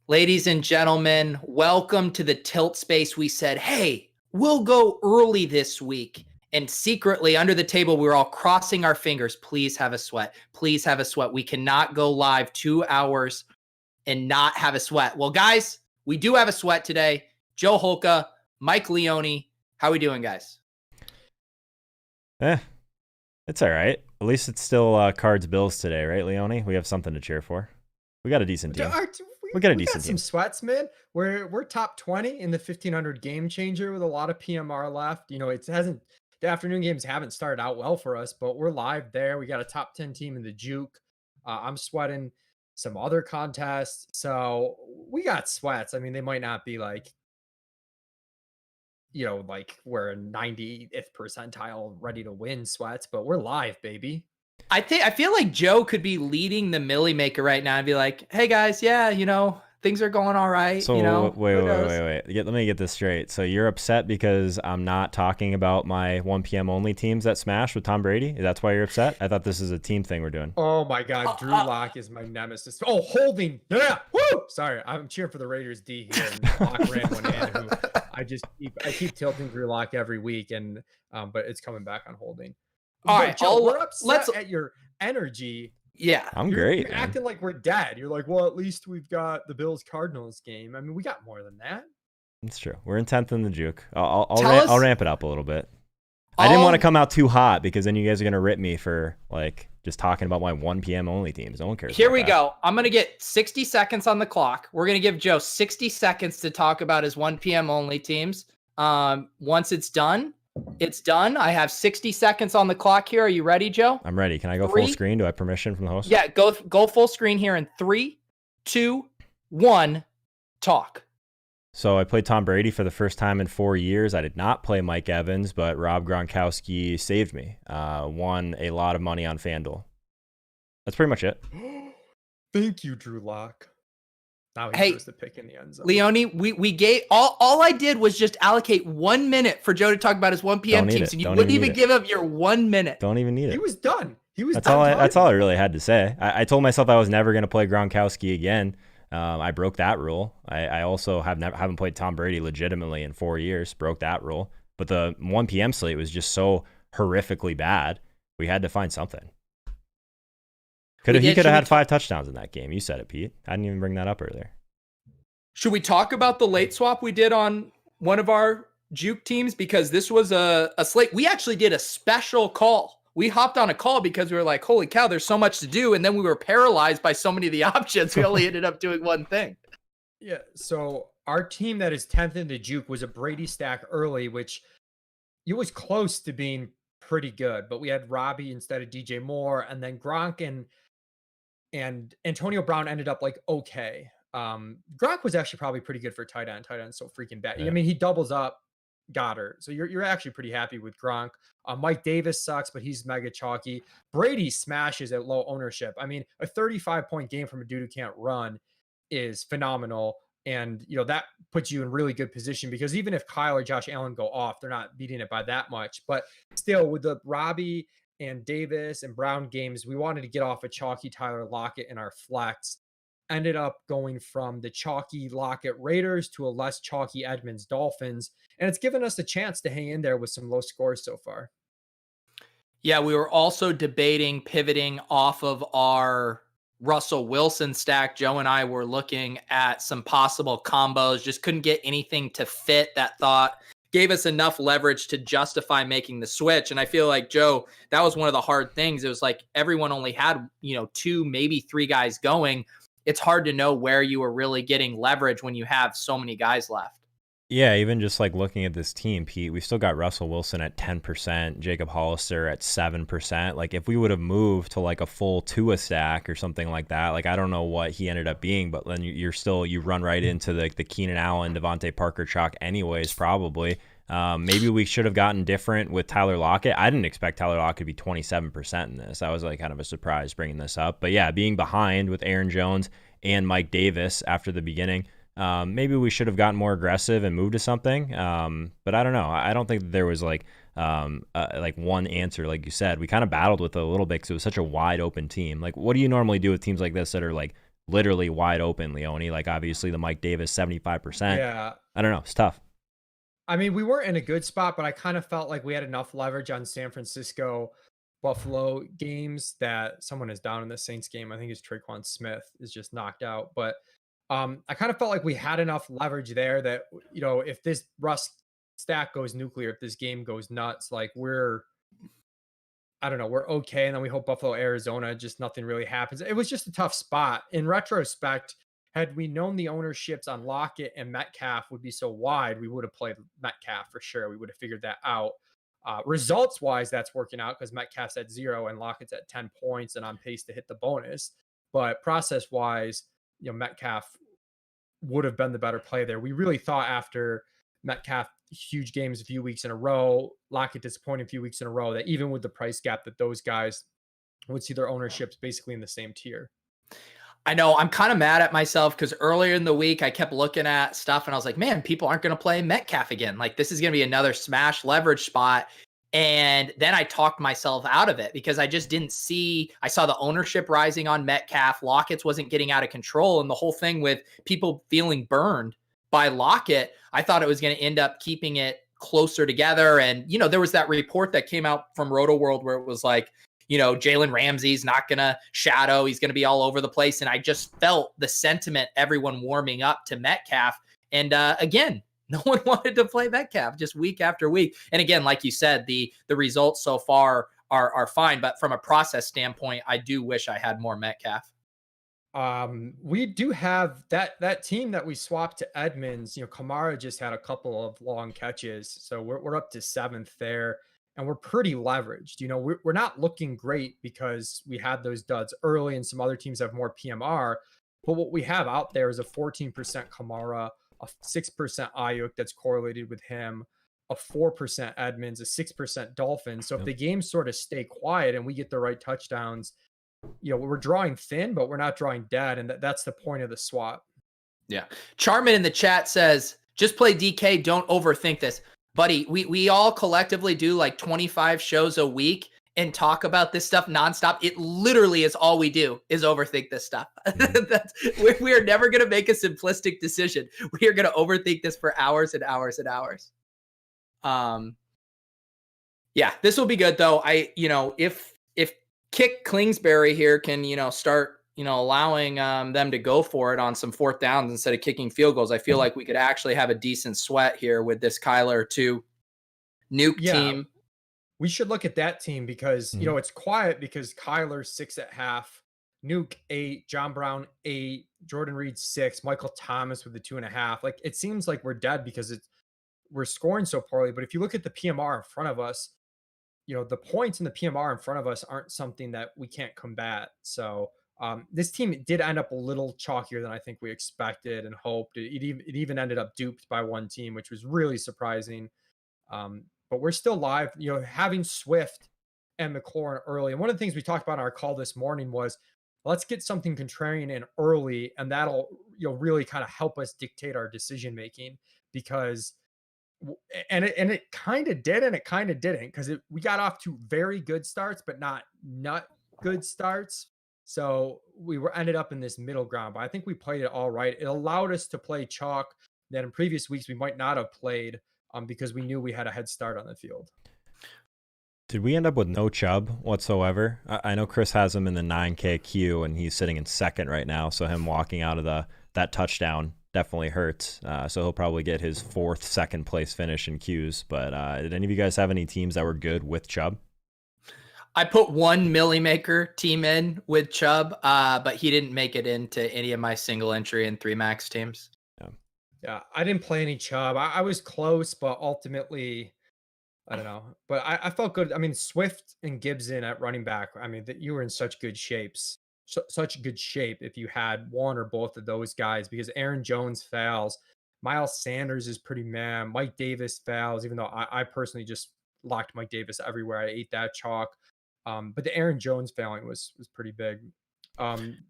Ladies and gentlemen, welcome to the tilt space. We said, hey, we'll go early this week. And secretly under the table, we were all crossing our fingers. Please have a sweat. Please have a sweat. We cannot go live 2 hours and not have a sweat. Well, guys, we do have a sweat today. Joe Holka, Mike Leone. How we doing, guys? It's all right. At least it's still Cards Bills today, right, Leone? We have something to cheer for. We got a decent team. We got some sweats, man. We're top 20 in the 1500 game changer with a lot of PMR left. You know, the afternoon games haven't started out well for us, but we're live there. We got a top 10 team in the juke. I'm sweating some other contests. So we got sweats. I mean, they might not be like, you know, like we're 90th percentile ready to win sweats, but we're live, baby. I feel like Joe could be leading the Millie Maker right now and be like, hey guys, yeah, you know, things are going all right. So you know, wait. Let me get this straight. So you're upset because I'm not talking about my 1 p.m. only teams that smashed with Tom Brady? That's why you're upset? I thought this is a team thing we're doing. Oh my God, Drew Lock is my nemesis. Oh, holding. Yeah. Woo! Sorry, I'm cheering for the Raiders D here. And Lock ran one in. Who I keep tilting Drew Lock every week, and but it's coming back on holding. All right, Joe, we're upset at your energy. Yeah, I'm great. You're acting like we're dead. You're like, well, at least we've got the Bills Cardinals game. I mean, we got more than that. That's true. We're in 10th in the juke. I'll ramp it up a little bit. I didn't want to come out too hot because then you guys are gonna rip me for like just talking about my 1 p.m. only teams. No one cares. Here we go. I'm gonna get 60 seconds on the clock. We're gonna give Joe 60 seconds to talk about his 1 p.m. only teams. Once it's done. It's done. I have 60 seconds on the clock here. Are you ready, Joe? I'm ready. Can I go full screen? Do I have permission from the host? Yeah, go full screen here in 3, 2, 1, talk. So I played Tom Brady for the first time in 4 years. I did not play Mike Evans, but Rob Gronkowski saved me. Won a lot of money on FanDuel. That's pretty much it. Thank you, Drew Lock. Now he throws the pick in the end zone. Leone, we gave all I did was just allocate 1 minute for Joe to talk about his 1 p.m. teams, and you wouldn't even give up your 1 minute. Don't even need it. He was done. That's all I really had to say. I told myself I was never going to play Gronkowski again. I broke that rule. I also haven't played Tom Brady legitimately in 4 years. Broke that rule. But the 1 p.m. slate was just so horrifically bad. We had to find something. He could have had 5 touchdowns in that game. You said it, Pete. I didn't even bring that up earlier. Should we talk about the late swap we did on one of our juke teams? Because this was a slate. We actually did a special call. We hopped on a call because we were like, holy cow, there's so much to do. And then we were paralyzed by so many of the options. We only ended up doing one thing. Yeah, so our team that is 10th in the juke was a Brady stack early, which it was close to being pretty good. But we had Robbie instead of DJ Moore, and then Gronk and Antonio Brown ended up like okay. Gronk was actually probably pretty good for tight end. Tight end so freaking bad. Yeah. I mean, he doubles up Goddard, so you're actually pretty happy with Gronk. Mike Davis sucks, but he's mega chalky. Brady smashes at low ownership. I mean, a 35-point game from a dude who can't run is phenomenal, and you know that puts you in really good position because even if Kyle or Josh Allen go off, they're not beating it by that much. But still, with the Robbie and Davis and Brown games, we wanted to get off a chalky Tyler Lockett in our flex. Ended up going from the chalky Lockett Raiders to a less chalky Edmonds Dolphins. And it's given us a chance to hang in there with some low scores so far. Yeah, we were also debating pivoting off of our Russell Wilson stack. Joe and I were looking at some possible combos, just couldn't get anything to fit that thought. Gave us enough leverage to justify making the switch. And I feel like, Joe, that was one of the hard things. It was like everyone only had, 2, maybe 3 guys going. It's hard to know where you were really getting leverage when you have so many guys left. Yeah, even just like looking at this team, Pete, we still got Russell Wilson at 10%, Jacob Hollister at 7%. Like if we would have moved to like a full Tua stack or something like that, like I don't know what he ended up being, but then you run right into the Keenan Allen, Devontae Parker chalk anyways, probably. Maybe we should have gotten different with Tyler Lockett. I didn't expect Tyler Lockett to be 27% in this. That was like kind of a surprise bringing this up. But yeah, being behind with Aaron Jones and Mike Davis after the beginning, maybe we should have gotten more aggressive and moved to something. But I don't know. I don't think that there was like one answer. Like you said, we kind of battled with it a little bit because it was such a wide open team. Like, what do you normally do with teams like this that are like literally wide open, Leone. Like, obviously the Mike Davis 75%. Yeah. I don't know. It's tough. I mean, we weren't in a good spot, but I kind of felt like we had enough leverage on San Francisco Buffalo games that someone is down in the Saints game. I think it's Traquan Smith is just knocked out. But I kind of felt like we had enough leverage there that, if this Russ stack goes nuclear, if this game goes nuts, like I don't know, we're okay. And then we hope Buffalo, Arizona, just nothing really happens. It was just a tough spot. In retrospect, had we known the ownerships on Lockett and Metcalf would be so wide, we would have played Metcalf for sure. We would have figured that out. Results wise, that's working out because Metcalf's at 0 and Lockett's at 10 points and on pace to hit the bonus. But process wise, Metcalf would have been the better play there. We really thought after Metcalf huge games a few weeks in a row, Lockett disappointing a few weeks in a row, that even with the price gap that those guys would see their ownerships basically in the same tier. I know I'm kind of mad at myself because earlier in the week, I kept looking at stuff and I was like, man, people aren't going to play Metcalf again. Like, this is going to be another smash leverage spot. And then I talked myself out of it because I just didn't see, I saw the ownership rising on Metcalf. Lockett's wasn't getting out of control. And the whole thing with people feeling burned by Lockett, I thought it was going to end up keeping it closer together. And, there was that report that came out from Roto World where it was like, Jalen Ramsey's not going to shadow. He's going to be all over the place. And I just felt the sentiment, everyone warming up to Metcalf. And again, no one wanted to play Metcalf just week after week. And again, like you said, the results so far are fine. But from a process standpoint, I do wish I had more Metcalf. We do have that team that we swapped to Edmonds. Kamara just had a couple of long catches. So we're up to 7th there. And we're pretty leveraged. We're not looking great because we had those duds early and some other teams have more PMR. But what we have out there is a 14% Kamara, a 6% Ayuk that's correlated with him, a 4% Edmonds, a 6% Dolphins. So if the games sort of stay quiet and we get the right touchdowns, we're drawing thin, but we're not drawing dead. And that's the point of the swap. Yeah. Charmin in the chat says, just play DK. Don't overthink this. Buddy, we all collectively do like 25 shows a week and talk about this stuff nonstop. It literally is all we do is overthink this stuff. We are never going to make a simplistic decision. We are going to overthink this for hours and hours and hours. Yeah, this will be good though. If Kick Kingsbury here can, start, allowing them to go for it on some 4th downs instead of kicking field goals, I feel like we could actually have a decent sweat here with this KYLER 2 nuke team. We should look at that team because, it's quiet because KYLER 6 at half, Nuke 8, John Brown 8, Jordan Reed 6, Michael Thomas with the 2.5. Like, it seems like we're dead because we're scoring so poorly. But if you look at the PMR in front of us, the points in the PMR in front of us aren't something that we can't combat. So this team did end up a little chalkier than I think we expected and hoped. It even ended up duped by one team, which was really surprising. But we're still live, having Swift and McLaurin early. And one of the things we talked about on our call this morning was let's get something contrarian in early, and that'll really kind of help us dictate our decision making because it kind of did and it kind of didn't because we got off to very good starts, but not good starts. So we ended up in this middle ground, but I think we played it all right. It allowed us to play chalk that in previous weeks we might not have played because we knew we had a head start on the field. Did we end up with no Chubb whatsoever? I know Chris has him in the 9K queue and he's sitting in 2nd right now. So him walking out of that touchdown definitely hurts. So he'll probably get his 4th, 2nd place finish in queues. But did any of you guys have any teams that were good with Chubb? I put one Millie Maker team in with Chubb, but he didn't make it into any of my single entry and 3 max teams. Yeah, I didn't play any Chubb. I was close, but ultimately, I don't know. But I felt good. I mean, Swift and Gibson at running back. I mean, that you were in such good shape if you had one or both of those guys because Aaron Jones fails. Miles Sanders is pretty meh. Mike Davis fails, even though I personally just locked Mike Davis everywhere. I ate that chalk. But the Aaron Jones failing was pretty big.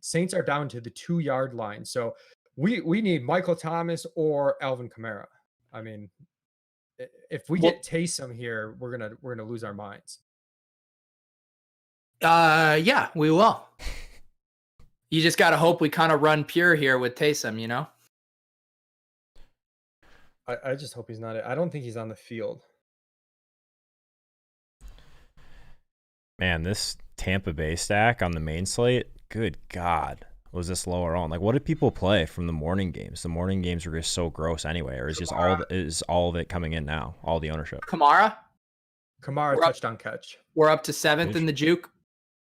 Saints are down to the 2-yard line. So we need Michael Thomas or Alvin Kamara. I mean, if we get Taysom here, we're gonna lose our minds. Yeah, we will. You just got to hope we kind of run pure here with Taysom, you know? I just hope he's not. I don't think he's on the field. Man, this Tampa Bay stack on the main slate, good God, was this lower on? Like, what did people play from the morning games? The morning games were just so gross anyway, or is just all of it coming in now? All the ownership. Kamara We're touchdown catch. We're up to 7th in the juke.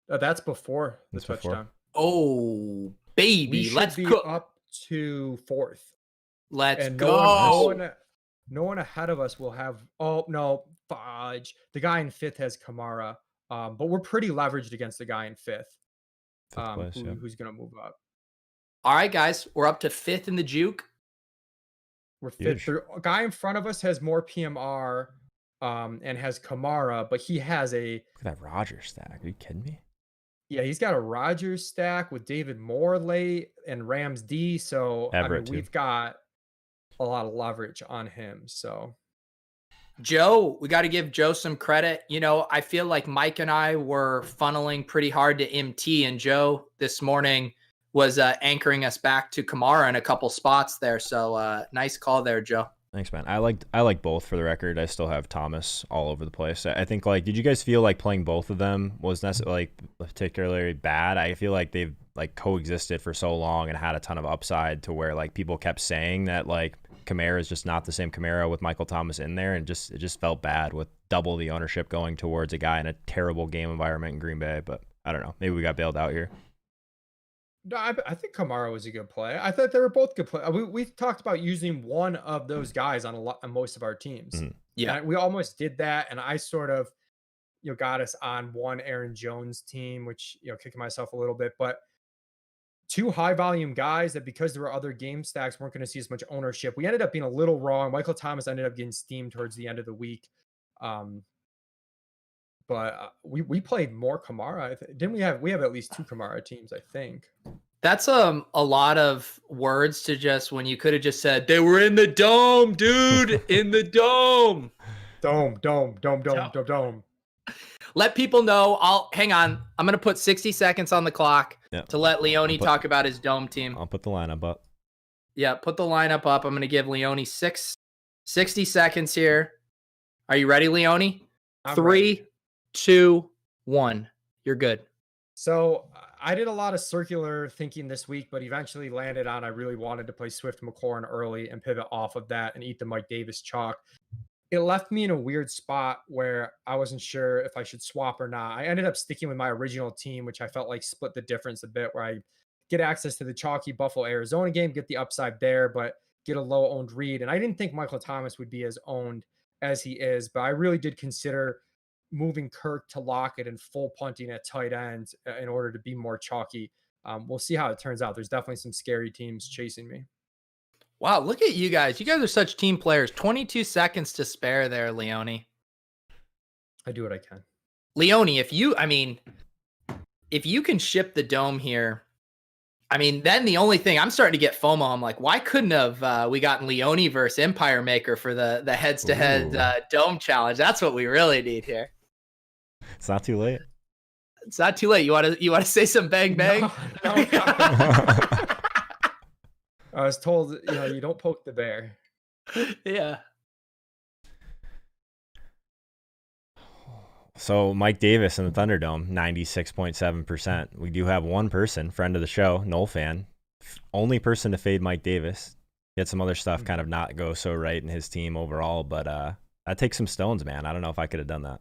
That's before the touchdown. Oh, baby. Let's be up to 4th. Let's go. No one ahead of us will have. Oh no, fudge. The guy in 5th has Kamara, but we're pretty leveraged against the guy in 5th. Who's gonna move up? All right, guys, we're up to 5th in the juke. We're 5th. The guy in front of us has more PMR, and has Kamara, but he has a. Look at that Rodgers stack. Are you kidding me? Yeah, he's got a Rodgers stack with David Moore late and Rams D. So we've got a lot of leverage on him. So Joe, we got to give Joe some credit. You know, I feel like Mike and I were funneling pretty hard to MT, and Joe this morning was anchoring us back to Kamara in a couple spots there. So nice call there, Joe. Thanks, man. I like both, for the record. I still have Thomas all over the place. I think, like, did you guys feel like playing both of them was particularly bad? I feel like they've like coexisted for so long and had a ton of upside to where like people kept saying that like Kamara is just not the same Kamara with Michael Thomas in there, and it just felt bad with double the ownership going towards a guy in a terrible game environment in Green Bay. But I don't know. Maybe we got bailed out here. No, I think Kamara was a good play. I thought they were both good play. We've talked about using one of those guys on most of our teams. Mm-hmm. Yeah, and we almost did that, and I sort of, got us on one Aaron Jones team, which kicking myself a little bit, but 2 high volume guys that, because there were other game stacks, weren't going to see as much ownership. We ended up being a little wrong. Michael Thomas ended up getting steamed towards the end of the week. But we played more Kamara. Didn't we have at least 2 Kamara teams, I think. That's a lot of words to just, when you could have just said they were in the dome, dude, in the dome. Dome. Let people know. Hang on. I'm going to put 60 seconds on the clock to let Leone talk about his dome team. I'll put the lineup up. Yeah, put the lineup up. I'm going to give Leone 60 seconds here. Are you ready, Leone? I'm 3, ready. 2, 1. You're good. So I did a lot of circular thinking this week, but eventually landed on I really wanted to play Swift McLaurin early and pivot off of that and eat the Mike Davis chalk. It left me in a weird spot where I wasn't sure if I should swap or not. I ended up sticking with my original team, which I felt like split the difference a bit, where I get access to the chalky Buffalo Arizona game, get the upside there, but get a low owned read. And I didn't think Michael Thomas would be as owned as he is, but I really did consider moving Kirk to Lockett and full punting at tight end in order to be more chalky. We'll see how it turns out. There's definitely some scary teams chasing me. Wow, look at you guys. You guys are such team players. 22 seconds to spare there, Leone. I do what I can. Leone, if you can ship the dome here, then the only thing, I'm starting to get FOMO. I'm like, why couldn't have we gotten Leone versus Empire Maker for the heads-to-head dome challenge? That's what we really need here. It's not too late. It's not too late. You want to say some bang bang? No. I was told, you don't poke the bear. Yeah. So Mike Davis in the Thunderdome, 96.7%. We do have one person, friend of the show, Noel fan, only person to fade Mike Davis. He had some other stuff kind of not go so right in his team overall, but that takes some stones, man. I don't know if I could have done that.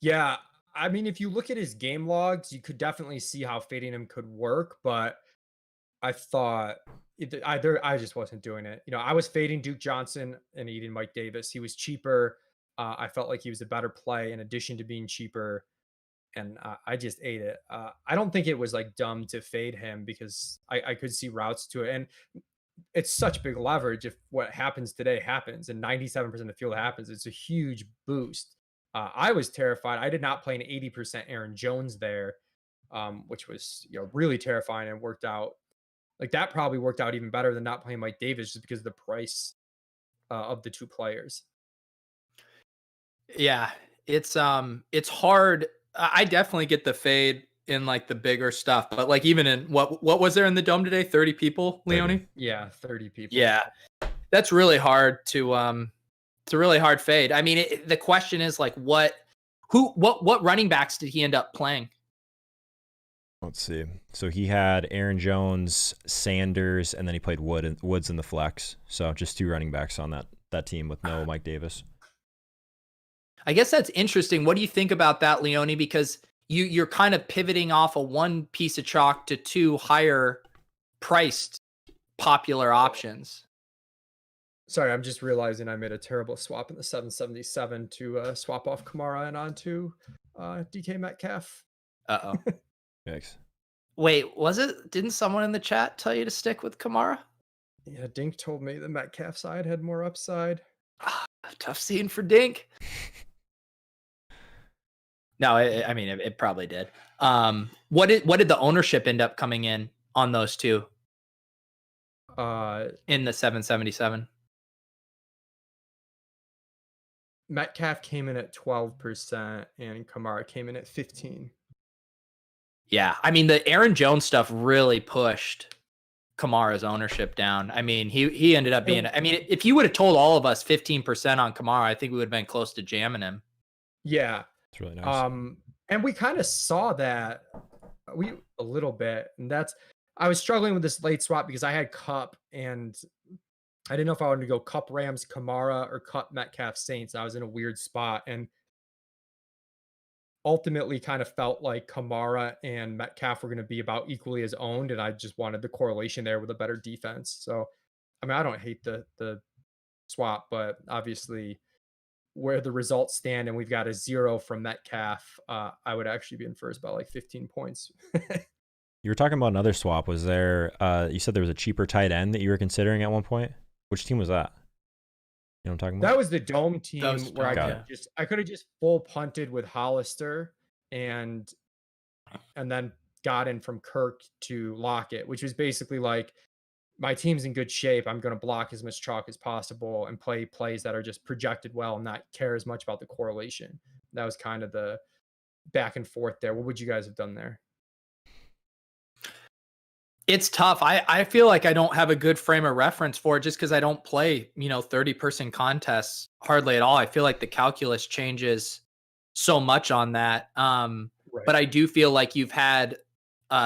Yeah, if you look at his game logs, you could definitely see how fading him could work, but I thought I just wasn't doing it. I was fading Duke Johnson and eating Mike Davis. He was cheaper. I felt like he was a better play in addition to being cheaper, and I just ate it. I don't think it was like dumb to fade him because I could see routes to it, and it's such big leverage. If what happens today happens and 97% of the field happens, it's a huge boost. I was terrified. I did not play an 80% Aaron Jones there, which was really terrifying, and worked out. Like that probably worked out even better than not playing Mike Davis just because of the price of the 2 players. Yeah, it's hard. I definitely get the fade. in like the bigger stuff, but like even in what was there in the dome today? 30 people, Leone? Yeah, 30 people. Yeah. That's really hard to it's a really hard fade. I mean, the question is like what running backs did he end up playing? Let's see. So he had Aaron Jones, Sanders, and then he played Woods in the flex. So just 2 running backs on that team with no Mike Davis. I guess that's interesting. What do you think about that, Leone? Because you're kind of pivoting off of one piece of chalk to 2 higher priced popular options. Sorry, I'm just realizing I made a terrible swap in the 777 to swap off Kamara and onto DK Metcalf. Uh-oh. Thanks. Wait, didn't someone in the chat tell you to stick with Kamara? Yeah, Dink told me the Metcalf side had more upside. Tough scene for Dink. No, I mean it probably did. What did the ownership end up coming in on those 2? In the 777. Metcalf came in at 12% and Kamara came in at 15%. Yeah, I mean the Aaron Jones stuff really pushed Kamara's ownership down. I mean, he ended up being. I mean, if you would have told all of us 15% on Kamara, I think we would have been close to jamming him. Yeah, it's really nice. And we kind of saw that a little bit, and I was struggling with this late swap because I had Cup and I didn't know if I wanted to go Cup Rams Kamara or Cup Metcalf Saints. I was in a weird spot and ultimately kind of felt like Kamara and Metcalf were going to be about equally as owned, and I just wanted the correlation there with a better defense. So, I mean, I don't hate the swap, but obviously where the results stand and we've got a 0 from Metcalf, I would actually be in first by like 15 points. You were talking about another swap. Was there, you said there was a cheaper tight end that you were considering at one point? Which team was that? You know what I'm talking about? That was the dome team where I could have just full punted with Hollister and then got in from Kirk to Lockett, which was basically like my team's in good shape. I'm going to block as much chalk as possible and play plays that are just projected well and not care as much about the correlation. That was kind of the back and forth there. What would you guys have done there? It's tough. I feel like I don't have a good frame of reference for it just because I don't play, 30-person contests hardly at all. I feel like the calculus changes so much on that. Right. But I do feel like you've had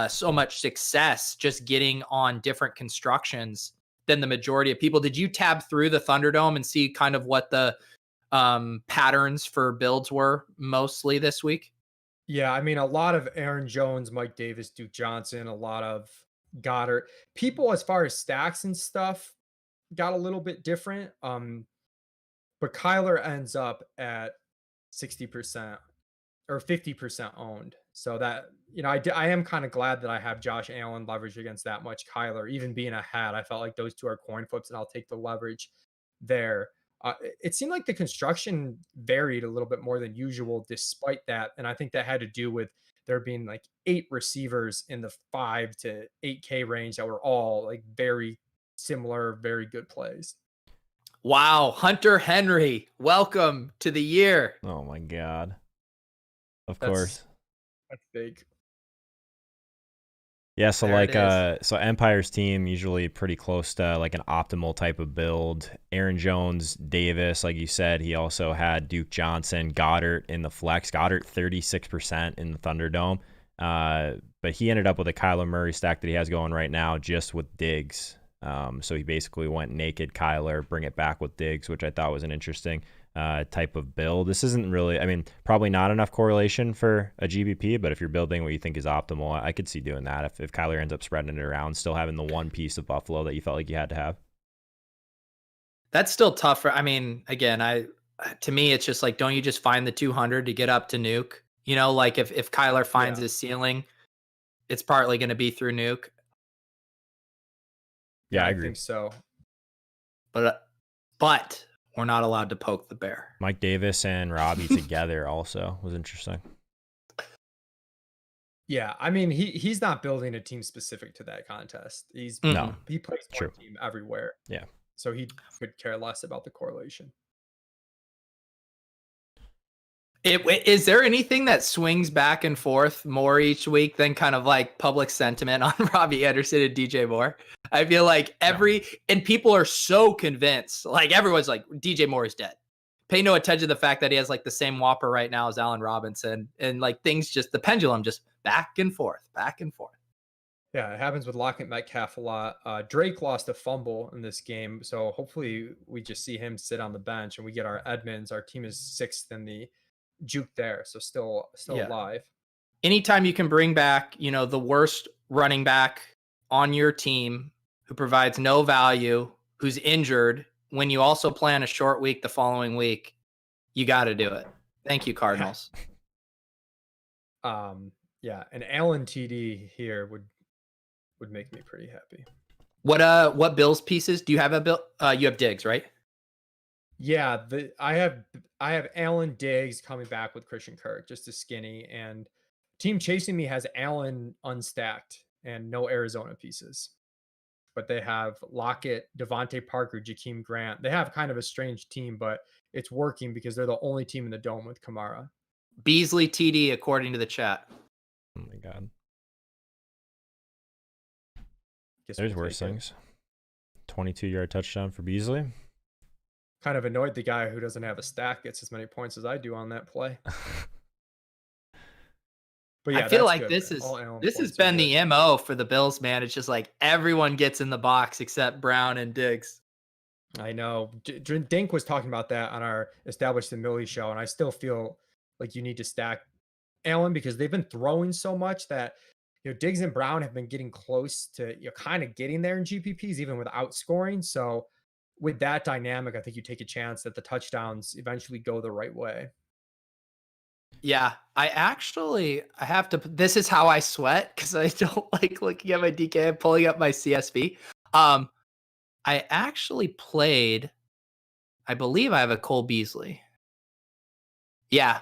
so much success just getting on different constructions than the majority of people. Did you tab through the Thunderdome and see kind of what the patterns for builds were mostly this week? Yeah, I mean, a lot of Aaron Jones, Mike Davis, Duke Johnson, a lot of Goddard. People, as far as stacks and stuff, got a little bit different. But KYLER ends up at 60% or 50% owned. So that, I am kind of glad that I have Josh Allen leverage against that much KYLER. Even being ahead, I felt like those 2 are coin flips, and I'll take the leverage there. It seemed like the construction varied a little bit more than usual despite that. And I think that had to do with there being like 8 receivers in the 5 to 8K range that were all like very similar, very good plays. Wow. Hunter Henry, welcome to the year. Oh my God. Of course. That's big. Yeah, so so Empire's team usually pretty close to like an optimal type of build. Aaron Jones, Davis, like you said, he also had Duke Johnson, Goddard in the flex. Goddard 36% in the Thunderdome. But he ended up with a Kyler Murray stack that he has going right now just with Diggs. So he basically went naked KYLER, bring it back with Diggs, which I thought was an interesting type of build. This isn't really, probably not enough correlation for a GBP, but if you're building what you think is optimal, I could see doing that. If KYLER ends up spreading it around, still having the one piece of Buffalo that you felt like you had to have. That's still tough. Again, to me, it's just like, don't you just find the 200 to get up to nuke? Like if KYLER finds his ceiling, it's partly going to be through nuke. Yeah, I agree. think so. But we're not allowed to poke the bear. Mike Davis and Robbie together also was interesting. Yeah, I mean, he's not building a team specific to that contest. He plays one team everywhere. Yeah. So he could care less about the correlation. Is there anything that swings back and forth more each week than kind of like public sentiment on Robbie Anderson and DJ Moore? I feel like and people are so convinced, like everyone's like, DJ Moore is dead. Pay no attention to the fact that he has like the same whopper right now as Allen Robinson, and like things just, the pendulum just back and forth, back and forth. Yeah, it happens with Lockett, Metcalf a lot. Drake lost a fumble in this game, so hopefully we just see him sit on the bench and we get our Edmonds. Our team is 6th in the juke there, so still alive. Anytime you can bring back, the worst running back on your team who provides no value, who's injured, when you also plan a short week the following week, you got to do it. Thank you, Cardinals. Yeah, an Allen TD here would make me pretty happy. What Bills pieces do you have? You have Diggs, right? Yeah, I have Allen, Diggs coming back with Christian Kirk, just a skinny, and team chasing me has Allen unstacked and no Arizona pieces. But they have Lockett, Devontae Parker, Jakeem Grant. They have kind of a strange team, but it's working because they're the only team in the dome with Kamara. Beasley TD, according to the chat. Oh my God. Guess There's worse things. 22-yard touchdown for Beasley. Kind of annoyed the guy who doesn't have a stack gets as many points as I do on that play. But yeah, I feel like this has been the MO for the Bills, man. It's just like everyone gets in the box except Brown and Diggs. I know. Dink was talking about that on our Established the Millie show, and I still feel like you need to stack Allen because they've been throwing so much that Diggs and Brown have been getting close to kind of getting there in GPPs even without scoring. So with that dynamic, I think you take a chance that the touchdowns eventually go the right way. Yeah, I have to, this is how I sweat because I don't like looking at my DK. I'm pulling up my CSV. I actually played, I believe I have a Cole Beasley. Yeah,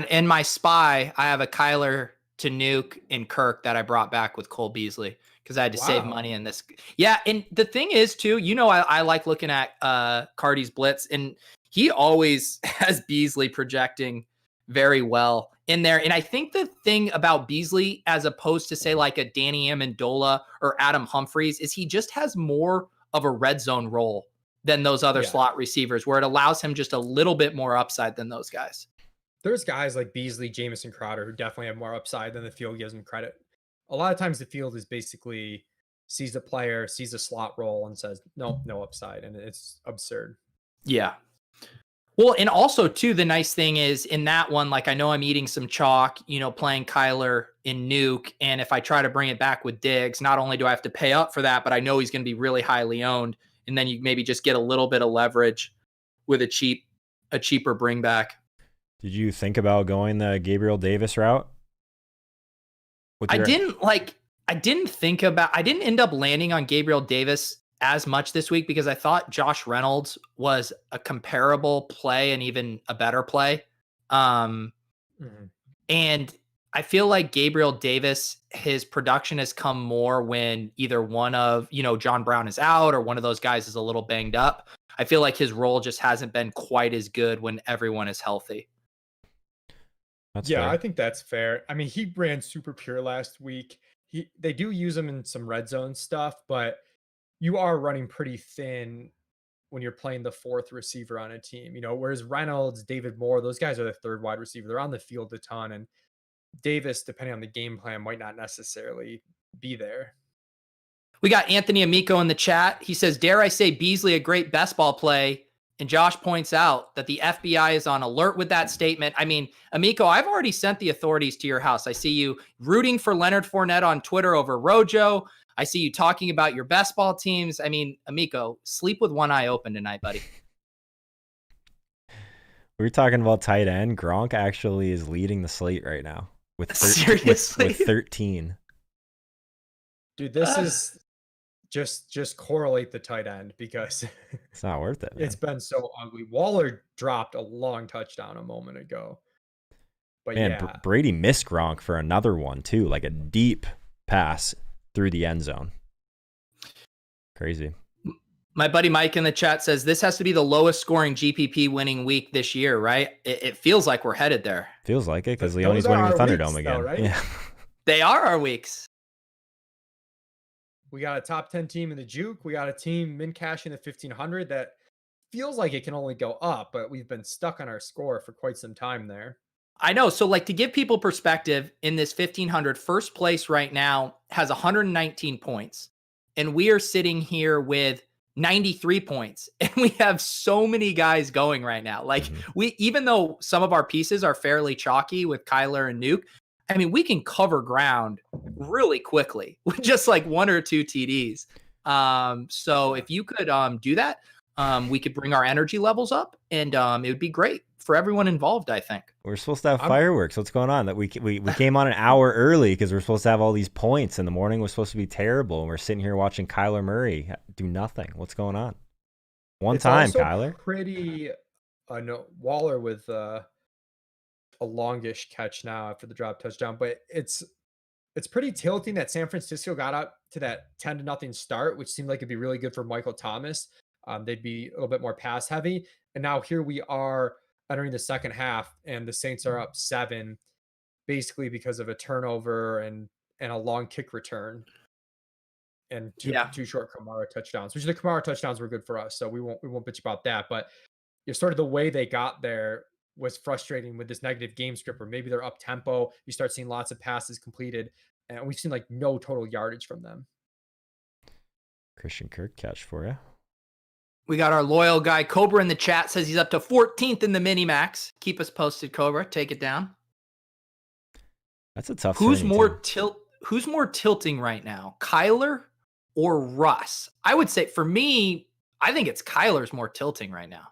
in my spy, I have a KYLER to Nuke and Kirk that I brought back with Cole Beasley because I had to save money in this. Yeah, and the thing is too, I like looking at Cardi's blitz, and he always has Beasley projecting very well in there. And I think the thing about Beasley, as opposed to say like a Danny Amendola or Adam Humphries, is he just has more of a red zone role than those other slot receivers, where it allows him just a little bit more upside than those guys. There's guys like Beasley, Jamison Crowder, who definitely have more upside than the field gives them credit. A lot of times the field is basically sees a player, sees a slot role, and says, no upside. And it's absurd. Yeah. Well, and also too, the nice thing is in that one, like I know I'm eating some chalk, playing KYLER in Nuke. And if I try to bring it back with Diggs, not only do I have to pay up for that, but I know he's going to be really highly owned. And then you maybe just get a little bit of leverage with a cheaper bring back. Did you think about going the Gabriel Davis route? I didn't end up landing on Gabriel Davis as much this week because I thought Josh Reynolds was a comparable play and even a better play. And I feel like Gabriel Davis, his production has come more when either one of, John Brown is out or one of those guys is a little banged up. I feel like his role just hasn't been quite as good when everyone is healthy. That's fair. I think that's fair. I mean, he ran super pure last week. They do use him in some red zone stuff, but you are running pretty thin when you're playing the fourth receiver on a team, whereas Reynolds, David Moore, those guys are the third wide receiver. They're on the field a ton, and Davis, depending on the game plan, might not necessarily be there. We got Anthony Amico in the chat. He says, dare I say Beasley a great best ball play? And Josh points out that the FBI is on alert with that statement. I mean, Amico, I've already sent the authorities to your house. I see you rooting for Leonard Fournette on Twitter over Rojo. I see you talking about your best ball teams. I mean, Amico, sleep with one eye open tonight, buddy. We were talking about tight end. Gronk actually is leading the slate right now with 13. Dude, this is just correlate the tight end because it's not worth it, man. It's been so ugly. Waller dropped a long touchdown a moment ago. But man, Brady missed Gronk for another one too, like a deep pass through the end zone. Crazy. My buddy Mike in the chat says this has to be the lowest scoring GPP winning week this year, right? It feels like we're headed there. Feels like it because Those Leone's are winning the our Thunderdome weeks, again. though, right? Yeah. They are our weeks. We got a top 10 team in the juke. We got a team min cash in the 1500 that feels like it can only go up, but we've been stuck on our score for quite some time there. I know. So like to give people perspective in this 1500, first place right now has 119 points. And we are sitting here with 93 points. And we have so many guys going right now. Like even though some of our pieces are fairly chalky with KYLER and Nuke, I mean, we can cover ground really quickly with just like 1 or 2 TDs. So if you could do that, we could bring our energy levels up and it would be great for everyone involved, I think. We're supposed to have fireworks. What's going on? That we came on an hour early because we're supposed to have all these points, and the morning was supposed to be terrible. And we're sitting here watching Kyler Murray do nothing. What's going on? It's time, Kyler. Pretty, no, Waller with a longish catch now after the drop touchdown, but it's pretty tilting that San Francisco got out to that 10-0 start, which seemed like it'd be really good for Michael Thomas. They'd be a little bit more pass heavy, and now here we are entering the second half, and the Saints are up 7, basically because of a turnover and a long kick return, and two short Kamara touchdowns. Which the Kamara touchdowns were good for us, so we won't bitch about that. But sort of the way they got there was frustrating with this negative game script, where maybe they're up tempo. You start seeing lots of passes completed, and we've seen like no total yardage from them. Christian Kirk catch for you. We got our loyal guy Cobra in the chat, says he's up to 14th in the mini max. Keep us posted, Cobra. Take it down. That's a tough. Who's more tilting right now, KYLER or Russ? I would say for me, I think it's KYLER's more tilting right now.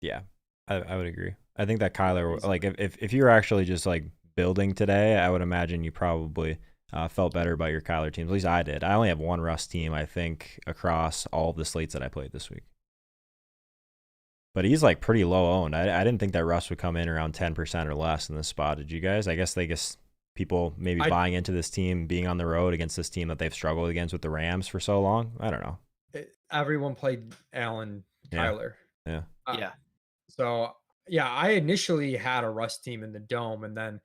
Yeah, I would agree. I think that KYLER, like if you were actually just like building today, I would imagine you probably felt better about your KYLER teams. At least I did. I only have one Russ team, I think, across all of the slates that I played this week. But he's like pretty low owned. I didn't think that Russ would come in around 10% or less in this spot. Did you guys? I guess people maybe buying into this team being on the road against this team that they've struggled against with the Rams for so long. I don't know. Everyone played Allen KYLER. Yeah. Yeah. So yeah, I initially had a Russ team in the dome, and then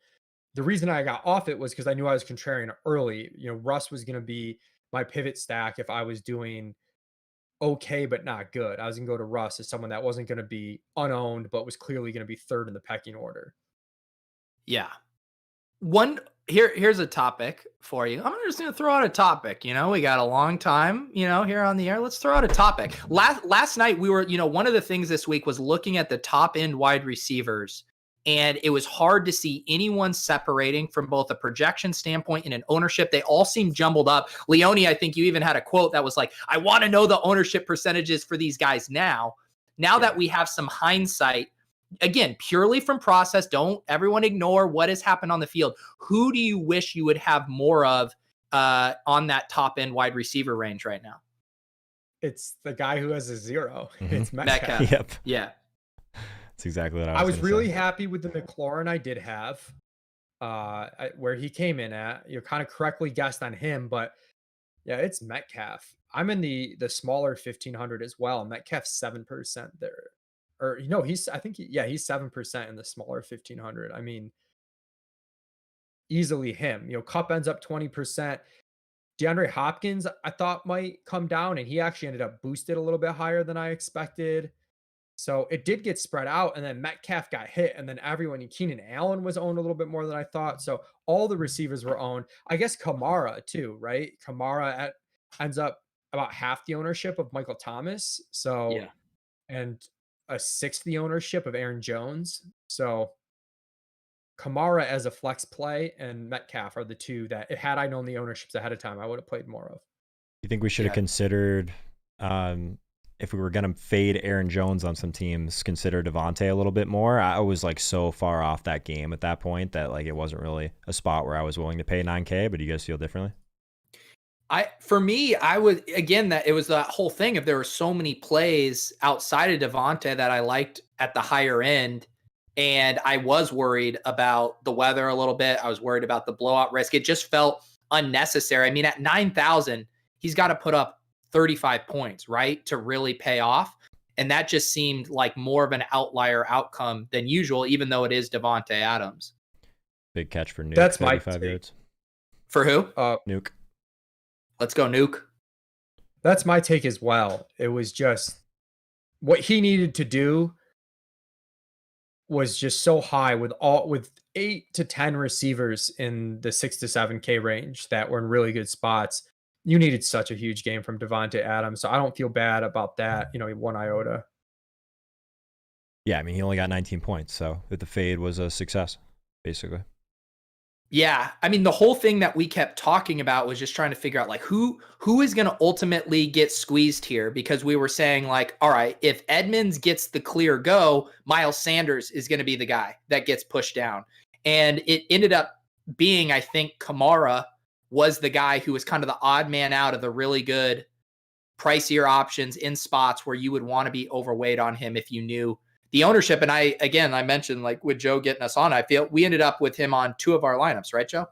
the reason I got off it was because I knew I was contrarian early. Russ was going to be my pivot stack if I was doing okay but not good. I was going to go to Russ as someone that wasn't going to be unowned but was clearly going to be third in the pecking order. Yeah. Here's a topic for you. I'm just going to throw out a topic. We got a long time, here on the air. Let's throw out a topic. Last night we were, one of the things this week was looking at the top end wide receivers. And it was hard to see anyone separating from both a projection standpoint and an ownership. They all seemed jumbled up. Leone, I think you even had a quote that was like, I want to know the ownership percentages for these guys now. Now that we have some hindsight, again, purely from process, don't everyone ignore what has happened on the field. Who do you wish you would have more of on that top end wide receiver range right now? It's the guy who has a 0. Mm-hmm. It's Metcalf. Yep. Yeah. That's exactly what I Mm-hmm. was I was really happy with the McLaurin I did have, where he came in at. You kind of correctly guessed on him, but yeah, it's Metcalf. I'm in the smaller 1500 as well. Metcalf's 7% there, or he's 7% in the smaller 1500. I mean, easily him. Cup ends up 20%. DeAndre Hopkins I thought might come down, and he actually ended up boosted a little bit higher than I expected. So it did get spread out, and then Metcalf got hit, and then everyone, Keenan Allen was owned a little bit more than I thought. So all the receivers were owned. I guess Kamara too, right? Kamara ends up about half the ownership of Michael Thomas. So, Yeah. And a sixth the ownership of Aaron Jones. So Kamara as a flex play and Metcalf are the two that, had I known the ownerships ahead of time, I would have played more of. You think we should have considered, if we were going to fade Aaron Jones on some teams, consider Devontae a little bit more? I was like so far off that game at that point that like it wasn't really a spot where I was willing to pay $9K, but do you guys feel differently? For me, I would, again, that it was that whole thing of there were so many plays outside of Devontae that I liked at the higher end. And I was worried about the weather a little bit. I was worried about the blowout risk. It just felt unnecessary. I mean, at 9,000, he's got to put up 35 points, right, to really pay off. And that just seemed like more of an outlier outcome than usual, even though it is Devontae Adams. Big catch for Nuke. That's my 35 take. yards. For who? Nuke. Let's go, Nuke. That's my take as well. It was just what he needed to do was just so high with 8 to 10 receivers in the 6 to 7K range that were in really good spots. You needed such a huge game from Devontae Adams. So I don't feel bad about that, one iota. Yeah, I mean, he only got 19 points, so the fade was a success, basically. Yeah, I mean, the whole thing that we kept talking about was just trying to figure out like who is going to ultimately get squeezed here, because we were saying like, all right, if Edmonds gets the clear go, Miles Sanders is going to be the guy that gets pushed down. And it ended up being, I think, Kamara was the guy who was kind of the odd man out of the really good pricier options in spots where you would want to be overweight on him if you knew the ownership. And I mentioned like with Joe getting us on, I feel we ended up with him on 2 of our lineups, right, Joe?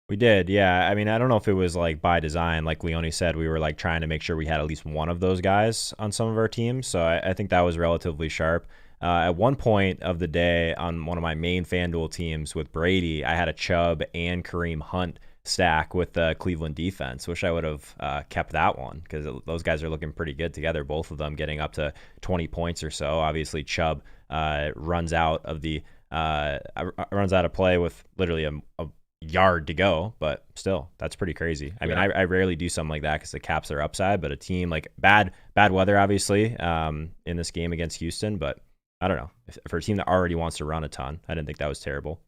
We did, yeah. I mean, I don't know if it was like by design. Like Leone said, we were like trying to make sure we had at least one of those guys on some of our teams. So I think that was relatively sharp. At one point of the day on one of my main FanDuel teams with Brady, I had a Chubb and Kareem Hunt stack with the Cleveland defense. Wish I would have kept that one, because those guys are looking pretty good together, both of them getting up to 20 points or so. Obviously Chubb runs out of play with literally a yard to go, but still, that's pretty crazy. I mean, I rarely do something like that because the caps are upside, but a team like bad weather obviously in this game against Houston, but I don't know, for a team that already wants to run a ton, I didn't think that was terrible.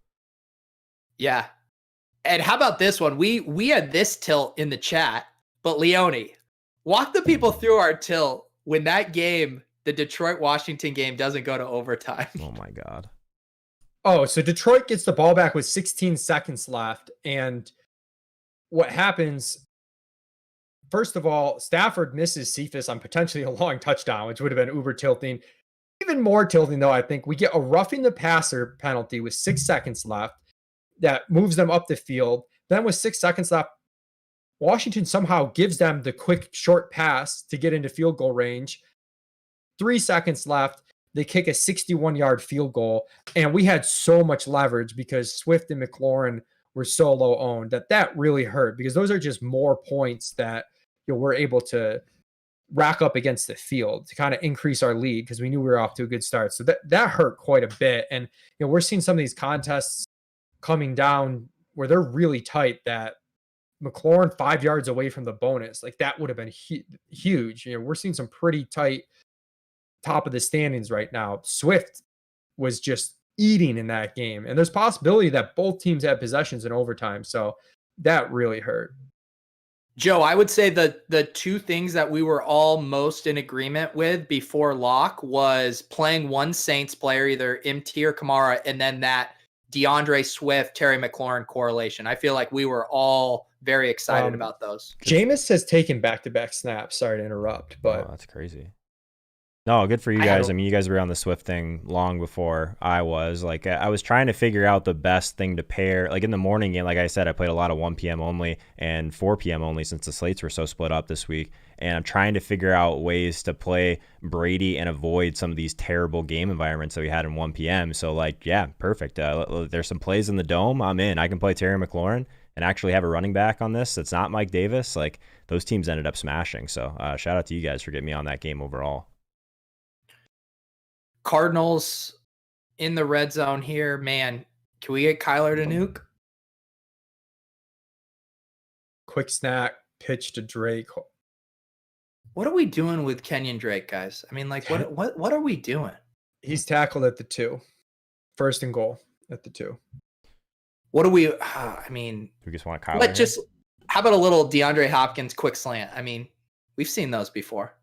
Yeah. And how about this one? We had this tilt in the chat, but Leone, walk the people through our tilt when that game, the Detroit-Washington game, doesn't go to overtime. Oh my God. Oh, so Detroit gets the ball back with 16 seconds left. And what happens, first of all, Stafford misses Cephas on potentially a long touchdown, which would have been uber tilting. Even more tilting, though, I think we get a roughing the passer penalty with 6 seconds left that moves them up the field. Then with 6 seconds left, Washington somehow gives them the quick short pass to get into field goal range. 3 seconds left, they kick a 61-yard field goal. And we had so much leverage because Swift and McLaurin were so low owned that really hurt, because those are just more points that we're able to rack up against the field to kind of increase our lead, because we knew we were off to a good start. So that hurt quite a bit. And we're seeing some of these contests coming down where they're really tight, that McLaurin 5 yards away from the bonus, like that would have been huge. We're seeing some pretty tight top of the standings right now. Swift was just eating in that game, and there's possibility that both teams had possessions in overtime. So that really hurt. Joe, I would say the 2 things that we were all most in agreement with before lock was playing one Saints player, either MT or Kamara, and then that DeAndre Swift, Terry McLaurin correlation. I feel like we were all very excited about those. Jameis has taken back-to-back snaps. Sorry to interrupt, but that's crazy. No, good for you guys. I mean, you guys were on the Swift thing long before I was. Like, I was trying to figure out the best thing to pair. Like in the morning game, like I said, I played a lot of 1 p.m. only and 4 p.m. only since the slates were so split up this week. And I'm trying to figure out ways to play Brady and avoid some of these terrible game environments that we had in 1 p.m. So, like, yeah, perfect. There's some plays in the dome. I'm in. I can play Terry McLaurin and actually have a running back on this that's not Mike Davis. Like, those teams ended up smashing. So, shout out to you guys for getting me on that game overall. Cardinals in the red zone here, man. Can we get KYLER to nuke? Quick snack, pitch to Drake. What are we doing with Kenyon Drake, guys? I mean, like, what are we doing? He's tackled at the 2. 1st and goal at the 2. What do we? I mean, we just want KYLER. How about a little DeAndre Hopkins quick slant? I mean, we've seen those before.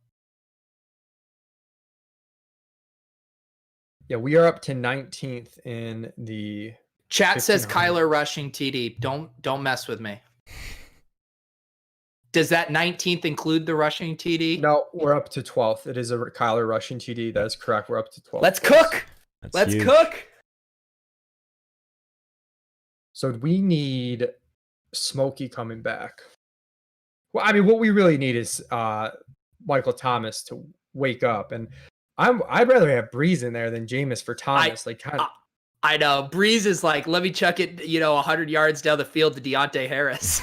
Yeah, we are up to 19th in the chat. Says KYLER rushing TD. Don't mess with me. Does that 19th include the rushing TD? No, we're up to 12th. It is a KYLER rushing TD. That is correct. We're up to 12th. Let's cook. Let's cook. So we need Smokey coming back. Well, I mean, what we really need is Michael Thomas to wake up. And I'd rather have Breeze in there than Jameis for Thomas. I know. Breeze is like, let me chuck it, 100 yards down the field to Deontay Harris.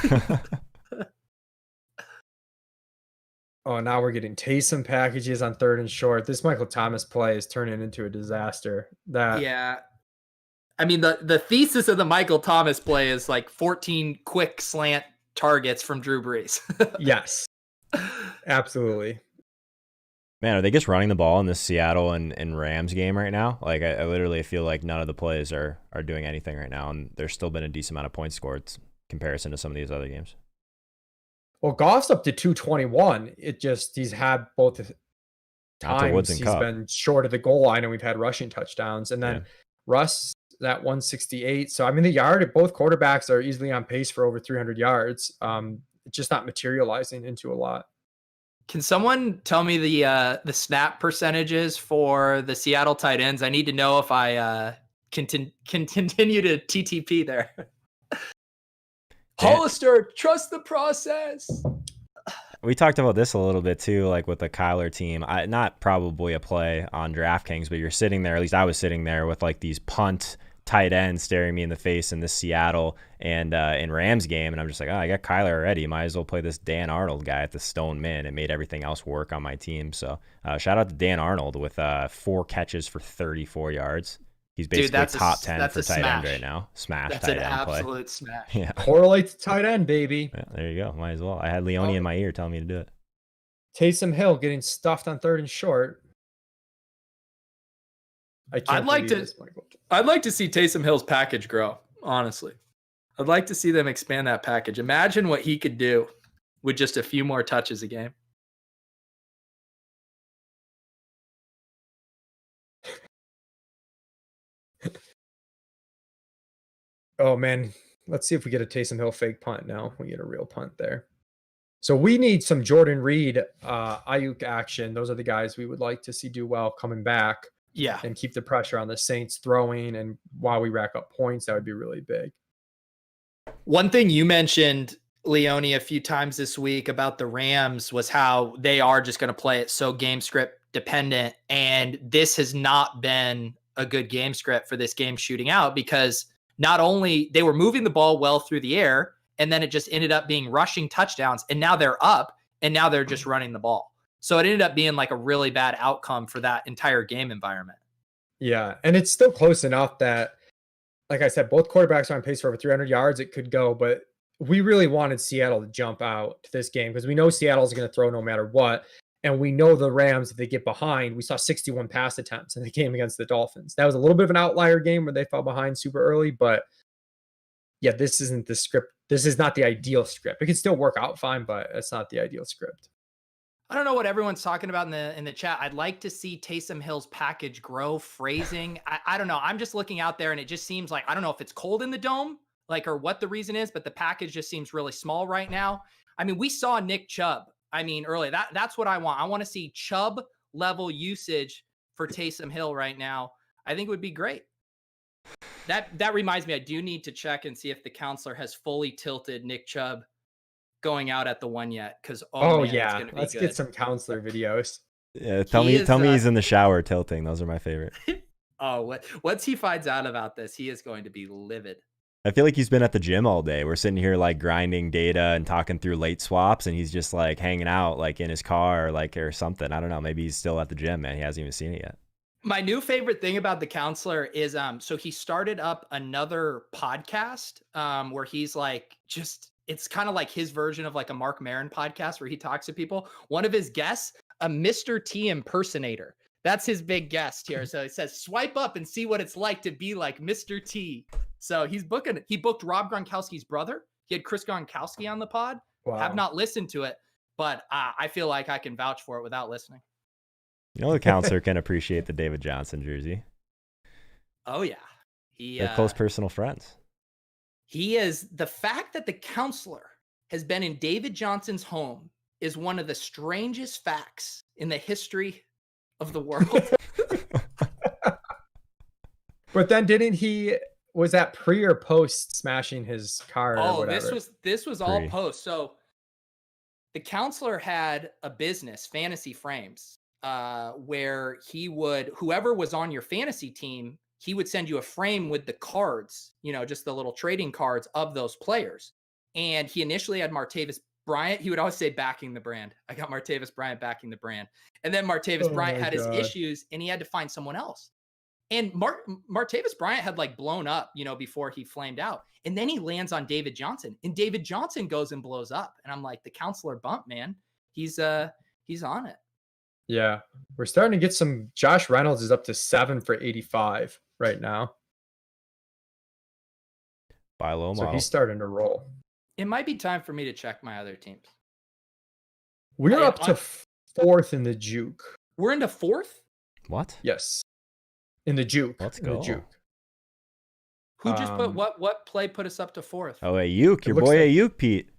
Oh, now we're getting Taysom packages on 3rd and short. This Michael Thomas play is turning into a disaster. Yeah. I mean, the thesis of the Michael Thomas play is like 14 quick slant targets from Drew Brees. Yes, absolutely. Man, are they just running the ball in this Seattle and Rams game right now? Like, I literally feel like none of the plays are doing anything right now, and there's still been a decent amount of points scored in comparison to some of these other games. Well, Goff's up to 221. He's had both times he's been short of the goal line, and we've had rushing touchdowns. And then Russ at 168. So, I mean, both quarterbacks are easily on pace for over 300 yards. It's just not materializing into a lot. Can someone tell me the snap percentages for the Seattle tight ends? I need to know if I can continue to TTP there. Hollister, trust the process. We talked about this a little bit too, like with the KYLER team. Not probably a play on DraftKings, but you're sitting there, at least I was sitting there with like these punt tight ends staring me in the face in this Seattle and in Rams game, and I'm just like, I got KYLER already. Might as well play this Dan Arnold guy at the Stone Min. It made everything else work on my team. So shout out to Dan Arnold with 4 catches for 34 yards. He's basically top 10 for tight end right now. Smash tight end play. That's an absolute smash. Yeah. Correlate to tight end, baby. Yeah, there you go. Might as well. I had Leone in my ear telling me to do it. Taysom Hill getting stuffed on 3rd and short. I'd like to see Taysom Hill's package grow, honestly. I'd like to see them expand that package. Imagine what he could do with just a few more touches a game. Oh, man. Let's see if we get a Taysom Hill fake punt now. We get a real punt there. So we need some Jordan Reed, Ayuk action. Those are the guys we would like to see do well coming back. Yeah. And keep the pressure on the Saints throwing. And while we rack up points, that would be really big. One thing you mentioned, Leone, a few times this week about the Rams was how they are just going to play it so game script dependent. And this has not been a good game script for this game shooting out, because not only they were moving the ball well through the air, and then it just ended up being rushing touchdowns. And now they're up, and now they're just running the ball. So it ended up being like a really bad outcome for that entire game environment. Yeah. And it's still close enough that, like I said, both quarterbacks are on pace for over 300 yards. It could go, but we really wanted Seattle to jump out to this game because we know Seattle's going to throw no matter what. And we know the Rams, if they get behind, we saw 61 pass attempts in the game against the Dolphins. That was a little bit of an outlier game where they fell behind super early, but yeah, this isn't the script. This is not the ideal script. It can still work out fine, but it's not the ideal script. I don't know what everyone's talking about in the chat. I'd like to see Taysom Hill's package grow, phrasing. I don't know. I'm just looking out there and it just seems like, I don't know if it's cold in the dome, or what the reason is, but the package just seems really small right now. I mean, we saw Nick Chubb. Early. That's what I want. I want to see Chubb level usage for Taysom Hill right now. I think it would be great. That reminds me, I do need to check and see if the counselor has fully tilted Nick Chubb going out at the 1 yet. Because yeah, let's get some counselor videos. Yeah, tell me he's in the shower tilting. Those are my favorite. Once he finds out about this, he is going to be livid. I feel like he's been at the gym all day. We're sitting here like grinding data and talking through late swaps, and he's just like hanging out like in his car or something. I don't know. Maybe he's still at the gym, man. He hasn't even seen it yet. My new favorite thing about the counselor is so he started up another podcast where he's like it's kind of like his version of like a Mark Maron podcast where he talks to people. One of his guests, a Mr. T impersonator. That's his big guest here. So it says, swipe up and see what it's like to be like Mr. T. So he booked Rob Gronkowski's brother. He had Chris Gronkowski on the pod. Wow. Have not listened to it, but I feel like I can vouch for it without listening. You know, the counselor can appreciate the David Johnson jersey. Oh yeah. They're close personal friends. He is. The fact that the counselor has been in David Johnson's home is one of the strangest facts in the history of the world. But then was that pre or post smashing his car or whatever? This was all post. So the counselor had a business, Fantasy Frames, where he would, whoever was on your fantasy team, he would send you a frame with the cards, just the little trading cards of those players. And he initially had Martavis Bryant. He would always say backing the brand. I got Martavis Bryant backing the brand. And then Martavis Bryant had his issues and he had to find someone else. And Martavis Bryant had like blown up, before he flamed out. And then he lands on David Johnson and David Johnson goes and blows up. And I'm like, the counselor bump, man. He's on it. Yeah. We're starting to get some. Josh Reynolds is up to 7 for 85 right now. Buy low So model. he's starting to roll. It might be time for me to check my other teams. We're up to 4th in the juke. We're into 4th? What? Yes. In the juke. Let's in go. The juke. Who just put what play put us up to 4th? Oh, Ayuk, your boy Ayuk, Pete.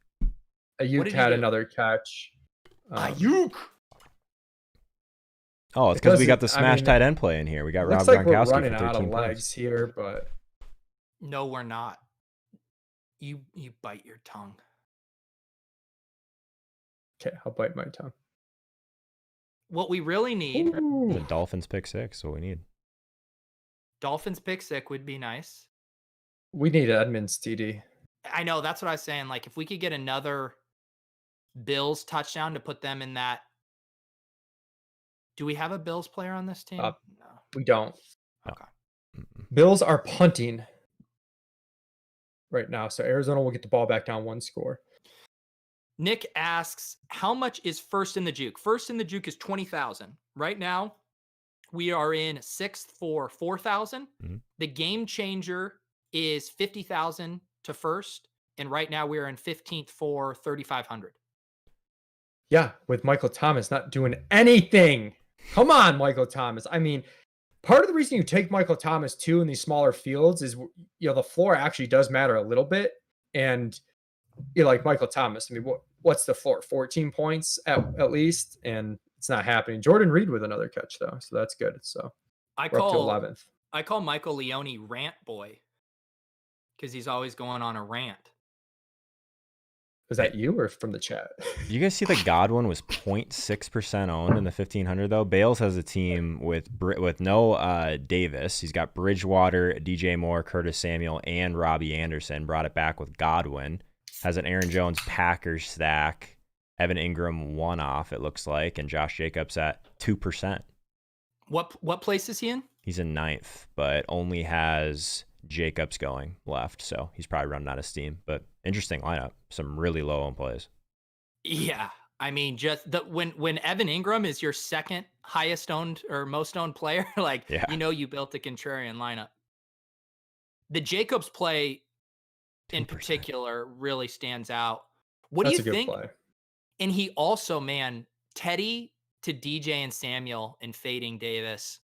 Ayuk had another catch. Ayuk. Oh, it's because we got the smash tight end play in here. We got Rob like Gronkowski we're running for 13 out of points. legs here, but no, we're not. You bite your tongue. Okay, I'll bite my tongue. What we really need. The Dolphins pick 6, what we need. Dolphins pick 6 would be nice. We need Edmonds TD. I know, that's what I was saying. Like, if we could get another Bills touchdown to put them in that. Do we have a Bills player on this team? No. We don't. Okay. Bills are punting right now, so Arizona will get the ball back down 1 score. Nick asks, how much is first in the juke? First in the juke is 20,000. Right now, we are in 6th for 4,000. Mm-hmm. The game changer is 50,000 to first. And right now we are in 15th for 3,500. Yeah, with Michael Thomas not doing anything. Come on, Michael Thomas. I mean, part of the reason you take Michael Thomas too in these smaller fields is, the floor actually does matter a little bit. And like Michael Thomas, I mean, what's the floor? 14 points at least, and it's not happening. Jordan Reed with another catch though, so that's good. So we're up to 11th. I call Michael Leone Rant Boy because he's always going on a rant. Was that you or from the chat? You guys see that Godwin was 0.6% owned in the 1,500 though? Bales has a team with no Davis. He's got Bridgewater, DJ Moore, Curtis Samuel, and Robbie Anderson. Brought it back with Godwin. Has an Aaron Jones Packers stack. Evan Ingram 1 off, it looks like, and Josh Jacobs at 2%. What place is he in? He's in 9th, but only has Jacobs going left, so he's probably running out of steam. But interesting lineup. Some really low owned plays. Yeah. I mean, just when Evan Ingram is your second highest owned or most owned player, like, you built a contrarian lineup. The Jacobs play in 2%. particular really stands out. What That's do you think? Play. And he also, man, Teddy to DJ and Samuel and fading Davis.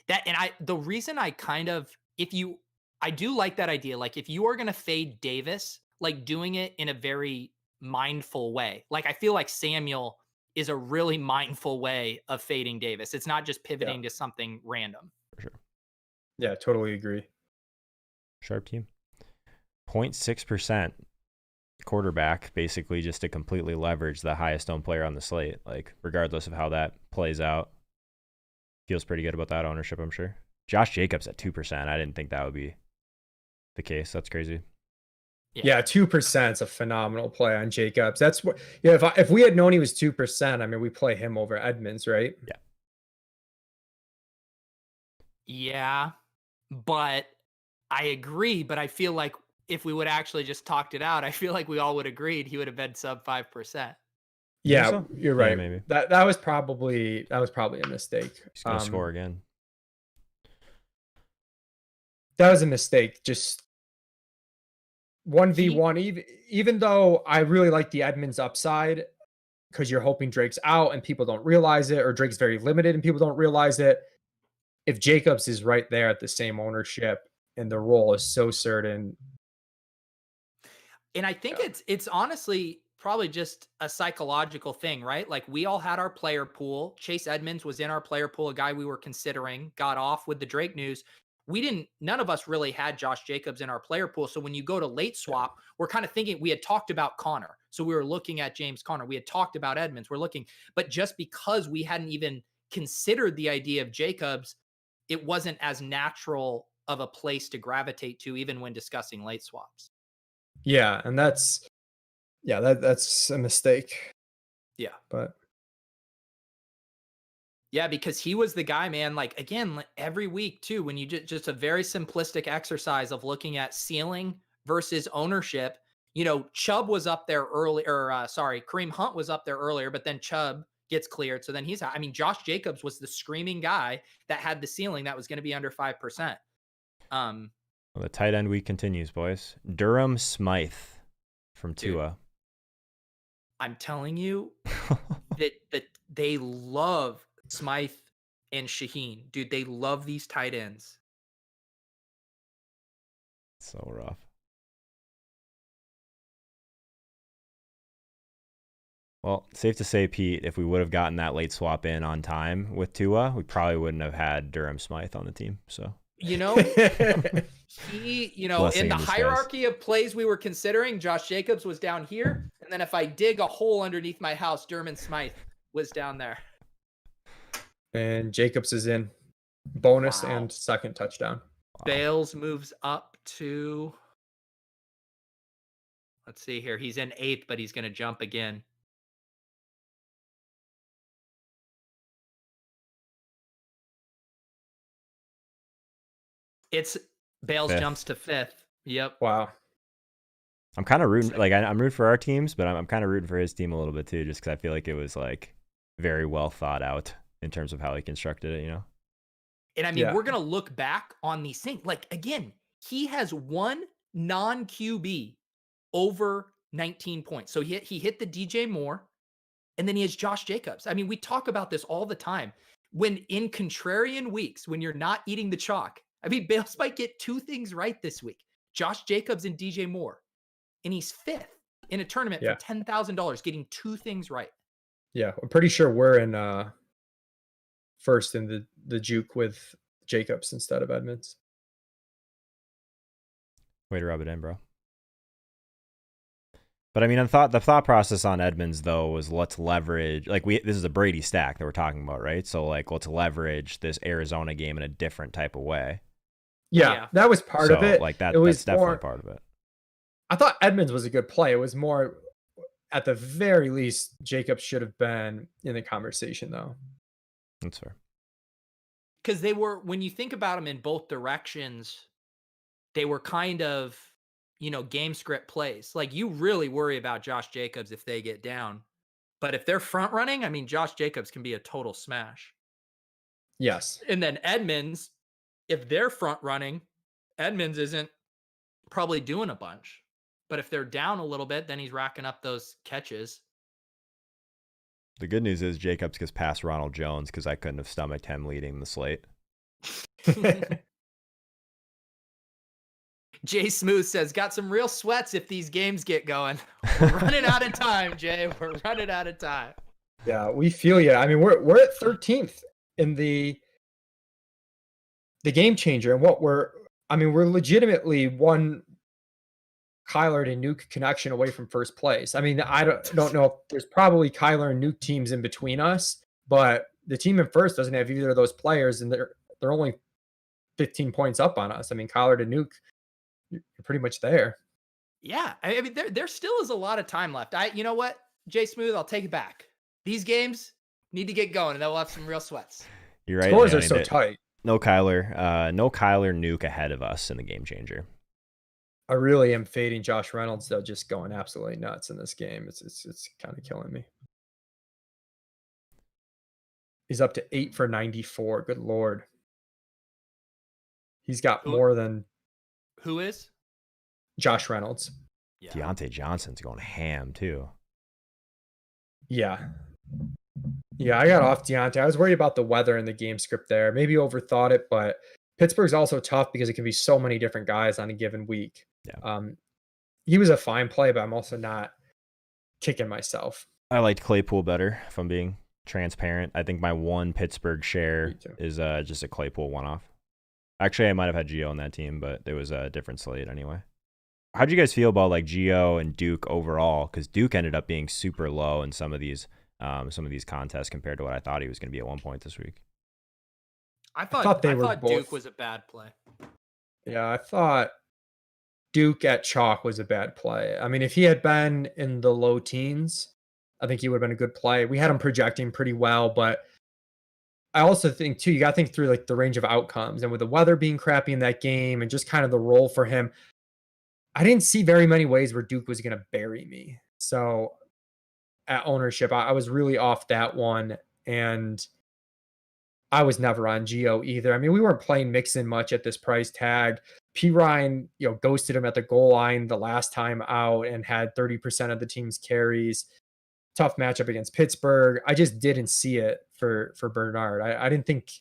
The reason I I do like that idea. Like, if you are going to fade Davis, like doing it in a very mindful way. Like, I feel like Samuel is a really mindful way of fading Davis. It's not just pivoting to something random. For sure. Yeah, totally agree. Sharp team. 0.6% quarterback, basically just to completely leverage the highest owned player on the slate. Like, regardless of how that plays out, feels pretty good about that ownership, I'm sure. Josh Jacobs at 2%. I didn't think that would be the case. That's crazy. Yeah, 2% is a phenomenal play on Jacobs. That's what. Yeah, if we had known he was 2%, I mean, we play him over Edmonds, right? Yeah. Yeah, but I agree. But I feel like if we would actually just talked it out, I feel like we all would agreed he would have been sub 5%. Yeah, so? You're right. Yeah, maybe that was probably a mistake. He's gonna score again. That was a mistake. Just 1v1. Even though I really like the Edmonds upside, because you're hoping Drake's out and people don't realize it, or Drake's very limited and people don't realize it. If Jacobs is right there at the same ownership and the role is so certain. And I think it's honestly probably just a psychological thing, right? Like, we all had our player pool. Chase Edmonds was in our player pool, a guy we were considering, got off with the Drake news. none of us really had Josh Jacobs in our player pool. So when you go to late swap, we're kind of thinking, we had talked about Connor. So we were looking at James Conner. We had talked about Edmonds. We're looking, but just because we hadn't even considered the idea of Jacobs, it wasn't as natural of a place to gravitate to, even when discussing late swaps. Yeah. And that's a mistake. Yeah. But yeah, because he was the guy, man. Like, again, every week too, when you just a very simplistic exercise of looking at ceiling versus ownership. Chubb was up there early, or Kareem Hunt was up there earlier, but then Chubb gets cleared. So then he's out. I mean, Josh Jacobs was the screaming guy that had the ceiling that was going to be under 5%. Well, the tight end week continues, boys. Durham Smythe from Tua. I'm telling you that they love Smythe and Shaheen. Dude, they love these tight ends. So rough. Well, safe to say, Pete, if we would have gotten that late swap in on time with Tua, we probably wouldn't have had Durham Smythe on the team. So, he, Blessing in the in disguise. hierarchy of plays we were considering, Josh Jacobs was down here. And then if I dig a hole underneath my house, Durham Smythe was down there. And Jacobs is in bonus Wow. and second touchdown. Wow. Bales moves up to, let's see here. He's in 8th, but he's going to jump again. Bales 5th. jumps to 5th. Yep. Wow. I'm kind of rooting, I'm rooting for our teams, but I'm kind of rooting for his team a little bit too, just because I feel like it was like very well thought out in terms of how he constructed it, And I mean, we're going to look back on these things. Like, again, he has one non-QB over 19 points. So he hit the DJ Moore, and then he has Josh Jacobs. I mean, we talk about this all the time. When in contrarian weeks, when you're not eating the chalk, I mean, Bales might get 2 things right this week. Josh Jacobs and DJ Moore. And he's 5th in a tournament for $10,000, getting 2 things right. Yeah, I'm pretty sure we're in first in the juke with Jacobs instead of Edmonds. Way to rub it in, bro. But I mean, the thought process on Edmonds though was let's leverage, like this is a Brady stack that we're talking about, right? So like let's leverage this Arizona game in a different type of way. Yeah. That was part of it. Like that's was definitely part of it. I thought Edmonds was a good play. It was more, at the very least, Jacobs should have been in the conversation though. That's fair. Because they were, when you think about them in both directions, they were kind of, game script plays. Like, you really worry about Josh Jacobs if they get down. But if they're front running, I mean, Josh Jacobs can be a total smash. Yes. And then Edmonds, if they're front running, Edmonds isn't probably doing a bunch. But if they're down a little bit, then he's racking up those catches. The good news is Jacobs gets past Ronald Jones because I couldn't have stomached him leading the slate. Jay Smooth says, got some real sweats if these games get going. We're running out of time, Jay. We're running out of time. Yeah, we feel you. I mean, we're at 13th in the game changer. And we're legitimately one KYLER to Nuke connection away from first place. I mean, I don't know if there's probably KYLER and Nuke teams in between us, but the team in first doesn't have either of those players, and they're only 15 points up on us. I mean, KYLER to Nuke, you're pretty much there. Yeah, I mean, there still is a lot of time left. You know what, Jay Smooth, I'll take it back. These games need to get going, and they'll have some real sweats. You're right. Scores are so tight. No KYLER Nuke ahead of us in the game changer. I really am fading Josh Reynolds though, just going absolutely nuts in this game. It's kind of killing me. He's up to 8 for 94. Good Lord. He's got more than who is Josh Reynolds. Yeah. Deontay Johnson's going ham too. Yeah, I got off Deontay. I was worried about the weather and the game script there. Maybe overthought it, but Pittsburgh's also tough because it can be so many different guys on a given week. Yeah. He was a fine play, but I'm also not kicking myself. I liked Claypool better, if I'm being transparent. I think my one Pittsburgh share is just a Claypool one-off. Actually, I might have had Gio on that team, but it was a different slate anyway. How'd you guys feel about like Gio and Duke overall? Because Duke ended up being super low in some of these contests compared to what I thought he was going to be at one point this week. I thought both. Duke was a bad play. Yeah, I thought Duke at chalk was a bad play. I mean, if he had been in the low teens, I think he would have been a good play. We had him projecting pretty well, but I also think too, you got to think through like the range of outcomes, and with the weather being crappy in that game and just kind of the role for him, I didn't see very many ways where Duke was going to bury me. So at ownership, I was really off that one, and I was never on Geo either. I mean, we weren't playing Mixon much at this price tag. P. Ryan, ghosted him at the goal line the last time out and had 30% of the team's carries. Tough matchup against Pittsburgh. I just didn't see it for Bernard. I didn't think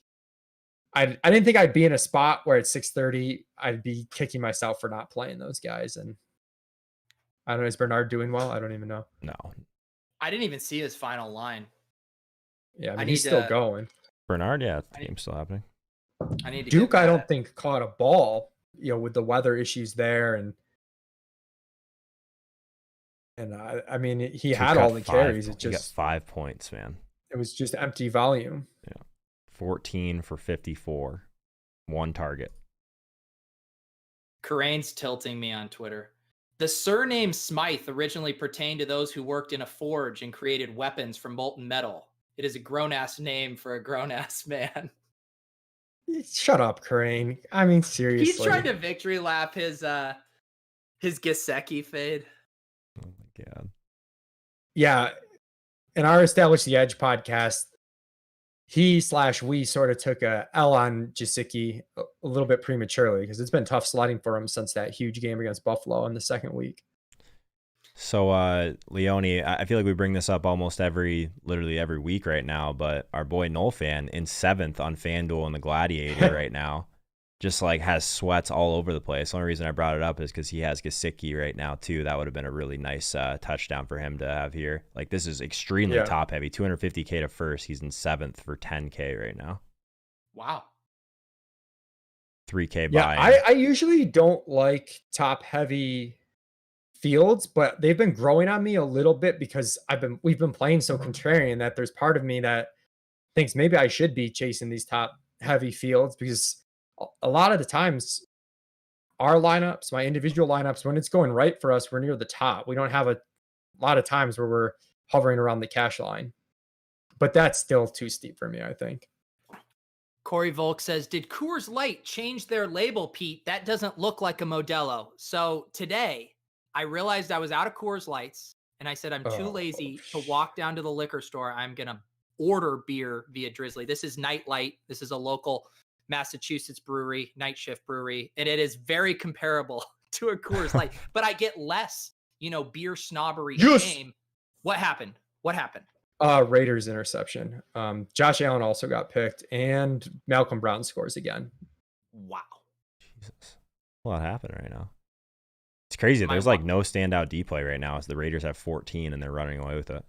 I'd be in a spot where at 6:30 I'd be kicking myself for not playing those guys. And I don't know, is Bernard doing well? I don't even know. No, I didn't even see his final line. Yeah, I mean, he's still going. Bernard, yeah, the game's still happening. I need to Duke, I don't think caught a ball, with the weather issues there, and I mean, he had all the carries. It he got just 5 points, man. It was just empty volume. Yeah, 14 for 54, one target. Corain's tilting me on Twitter. The surname Smythe originally pertained to those who worked in a forge and created weapons from molten metal. It is a grown-ass name for a grown-ass man. Shut up, Corain. I mean, seriously. He's trying to victory lap his Gesicki fade. Oh my god. Yeah. In our Establish the Edge podcast, we sort of took a L on Gesicki a little bit prematurely because it's been tough sledding for him since that huge game against Buffalo in the second week. So, Leone, I feel like we bring this up literally every week right now, but our boy Nolfan in 7th on FanDuel in the Gladiator right now just like has sweats all over the place. The only reason I brought it up is because he has Gesicki right now too. That would have been a really nice touchdown for him to have here. Like, this is extremely top heavy. 250K to first. He's in 7th for 10K right now. Wow. 3K buy. Yeah, I usually don't like top heavy fields, but they've been growing on me a little bit because we've been playing so contrarian that there's part of me that thinks maybe I should be chasing these top heavy fields, because a lot of the times our lineups, my individual lineups, when it's going right for us, we're near the top. We don't have a lot of times where we're hovering around the cash line, but that's still too steep for me, I think. Corey Volk says, did Coors Light change their label, Pete? That doesn't look like a Modelo. So today I realized I was out of Coors Lights, and I said, I'm too lazy to walk down to the liquor store. I'm going to order beer via Drizzly. This is Night Light. This is a local Massachusetts brewery, Night Shift brewery, and it is very comparable to a Coors Light, but I get less, beer snobbery shame. What happened? Raiders interception. Josh Allen also got picked, and Malcolm Brown scores again. Wow. Jesus. A lot happening right now. It's crazy. There's like no standout D play right now as the Raiders have 14 and they're running away with it.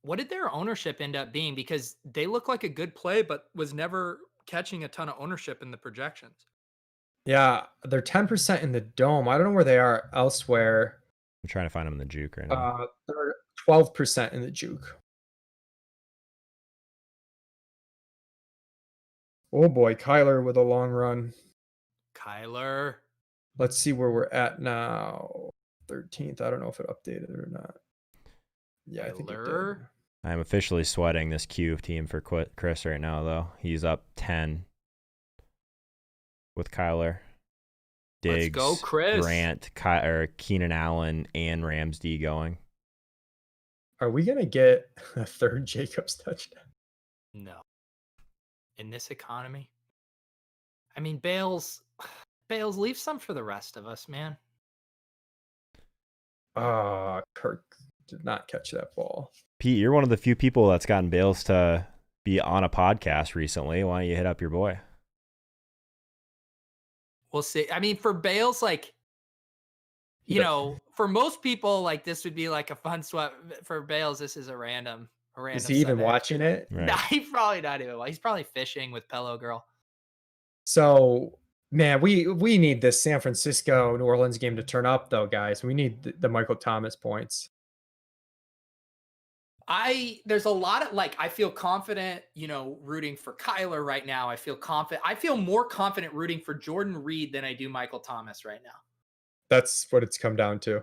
What did their ownership end up being? Because they look like a good play, but was never catching a ton of ownership in the projections. Yeah, they're 10% in the dome. I don't know where they are elsewhere. I'm trying to find them in the juke right now. They're 12% in the juke. Oh boy, KYLER with a long run. KYLER. Let's see where we're at now. 13th. I don't know if it updated or not. Yeah, I think it did. I'm officially sweating this Q team for Chris right now, though. He's up 10 with KYLER, Diggs, let's go, Chris. Grant, Keenan Allen, and Ramsey going. Are we going to get a third Jacobs touchdown? No. In this economy? I mean, Bales, leave some for the rest of us, man. Kirk did not catch that ball. Pete, you're one of the few people that's gotten Bales to be on a podcast recently. Why don't you hit up your boy? We'll see. I mean, for Bales, like, for most people, like, this would be like a fun sweat. For Bales, this is a random. Is he even watching it? Right. Nah, he's probably not even. He's probably fishing with Pillow Girl. So, man, we need this San Francisco New Orleans game to turn up, though, guys. We need the Michael Thomas points. There's a lot of I feel confident, rooting for KYLER right now. I feel confident. I feel more confident rooting for Jordan Reed than I do Michael Thomas right now. That's what it's come down to.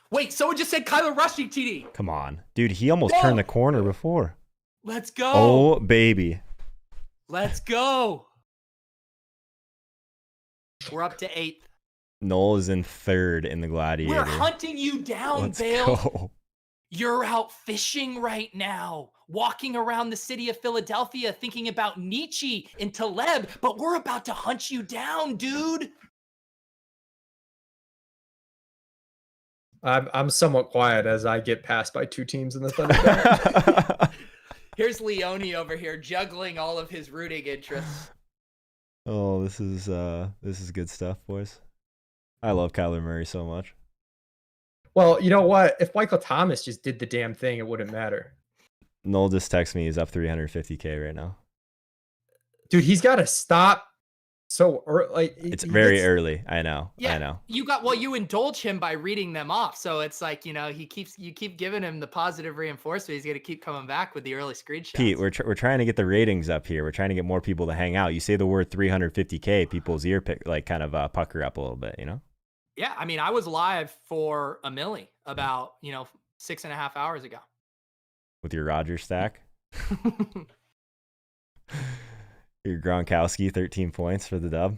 Wait, someone just said KYLER rushing TD. Come on, dude. He almost turned the corner before. Let's go. Oh, baby. Let's go. We're up to 8th. Noel is in 3rd in the Gladiator. We're hunting you down, Let's Bale. go. You're out fishing right now, walking around the city of Philadelphia thinking about Nietzsche and Taleb, but we're about to hunt you down, dude. I'm somewhat quiet as I get passed by 2 teams in the Thunderdome. Here's Leone over here juggling all of his rooting interests. Oh, this is good stuff, boys. I love Kyler Murray so much. Well, you know what? If Michael Thomas just did the damn thing, it wouldn't matter. Noel just texted me. He's up 350K right now. Dude, he's got to stop. So it's very early. I know. Yeah, I know. You indulge him by reading them off. So it's like, you keep giving him the positive reinforcement. He's going to keep coming back with the early screenshots. Pete, we're trying to get the ratings up here. We're trying to get more people to hang out. You say the word 350K, people's ear kind of pucker up a little bit, Yeah, I mean, I was live for a milli about 6.5 hours ago with your Rodgers stack. Your Gronkowski 13 points for the dub.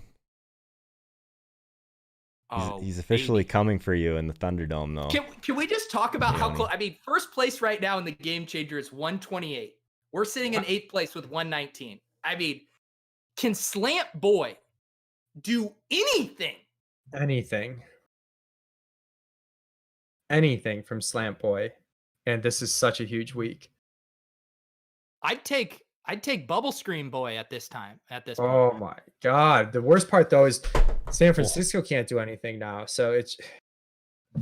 He's officially coming for you in the Thunderdome, though. Can we just talk about how close? I mean, first place right now in the Game Changer is 128. We're sitting in 8th place with 119. I mean, can Slant Boy do anything? Anything from Slant Boy, and this is such a huge week. I'd take Bubble Screen Boy at this time. Oh my God! The worst part though is San Francisco can't do anything now, so it's. All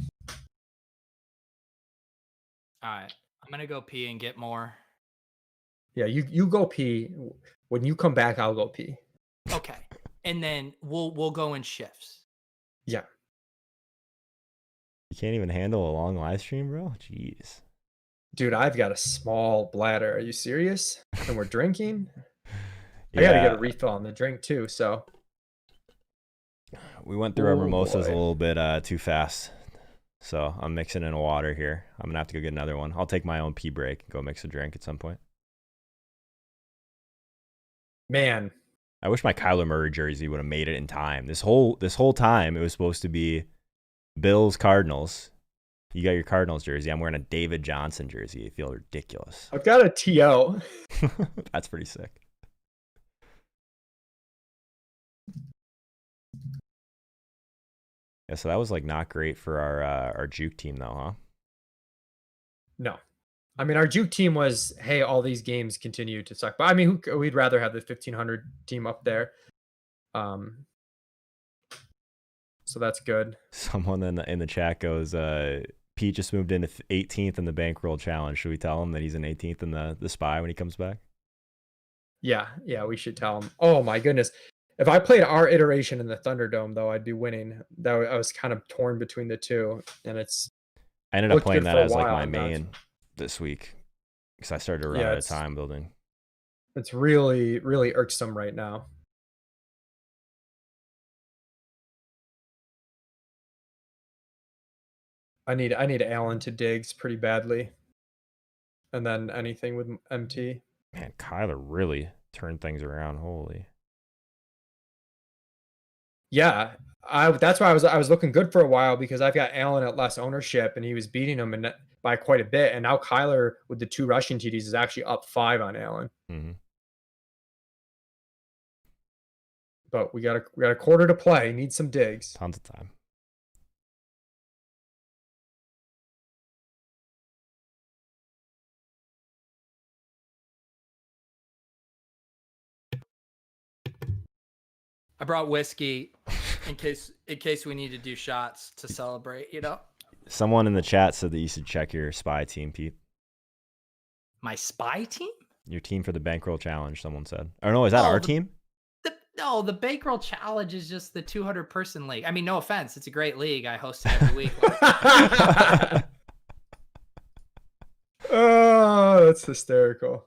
right, I'm gonna go pee and get more. Yeah, you go pee. When you come back, I'll go pee. Okay, and then we'll go in shifts. Yeah. You can't even handle a long live stream, bro? Jeez. Dude, I've got a small bladder. Are you serious? And we're drinking? Yeah. I got to get a refill on the drink too, so. We went through our mimosas a little bit too fast. So I'm mixing in water here. I'm going to have to go get another one. I'll take my own pee break and go mix a drink at some point. Man. I wish my KYLER Murray jersey would have made it in time. This whole time, it was supposed to be Bills, Cardinals. You got your Cardinals jersey. I'm wearing a David Johnson jersey. I feel ridiculous. I've got a TO. That's pretty sick. Yeah, so that was not great for our juke team though, huh? No. I mean, our juke team was, hey, all these games continue to suck. But I mean, we'd rather have the 1500 team up there. So that's good. Someone in the chat goes, Pete just moved into 18th in the bankroll challenge. Should we tell him that he's in 18th in the spy when he comes back? Yeah, we should tell him. Oh my goodness. If I played our iteration in the Thunderdome, though, I'd be winning. I was kind of torn between the two, and I ended up playing that as my main this week because I started to run out of time building. It's really, really irksome right now. I need Allen to digs pretty badly, and then anything with MT. Man, KYLER really turned things around. Holy. Yeah, that's why I was looking good for a while because I've got Allen at less ownership and he was beating him by quite a bit, and now KYLER with the 2 rushing TDs is actually up 5 on Allen. Mm-hmm. But we got a quarter to play. Need some digs. Tons of time. I brought whiskey in case we need to do shots to celebrate, Someone in the chat said that you should check your spy team, Pete. My spy team? Your team for the bankroll challenge, someone said. Or no, is that our team? No, the Bankroll Challenge is just the 200-person league. I mean, no offense. It's a great league. I host it every week. Oh, that's hysterical.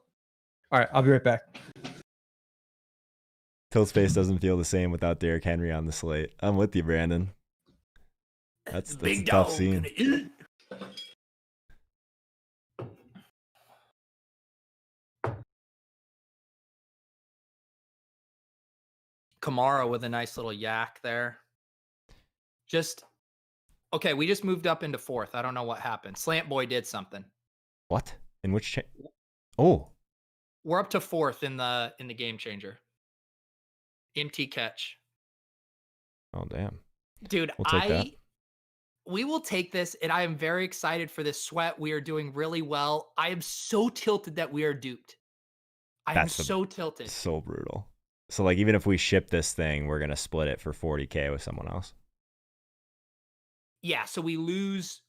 All right, I'll be right back. Tilt Space doesn't feel the same without Derrick Henry on the slate. I'm with you, Brandon. That's a tough scene. Kamara with a nice little yak there. Okay, we just moved up into 4th. I don't know what happened. Slant Boy did something. What? In which Oh. We're up to 4th in the game changer. Empty catch. Oh, damn. Dude, We'll take that. We will take this, and I am very excited for this sweat. We are doing really well. I am so tilted that we are duped. I'm so tilted. So brutal. So, like, even if we ship this thing, we're going to split it for 40K with someone else. Yeah, so we lose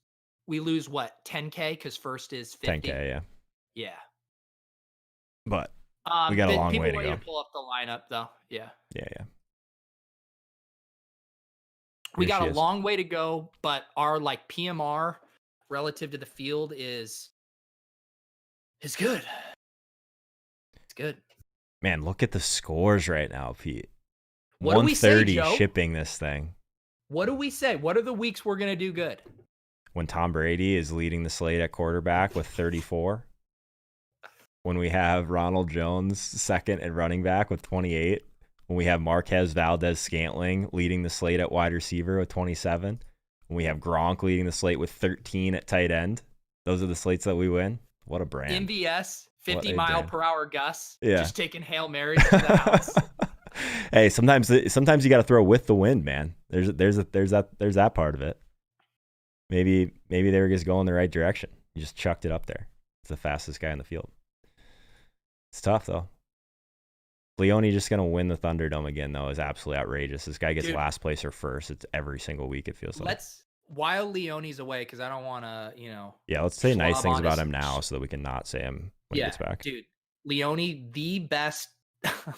what, 10K? Because first is 50. 10K, yeah. Yeah. But we got a long way to go. People want to pull up the lineup, though. Yeah. Yeah. We got a long way to go, but our like PMR relative to the field is good. It's good. Man, look at the scores right now, Pete. What do we say, 130 Joe? shipping this thing. What do we say? What are the weeks we're going to do good? When Tom Brady is leading the slate at quarterback with 34. When we have Ronald Jones second at running back with 28. When we have Marquez Valdez-Scantling leading the slate at wide receiver with 27. When we have Gronk leading the slate with 13 at tight end. Those are the slates that we win. What a brand. MVS, 50-mile-per-hour Gus. Yeah. Just taking Hail Marys to the house. Hey, sometimes you got to throw with the wind, man. There's that part of it. Maybe they were just going the right direction. You just chucked it up there. It's the fastest guy in the field. It's tough though. Leone just gonna win the Thunderdome again though is absolutely outrageous. This guy gets last place or first. It's every single week. It feels like. While Leone's away, because I don't want to, Yeah, let's say nice things about him now so that we can not say him when he gets back. Dude, Leone, the best,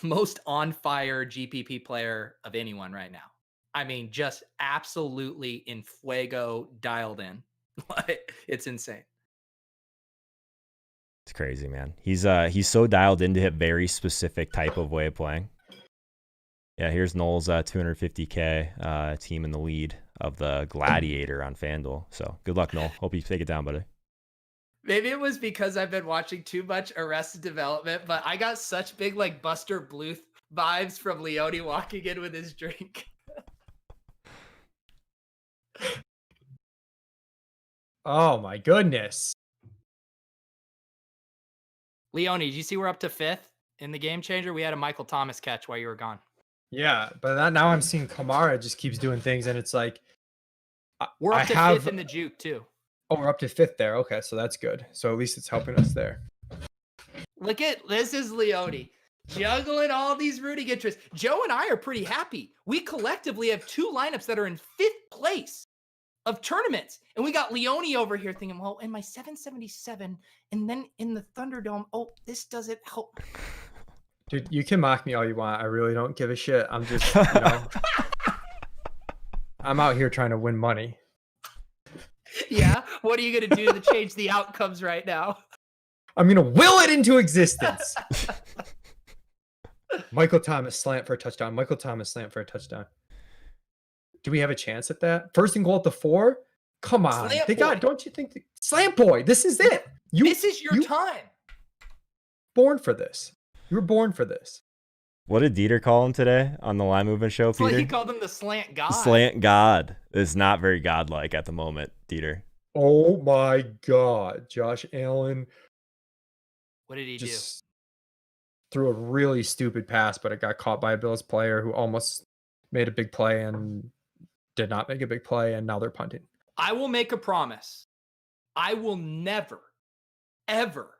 most on fire GPP player of anyone right now. I mean, just absolutely in fuego, dialed in. It's insane. It's crazy, man. He's so dialed into a very specific type of way of playing. Yeah, here's Noel's 250K team in the lead of the Gladiator on FanDuel. So good luck, Noel. Hope you take it down, buddy. Maybe it was because I've been watching too much Arrested Development, but I got such big like Buster Bluth vibes from Leone walking in with his drink. Oh my goodness. Leone, did you see we're up to 5th in the game changer? We had a Michael Thomas catch while you were gone. Yeah, but now I'm seeing Kamara just keeps doing things, and it's like we're up to 5th in the juke too. Oh, we're up to 5th there. Okay, so that's good. So at least it's helping us there. Look at this is Leone juggling all these rooting interests. Joe and I are pretty happy. We collectively have 2 lineups that are in 5th place of tournaments, and we got Leone over here thinking, well, in my 777, and then in the Thunderdome, oh, this doesn't help. Dude, you can mock me all you want. I really don't give a shit. I'm just, I'm out here trying to win money. Yeah? What are you going to do to change the outcomes right now? I'm going to will it into existence. Michael Thomas slant for a touchdown. Michael Thomas slant for a touchdown. Do we have a chance at that? First and goal at the 4? Come on. Don't you think? Slant boy, this is it. This is your time. Born for this. You were born for this. What did Dieter call him today on the Line Movement Show, Peter? Well, he called him the Slant God. Slant God is not very godlike at the moment, Dieter. Oh my God. Josh Allen. What did he do? Threw a really stupid pass, but it got caught by a Bills player who almost made a big play and did not make a big play, and now they're punting. I will make a promise. I will never, ever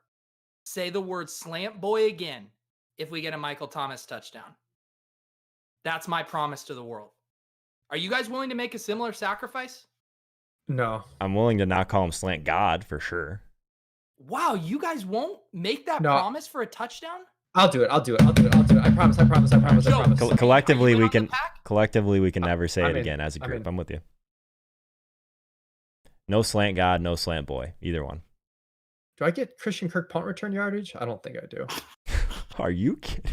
say the word slant boy again if we get a Michael Thomas touchdown. That's my promise to the world. Are you guys willing to make a similar sacrifice? No. I'm willing to not call him Slant God for sure. Wow, you guys won't make that promise for a touchdown? I'll do it. I promise. Joe, Collectively, are you in we on the can pack? never say I'm it in. again as a I'm group. in. I'm with you. No slant god, no slant boy. Either one. Do I get Christian Kirk punt return yardage? I don't think I do. Are you kidding?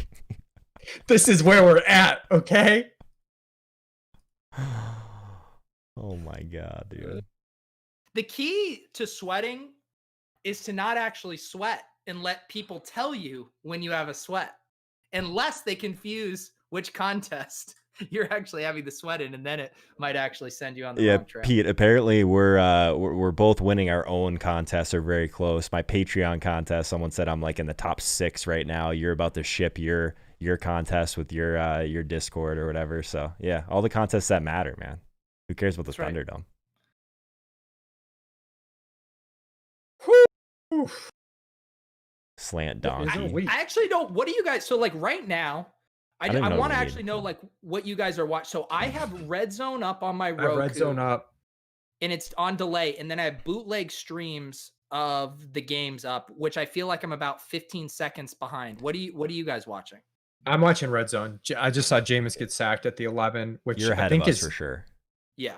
This is where we're at, okay? Oh my god, dude. The key to sweating is to not actually sweat and let people tell you when you have a sweat, unless they confuse which contest you're actually having the sweat in, and then it might actually send you on the wrong track. Pete, apparently we're both winning our own contests, or very close. My Patreon contest, someone said I'm like in the top 6 right now. You're about to ship your contest with your Discord or whatever. So yeah, all the contests that matter, man. Who cares about the That's right. Thunderdome? Oof. Slant What is donkey. a week? I actually don't. What do you guys? So like right now, I don't even know want to what we actually need. know like what you guys are watching. So I have Red Zone up on my I have Roku, red zone up. and it's on delay, and then I have bootleg streams of the games up, which I feel like I'm about 15 seconds behind. What are you guys watching? I'm watching red zone. I just saw Jameis get sacked at the 11, which You're I ahead think of us is for sure. Yeah.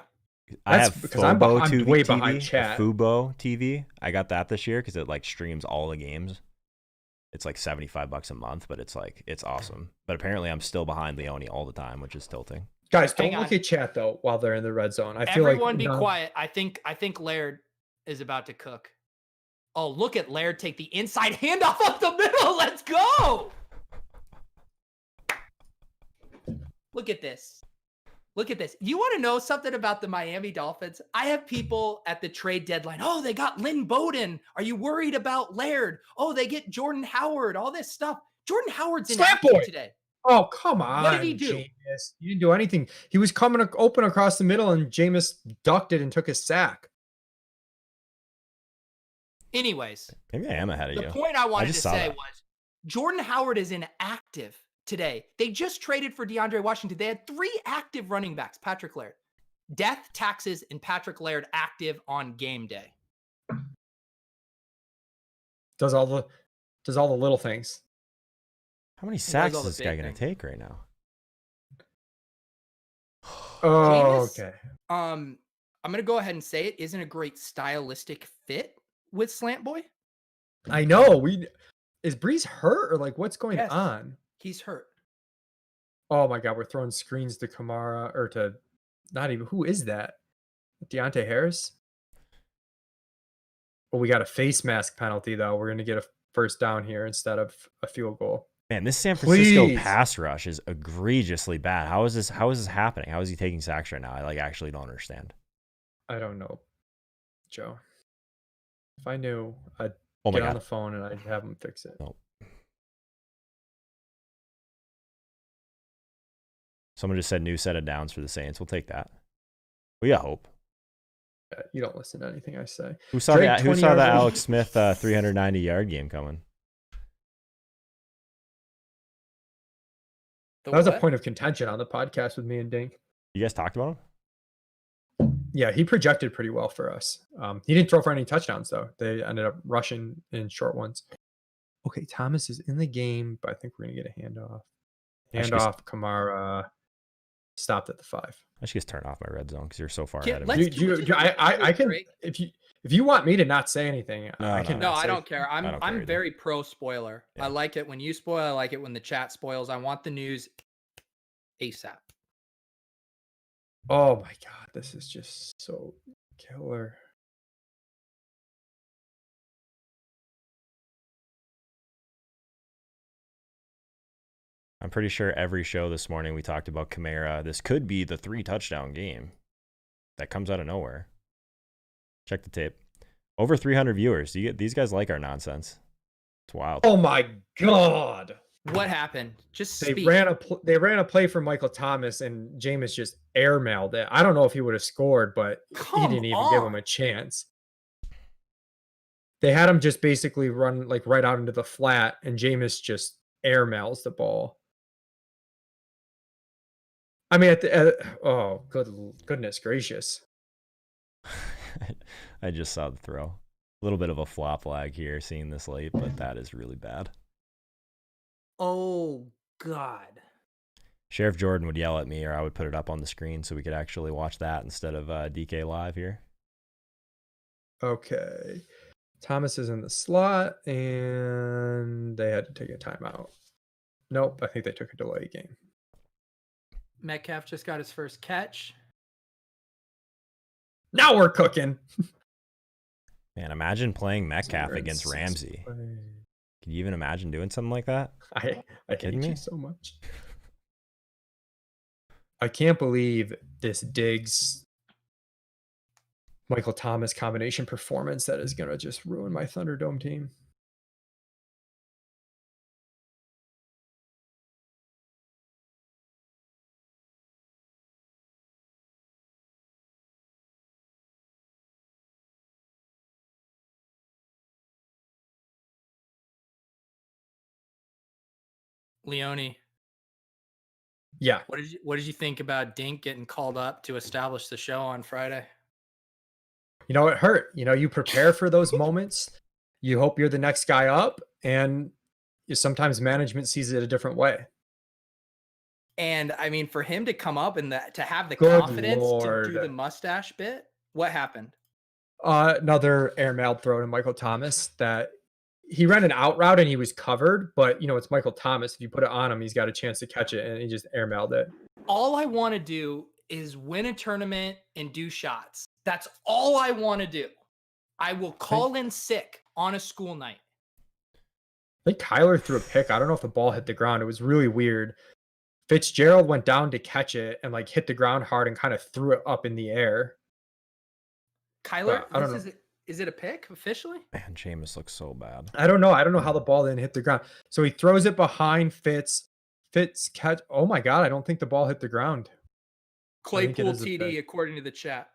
I That's have because I'm way behind chat. Fubo TV. I got that this year because it like streams all the games. It's like $75 a month, but it's awesome. But apparently I'm still behind Leone all the time, which is tilting. Guys, don't Hang look on. at chat though while they're in the red zone. I feel Everyone like be quiet. I think Laird is about to cook. Oh, look at Laird take the inside handoff up the middle. Let's go. Look at this. Look at this. You want to know something about the Miami Dolphins? I have people at the trade deadline. Oh, they got Lynn Bowden. Are you worried about Laird? Oh, they get Jordan Howard, all this stuff. Jordan Howard's inactive today. Oh, come on. What did he do? Jameis. He didn't do anything. He was coming open across the middle, and Jameis ducked it and took his sack. Anyways, Maybe I am ahead of you. the point I wanted to just saw say that. was Jordan Howard is inactive today. They just traded for DeAndre Washington. They had 3 active running backs, Patrick Laird. Death, taxes, and Patrick Laird active on game day. Does all the little things. How many sacks all is the this guy big going to things. take right now? Oh, Jameis, okay. I'm going to go ahead and say it isn't a great stylistic fit with Slant Boy. I know. Is Breeze hurt or like what's going Yes. on? He's hurt. Oh my god, we're throwing screens to Kamara or to not even who is that? Deontay Harris? Well, we got a face mask penalty though. We're gonna get a first down here instead of a field goal. Man, this San Francisco Please. pass rush is egregiously bad. How is this happening? How is he taking sacks right now? I actually don't understand. I don't know, Joe. If I knew, I'd Oh my get on god. the phone and I'd have him fix it. Nope. Someone just said new set of downs for the Saints. We'll take that. We got hope. You don't listen to anything I say. Who saw Drake, that? Who 20 saw yards that away. Alex Smith 390-yard game coming? That was a point of contention on the podcast with me and Dink. You guys talked about him? Yeah, he projected pretty well for us. He didn't throw for any touchdowns though. They ended up rushing in short ones. Okay, Thomas is in the game, but I think we're gonna get a handoff. Handoff, Kamara stopped at the 5. I should just turn off my red zone because you're so far Can't- ahead of me. let's- I can if you want me to not say anything, I can. No, I don't care. I don't care I'm either. very pro spoiler. Yeah. I like it when you spoil. I like it when the chat spoils. I want the news ASAP. Oh my god, this is just so killer. I'm pretty sure every show this morning we talked about Kamara. This could be the 3-touchdown game that comes out of nowhere. Check the tape. Over 300 viewers. These guys like our nonsense. It's wild. Oh my god. What happened? Just They speak. ran a play for Michael Thomas and Jameis just airmailed it. I don't know if he would have scored, but he didn't even give him a chance. They had him just basically run like right out into the flat, and Jameis just airmails the ball. I mean, goodness gracious. I just saw the throw. A little bit of a flop lag here seeing this late, but that is really bad. Oh, God. Sheriff Jordan would yell at me, or I would put it up on the screen so we could actually watch that instead of DK Live here. Okay. Thomas is in the slot, and they had to take a timeout. Nope, I think they took a delay game. Metcalf just got his first catch. Now we're cooking. Man, imagine playing Metcalf against Ramsey. Can you even imagine doing something like that? I kidding hate me? you so much. I can't believe this Diggs Michael Thomas combination performance that is going to just ruin my Thunderdome team. Leone. Yeah. What did you think about Dink getting called up to establish the show on Friday? You know, it hurt. You know, you prepare for those moments. You hope you're the next guy up, and sometimes management sees it a different way. And I mean, for him to come up and to have the Good confidence Lord. to do the mustache bit, what happened? Another airmailed throw to Michael Thomas that he ran an out route and he was covered, but you know, it's Michael Thomas. If you put it on him, he's got a chance to catch it, and he just airmailed it. All I want to do is win a tournament and do shots. That's all I want to do. I will call in sick on a school night. I think KYLER threw a pick. I don't know if the ball hit the ground. It was really weird. Fitzgerald went down to catch it and like hit the ground hard and kind of threw it up in the air. KYLER, I don't know. Is it a pick officially? Man, Jameis looks so bad. I don't know. I don't know how the ball didn't hit the ground. So he throws it behind Fitz. Fitz catch. Oh my God. I don't think the ball hit the ground. Claypool TD, according to the chat.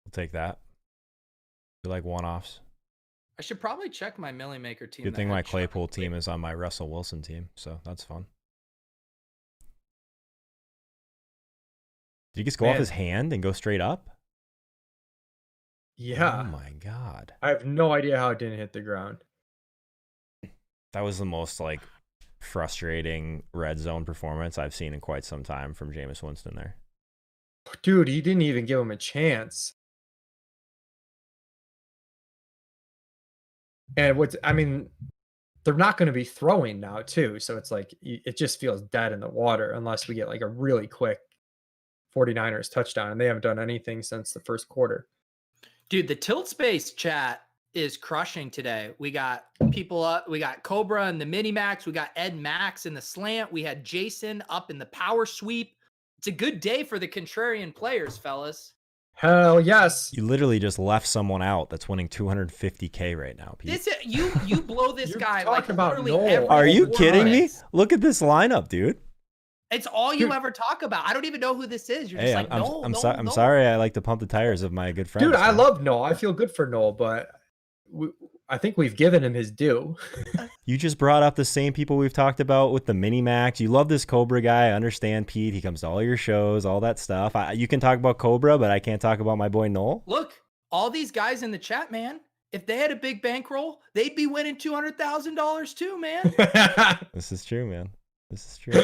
We'll take that. You like one-offs? I should probably check my Millie Maker team. Good thing my Claypool team is on my Russell Wilson team, so that's fun. Did he just go off his hand and go straight up? Yeah. Oh my God. I have no idea how it didn't hit the ground. That was the most like frustrating red zone performance I've seen in quite some time from Jameis Winston there. Dude, he didn't even give him a chance. And they're not going to be throwing now too. So it's like, it just feels dead in the water unless we get like a really quick 49ers touchdown. And they haven't done anything since the first quarter. Dude, the Tilt Space chat is crushing today. We got people up. We got Cobra in the mini max. We got Ed Max in the slant. We had Jason up in the power sweep. It's a good day for the contrarian players, fellas. Hell yes. You literally just left someone out that's winning 250K right now, Pete. You blow this guy like about literally every Are you 4 kidding minutes. me? Look at this lineup, dude. It's all you ever talk about. I don't even know who this is. You're just like, I'm sorry. I like to pump the tires of my good friend. Dude, I love Noel. I feel good for Noel, but I think we've given him his due. You just brought up the same people we've talked about with the mini max. You love this Cobra guy. I understand, Pete. He comes to all your shows, all that stuff. You can talk about Cobra, but I can't talk about my boy Noel. Look, all these guys in the chat, man. If they had a big bankroll, they'd be winning $200,000 too, man. This is true, man. This is true.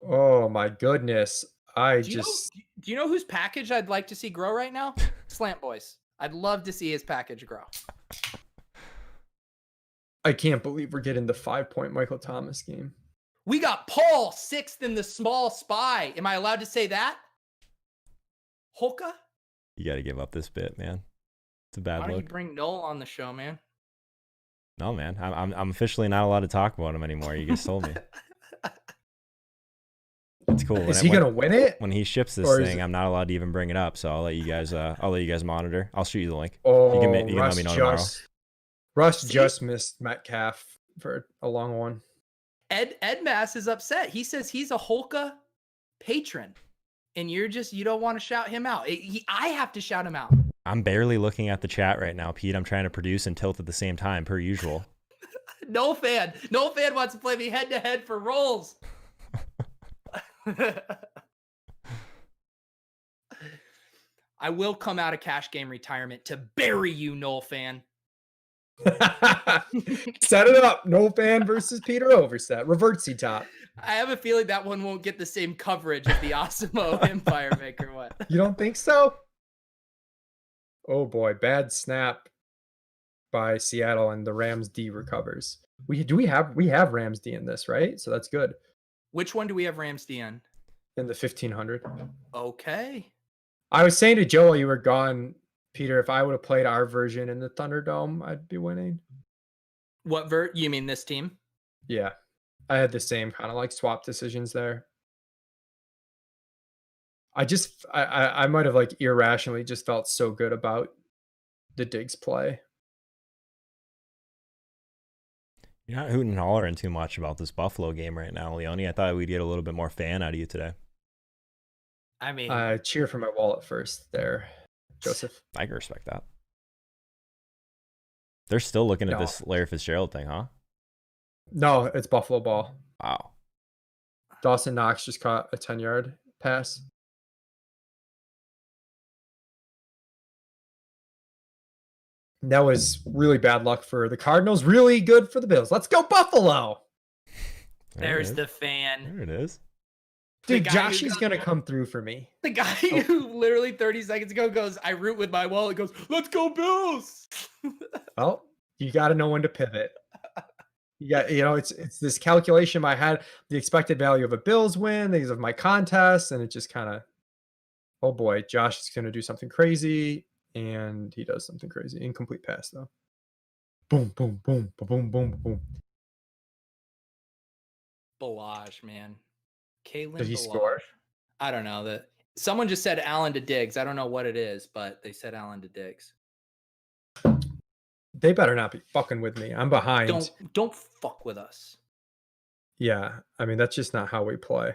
Oh my goodness. Do you know whose package I'd like to see grow right now? Slant Boys. I'd love to see his package grow. I can't believe we're getting the 5-point Michael Thomas game. We got Paul 6th in the small spy. Am I allowed to say that? Holka? You got to give up this bit, man. It's a bad look. Why don't you bring Noel on the show, man? No, man. I'm officially not allowed to talk about him anymore. You just told me. It's cool. Is he gonna win it? When he ships this thing, I'm not allowed to even bring it up. So I'll let you guys. Monitor. I'll shoot you the link. Oh, you can let me know tomorrow. Russ just missed Metcalf for a long one. Ed Mass is upset. He says he's a Holka patron, and you don't want to shout him out. I have to shout him out. I'm barely looking at the chat right now, Pete. I'm trying to produce and tilt at the same time, per usual. No fan wants to play me head to head for rolls. I will come out of cash game retirement to bury you, Noel fan. Set it up. No fan versus Peter Overzet. Revertsy top. I have a feeling that one won't get the same coverage as the Osimo Empire Maker one. You don't think so? Oh boy, bad snap by Seattle, and the Rams D recovers. We have Rams D in this, right? So that's good. Which one do we have Rams D in? In the 1500. Okay. I was saying to Joe while you were gone, Peter, if I would have played our version in the Thunderdome, I'd be winning. What you mean this team? Yeah. I had the same kind of like swap decisions there. I might have like irrationally just felt so good about the Diggs play. You're not hooting and hollering too much about this Buffalo game right now, Leone. I thought we'd get a little bit more fan out of you today. I mean, cheer for my wallet first there, Joseph. I can respect that. They're still looking at this Larry Fitzgerald thing, huh? No, it's Buffalo ball. Wow. Dawson Knox just caught a 10-yard pass. That was really bad luck for the Cardinals. Really good for the Bills. Let's go Buffalo. There's the fan. There it is. Dude, Josh is going to come through for me. The guy who literally 30 seconds ago goes, I root with my wallet, goes, let's go Bills. Well, you got to know when to pivot. It's this calculation I had, the expected value of a Bills win, these of my contest, and it just kind of, oh boy, Josh is going to do something crazy, and he does something crazy. Incomplete pass, though. Boom, boom, boom, boom, boom, boom. Balaj, man. Kalen Did he Balaj. score? I don't know. Someone just said Allen to Diggs. I don't know what it is, but they said Allen to Diggs. They better not be fucking with me. I'm behind. Don't fuck with us. Yeah, I mean that's just not how we play.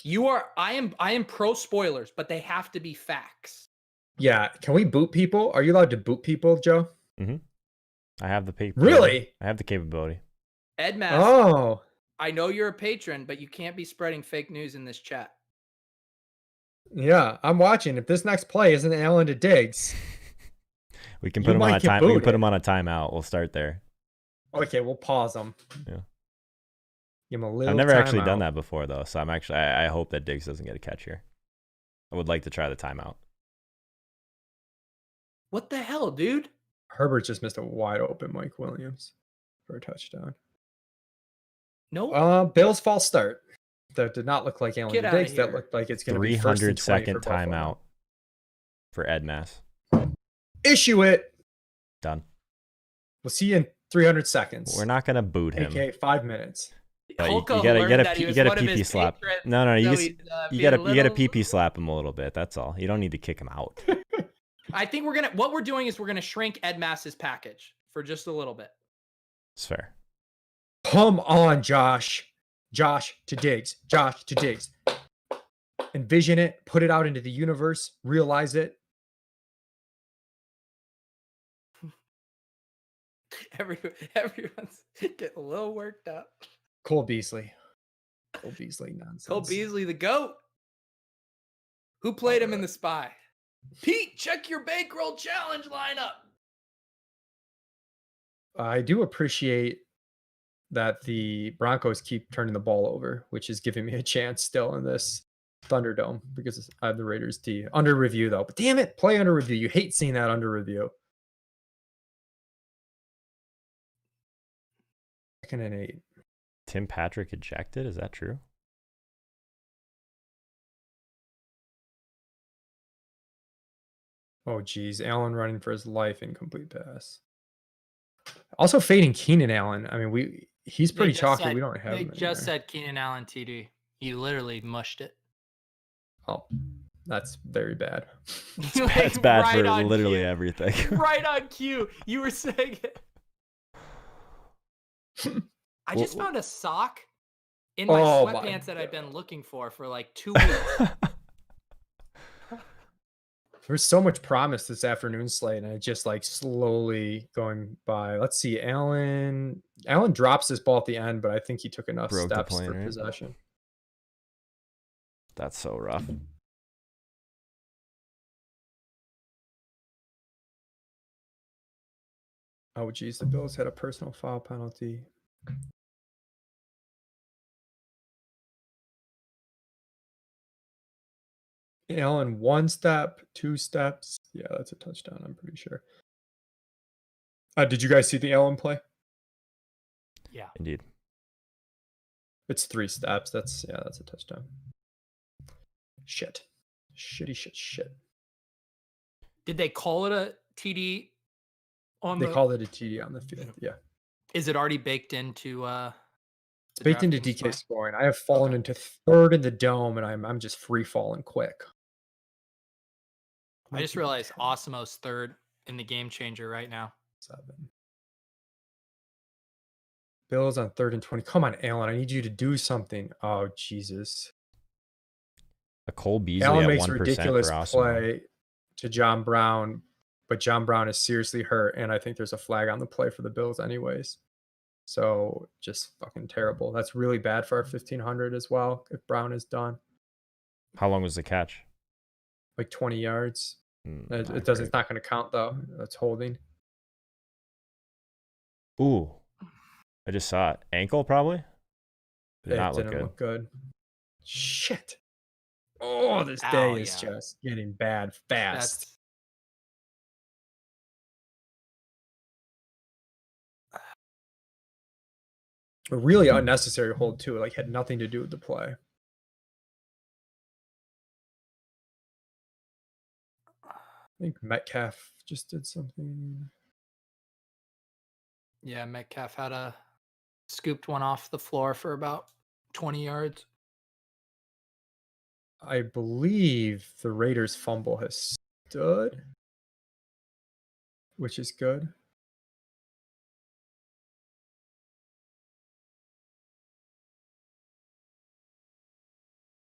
I am pro spoilers, but they have to be facts. Yeah, can we boot people? Are you allowed to boot people, Joe? Mm-hmm. I have the paper. Really? I have the capability. Edmas. Oh. I know you're a patron, but you can't be spreading fake news in this chat. Yeah, I'm watching. If this next play isn't Allen to Diggs, we can put him on a time. We can put him on a timeout. We'll start there. Okay, we'll pause him. Yeah. Give him a little. I've never actually done that before though, so I hope that Diggs doesn't get a catch here. I would like to try the timeout. What the hell, dude? Herbert just missed a wide open Mike Williams for a touchdown. No. Bills false start. That did not look like Allen to Diggs. That looked like it's going to be 300-second timeout for Edmas. Issue it. Done. We'll see you in 300 seconds. We're not going to boot him. Okay, 5 minutes. But you gotta PP slap. No, you gotta PP slap him a little bit. That's all. You don't need to kick him out. I think what we're doing is we're gonna shrink Edmas's package for just a little bit. It's fair. Come on, Josh. Josh to Diggs. Josh to Diggs. Envision it. Put it out into the universe. Realize it. Everyone's getting a little worked up. Cole Beasley nonsense. Cole Beasley, the GOAT. Who played him in the spy? Pete, check your bankroll challenge lineup. I do appreciate that the Broncos keep turning the ball over, which is giving me a chance still in this Thunderdome because I have the Raiders D. Under review, though. But damn it, play under review. You hate seeing that under review. 2nd and 8. Tim Patrick ejected? Is that true? Oh, geez. Allen running for his life. Incomplete pass. Also fading Keenan Allen. I mean, he's pretty chalky. We don't have him. They just said Keenan Allen TD. You literally mushed it. Oh, that's very bad. It's bad right for literally everything. Right on cue. You were saying it. I just found a sock in my sweatpants that I've been looking for like 2 weeks. There's so much promise this afternoon slate, and it's just like slowly going by. Let's see. Allen drops this ball at the end, but I think he took enough steps for possession. That's so rough. Oh, geez. The Bills had a personal foul penalty. Allen, 1 step, 2 steps. Yeah, that's a touchdown, I'm pretty sure. Did you guys see the Allen play? Yeah. Indeed. It's 3 steps. That's a touchdown. Shit. Shit. Did they call it a TD on They the called it a TD on the field. Yeah. Is it already baked into It's baked into DraftKings DK play? scoring. I have fallen into 3rd in the dome, and I'm just free falling quick. I just realized Osimo's 3rd in the game changer right now. 7. Bills on 3rd and 20. Come on, Allen. I need you to do something. Oh, Jesus. A Cole Beasley Allen at makes a 1% ridiculous for Osimo. play to John Brown, but John Brown is seriously hurt, and I think there's a flag on the play for the Bills anyways. So just fucking terrible. That's really bad for our 1,500 as well if Brown is done. How long was the catch? Like 20 yards. Not It doesn't. great. It's not going to count though. That's holding. Ooh, I just saw it. Ankle probably. Did It not look didn't good. look good. Shit. Oh, this Ow, day is yeah. just getting bad fast. That's A really unnecessary hold too. Like had nothing to do with the play. I think Metcalf just did something. yeah, Metcalf had a scooped one off the floor for about 20 yards. I believe the Raiders fumble has stood, which is good.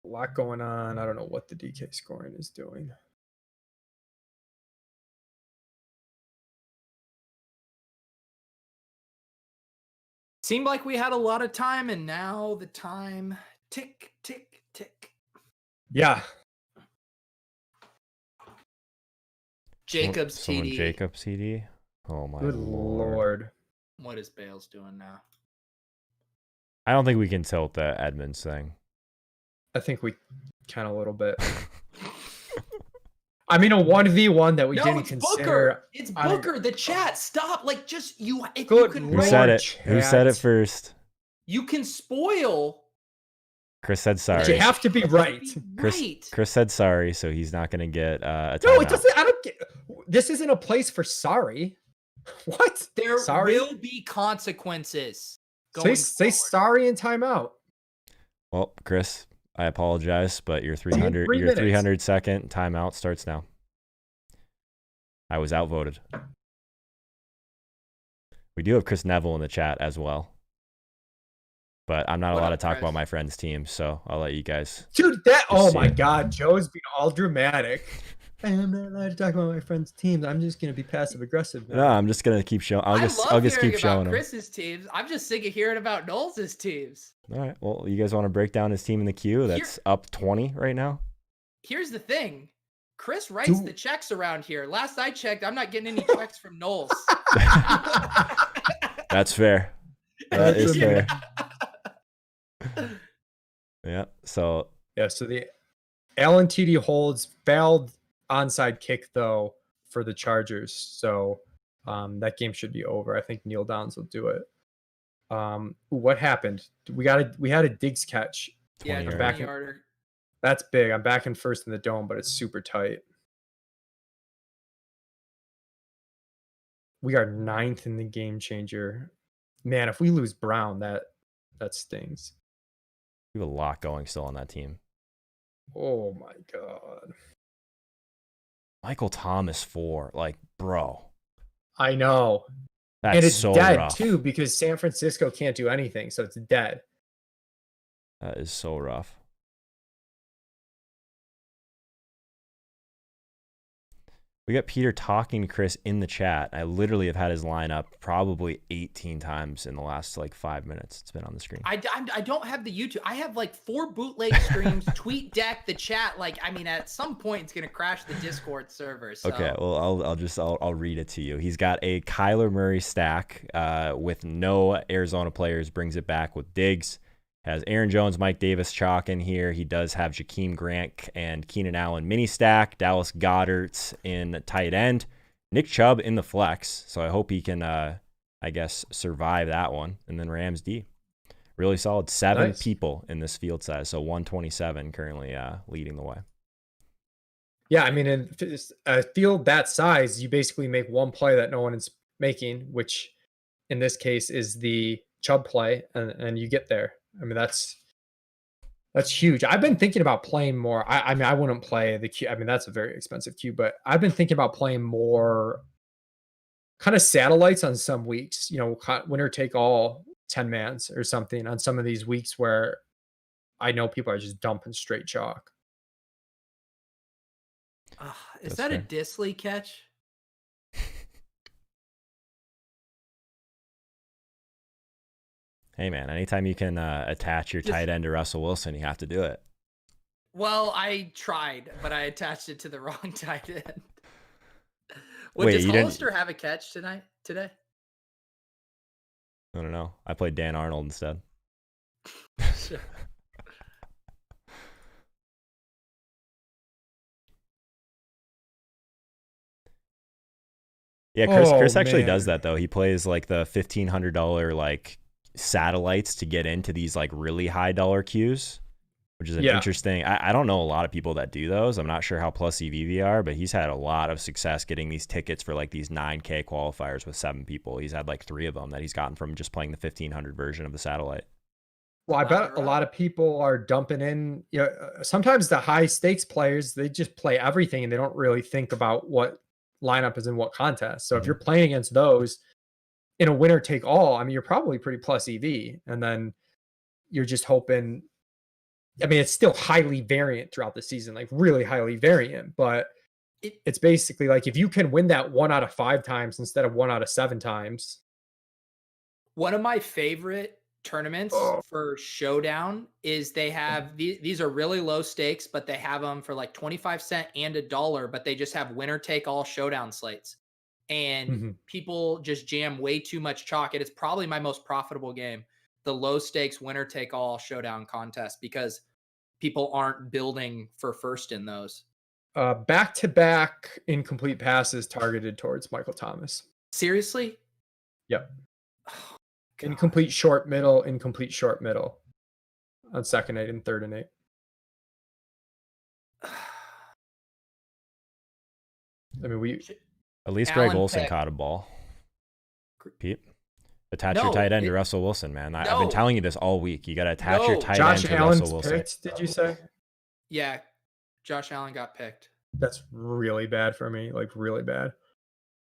A lot going on. I don't know what the DK scoring is doing. Seemed like we had a lot of time, and now the time tick, tick, tick. Yeah. Jacobs Someone TD. Jacobs TD. Oh my Good Lord. What is Bales doing now? I don't think we can tilt the Edmonds thing. I think we can a little bit. I mean, a 1v1 that we didn't it's consider. Booker. It's Booker. The chat. Stop. Like, just you. If Good you can, Who said it? Chat. Who said it first? You can spoil. Chris said But sorry. you have to be right. Chris said sorry, so he's not going to get a timeout. No, it doesn't. I don't get. This isn't a place for sorry. What? There sorry? will be consequences. Say sorry and timeout. Well, Chris, I apologize, but your 300 3 minutes. 300-second timeout starts now. I was outvoted. We do have Chris Neville in the chat as well. But I'm not allowed to talk about my friend's team, so I'll let you guys. Dude, oh see my it. God, Joe's being all dramatic. I'm not allowed to talk about my friend's teams. I'm just gonna be passive aggressive now. No, I'm just gonna keep showing. I'll just keep showing him. Chris's teams. I'm just sick of hearing about Knowles' teams. All right. Well, you guys want to break down his team in the queue? That's up 20 right now. Here's the thing. Chris writes the checks around here. Last I checked, I'm not getting any checks from Knowles. That's fair. That is fair. Yeah. So the Allen TD holds, failed onside kick though for the Chargers. So that game should be over. I think Neil Downs will do it. What happened? We had a Diggs catch. Yeah, 20 20 yards. yarder. That's big. I'm back in first in the dome, but it's super tight. We are 9th in the game changer. Man, if we lose Brown, that stings. we have a lot going still on that team. Oh my God. Michael Thomas 4, like, bro. I know. That's and it's so dead rough. too because San Francisco can't do anything, so it's dead. That is so rough. We got Peter talking to Chris in the chat. I literally have had his line up probably 18 times in the last like 5 minutes. It's been on the screen. I don't have the YouTube. I have like 4 bootleg streams, tweet deck, the chat. Like, I mean, at some point it's gonna crash the Discord server. So. Okay, well, I'll read it to you. He's got a Kyler Murray stack with no Arizona players, brings it back with Diggs. Has Aaron Jones, Mike Davis chalk in here. He does have Jakeem Grant and Keenan Allen mini stack. Dallas Goedert in tight end. Nick Chubb in the flex. So I hope he can, I guess, survive that one. And then Rams D. Really solid. 7 people in this field size. So 127 currently leading the way. Yeah, I mean, in a field that size, you basically make one play that no one is making, which in this case is the Chubb play, and you get there. I mean, that's huge. I've been thinking about playing more. I mean, I wouldn't play the Q. I mean, that's a very expensive Q, but I've been thinking about playing more kind of satellites on some weeks, winner take all 10 mans or something on some of these weeks where I know people are just dumping straight chalk. Is that fair. A Disley catch? Hey, man, anytime you can attach your tight end to Russell Wilson, you have to do it. Well, I tried, but I attached it to the wrong tight end. Does Hollister have a catch today? I don't know. I played Dan Arnold instead. Sure. Yeah, Chris actually does that, though. He plays like the $1,500 like satellites to get into these like really high dollar queues, which is an interesting. I don't know a lot of people that do those. I'm not sure how plus EV are, but he's had a lot of success getting these tickets for like these 9K qualifiers with 7 people. He's had like 3 of them that he's gotten from just playing the 1,500 version of the satellite. Well, I bet a lot of people are dumping in. Sometimes the high stakes players, they just play everything and they don't really think about what lineup is in what contest. So if you're playing against those in a winner take all, I mean, you're probably pretty plus EV, and then you're just hoping. I mean, it's still highly variant throughout the season, like really highly variant, but it's basically like if you can win that 1 out of 5 times instead of 1 out of 7 times. One of my favorite tournaments for Showdown is they have these are really low stakes, but they have them for like 25 cents and $1, but they just have winner take all Showdown slates. And people just jam way too much chalk. It is probably my most profitable game, the low stakes winner take all Showdown contest, because people aren't building for first in those. Back-to-back incomplete passes targeted towards Michael Thomas. Seriously? Yep. Oh, incomplete short middle on 2nd 8 and 3rd and 8. I mean, at least Greg Olsen caught a ball. Pete, attach your tight end to Russell Wilson, man. I've been telling you this all week. You got to attach your tight end to Russell Wilson. Picked, did you say? Yeah, Josh Allen got picked. That's really bad for me, like really bad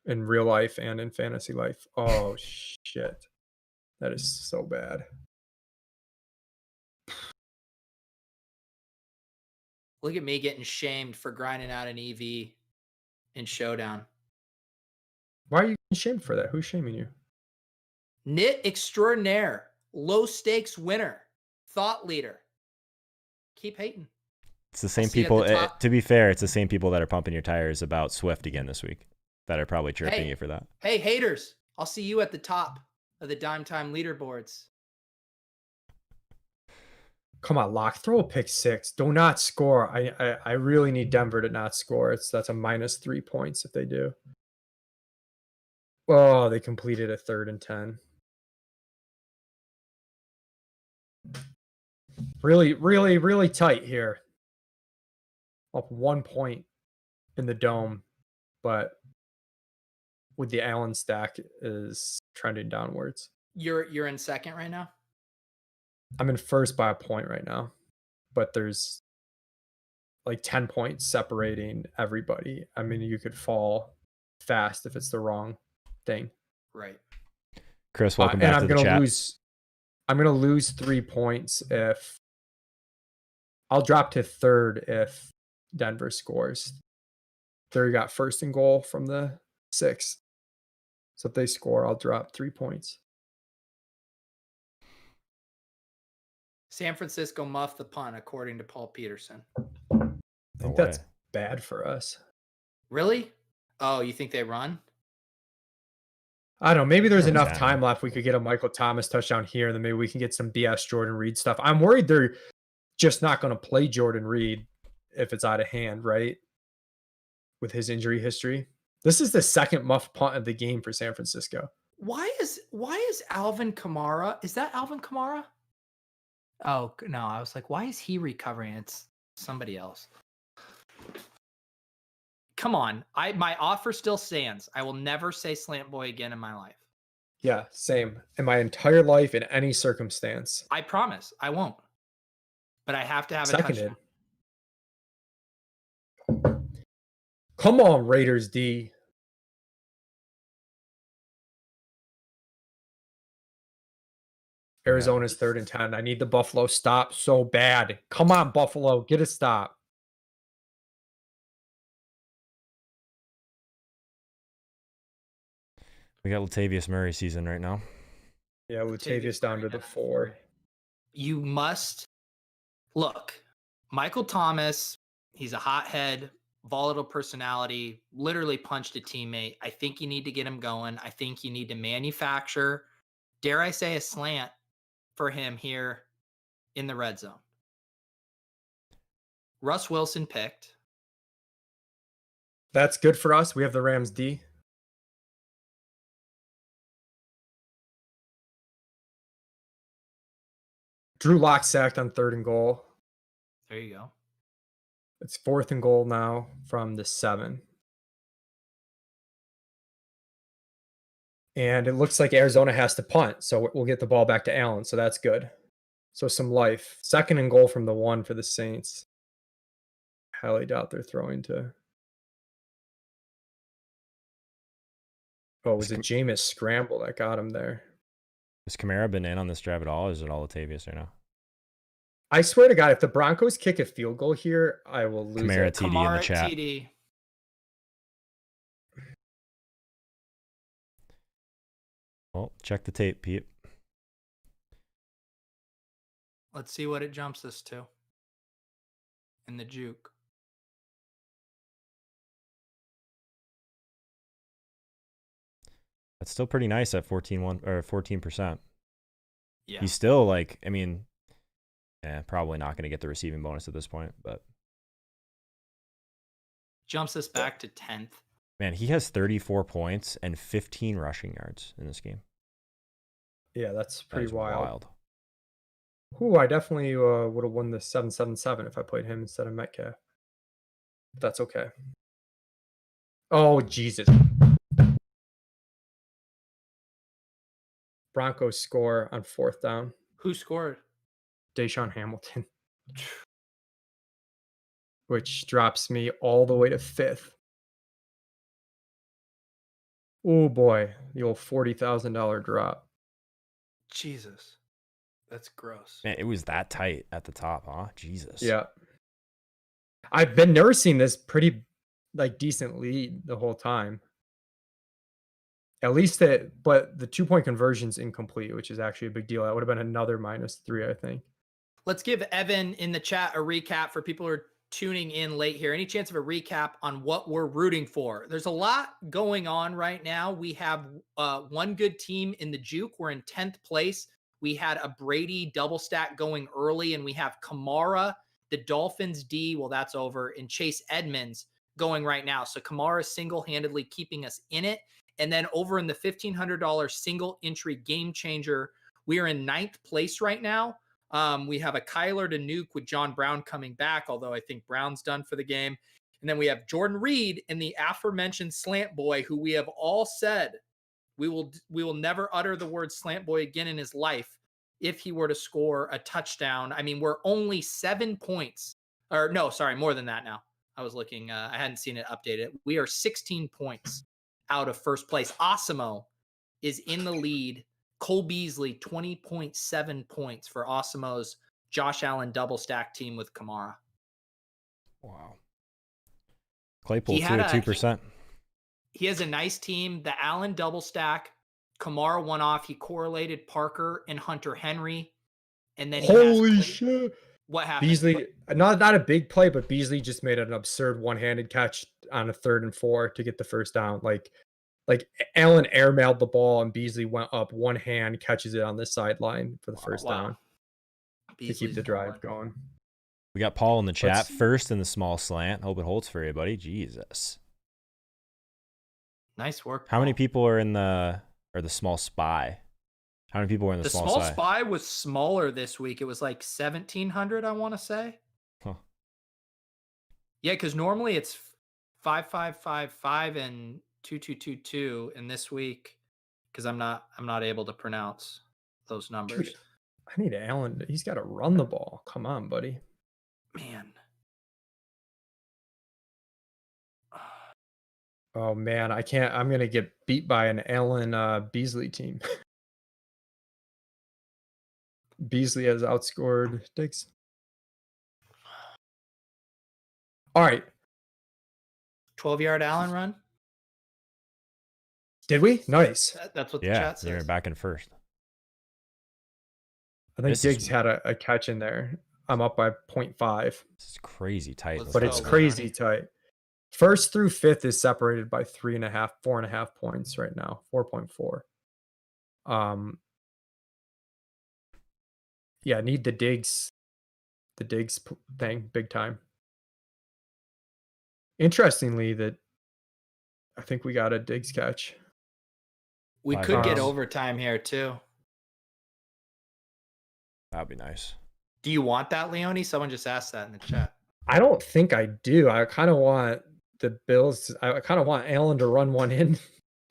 in real life and in fantasy life. Oh, shit. That is so bad. Look at me getting shamed for grinding out an EV in Showdown. Why are you getting shamed for that? Who's shaming you? Knit extraordinaire, low stakes winner, thought leader. Keep hating. It's the same people. To be fair, it's the same people that are pumping your tires about Swift again this week that are probably chirping you for that. Hey, haters. I'll see you at the top of the Dime Time leaderboards. Come on, Lock. Throw a pick 6. Do not score. I really need Denver to not score. That's a -3 points if they do. Oh, they completed a 3rd and 10. Really, really, really tight here. Up 1 point in the dome, but with the Allen stack is trending downwards. You're in second right now? I'm in first by a point right now, but there's like 10 points separating everybody. I mean, you could fall fast if it's the wrong thing. Right. Chris, welcome back to the chat. I'm going to lose 3 points if I'll drop to 3rd if Denver scores. There got first and goal from the 6. So if they score, I'll drop 3 points. San Francisco muffed the punt, according to Paul Peterson. I think that's bad for us. Really? Oh, you think they run? I don't know. Maybe there's enough time left. We could get a Michael Thomas touchdown here, and then maybe we can get some BS Jordan Reed stuff. I'm worried they're just not going to play Jordan Reed if it's out of hand, right? With his injury history. This is the second muff punt of the game for San Francisco. Why is Alvin Kamara? Is that Alvin Kamara? Oh, no. I was like, why is he recovering? It's somebody else. Come on. My offer still stands. I will never say slant boy again in my life. Yeah, same. In my entire life, in any circumstance. I promise I won't. But I have to have Seconded. a touchdown. Come on, Raiders D. Arizona's 3rd and 10. I need the Buffalo stop so bad. Come on, Buffalo. Get a stop. We got Latavius Murray season right now. Yeah, Latavius down to the 4. You must look. Michael Thomas, he's a hothead, volatile personality, literally punched a teammate. I think you need to get him going. I think you need to manufacture, dare I say, a slant for him here in the red zone. Russ Wilson picked. That's good for us. We have the Rams D. Drew Lock sacked on 3rd and goal. There you go. It's 4th and goal now from the 7. And it looks like Arizona has to punt, so we'll get the ball back to Allen, so that's good. So some life. 2nd and goal from the 1 for the Saints. Highly doubt they're throwing to... Oh, was it Jameis scramble that got him there? Has Kamara been in on this drive at all, or is it all Latavius right now? I swear to God, if the Broncos kick a field goal here, I will lose Kamara it. TD in the chat. TD. Well, check the tape, Pete. Let's see what it jumps us to in the juke. That's still pretty nice at 14%. Yeah. He's still like, I mean, probably not going to get the receiving bonus at this point, but jumps us back to 10th. Man, he has 34 points and 15 rushing yards in this game. Yeah, that's pretty wild. Ooh, I definitely would have won the 7-7-7 if I played him instead of Metcalf. That's okay. Oh, Jesus. Broncos score on 4th down. Who scored? Deshaun Hamilton. Which drops me all the way to 5th. Oh boy, the old $40,000 drop. Jesus. That's gross. Man, it was that tight at the top, huh? Jesus. Yeah. I've been nursing this pretty decent lead the whole time. At least but the 2-point conversion's incomplete, which is actually a big deal. That would have been another -3, I think. Let's give Evan in the chat a recap for people who are tuning in late here. Any chance of a recap on what we're rooting for? There's a lot going on right now. We have one good team in the juke. We're in 10th place. We had a Brady double stack going early, and we have Kamara, the Dolphins D, well, that's over, and Chase Edmonds going right now. So Kamara single-handedly keeping us in it. And then over in the $1,500 single entry game changer, we are in 9th place right now. We have a KYLER to nuke with John Brown coming back, although I think Brown's done for the game. And then we have Jordan Reed and the aforementioned slant boy, who we have all said we will never utter the word slant boy again in his life if he were to score a touchdown. I mean, we're only 7 points, or no, sorry, more than that now. I was looking, I hadn't seen it updated. We are 16 points out of first place. Osimo is in the lead. Cole Beasley, 20.7 points for Osimo's Josh Allen double stack team with Kamara. Wow. Claypool too at 2%. He has a nice team. The Allen double stack. Kamara went off. He correlated Parker and Hunter Henry. And then holy shit. What happened? Beasley, not a big play, but Beasley just made an absurd one-handed catch on a 3rd and 4 to get the first down. Like Allen airmailed the ball and Beasley went up one hand, catches it on the sideline for the first down to keep the drive going. We got Paul in the chat first in the small slant. Hope it holds for you, buddy. Jesus. Nice work. How many people are in the small spy? How many people were in the small spy? The small spy was smaller this week. It was like 1,700, I want to say. Huh. Yeah, because normally it's 5555 and 2222, and this week, because I'm not able to pronounce those numbers. Dude, I need Allen. He's got to run the ball. Come on, buddy. Man. Oh man, I can't. I'm gonna get beat by an Allen Beasley team. Beasley has outscored Diggs. All right. 12-yard Allen run. Did we? Nice. That's what the chat says. Yeah, you're back in first. I think Diggs had a catch in there. I'm up by 0.5. This is crazy tight. But it's crazy tight. First through fifth is separated by 4.5 points right now. 4.4. Yeah, need the Diggs thing big time. Interestingly, that I think we got a Diggs catch. We could get overtime here too. That'd be nice. Do you want that, Leone? Someone just asked that in the chat. I don't think I do. I kind of want the Bills. I kind of want Allen to run one in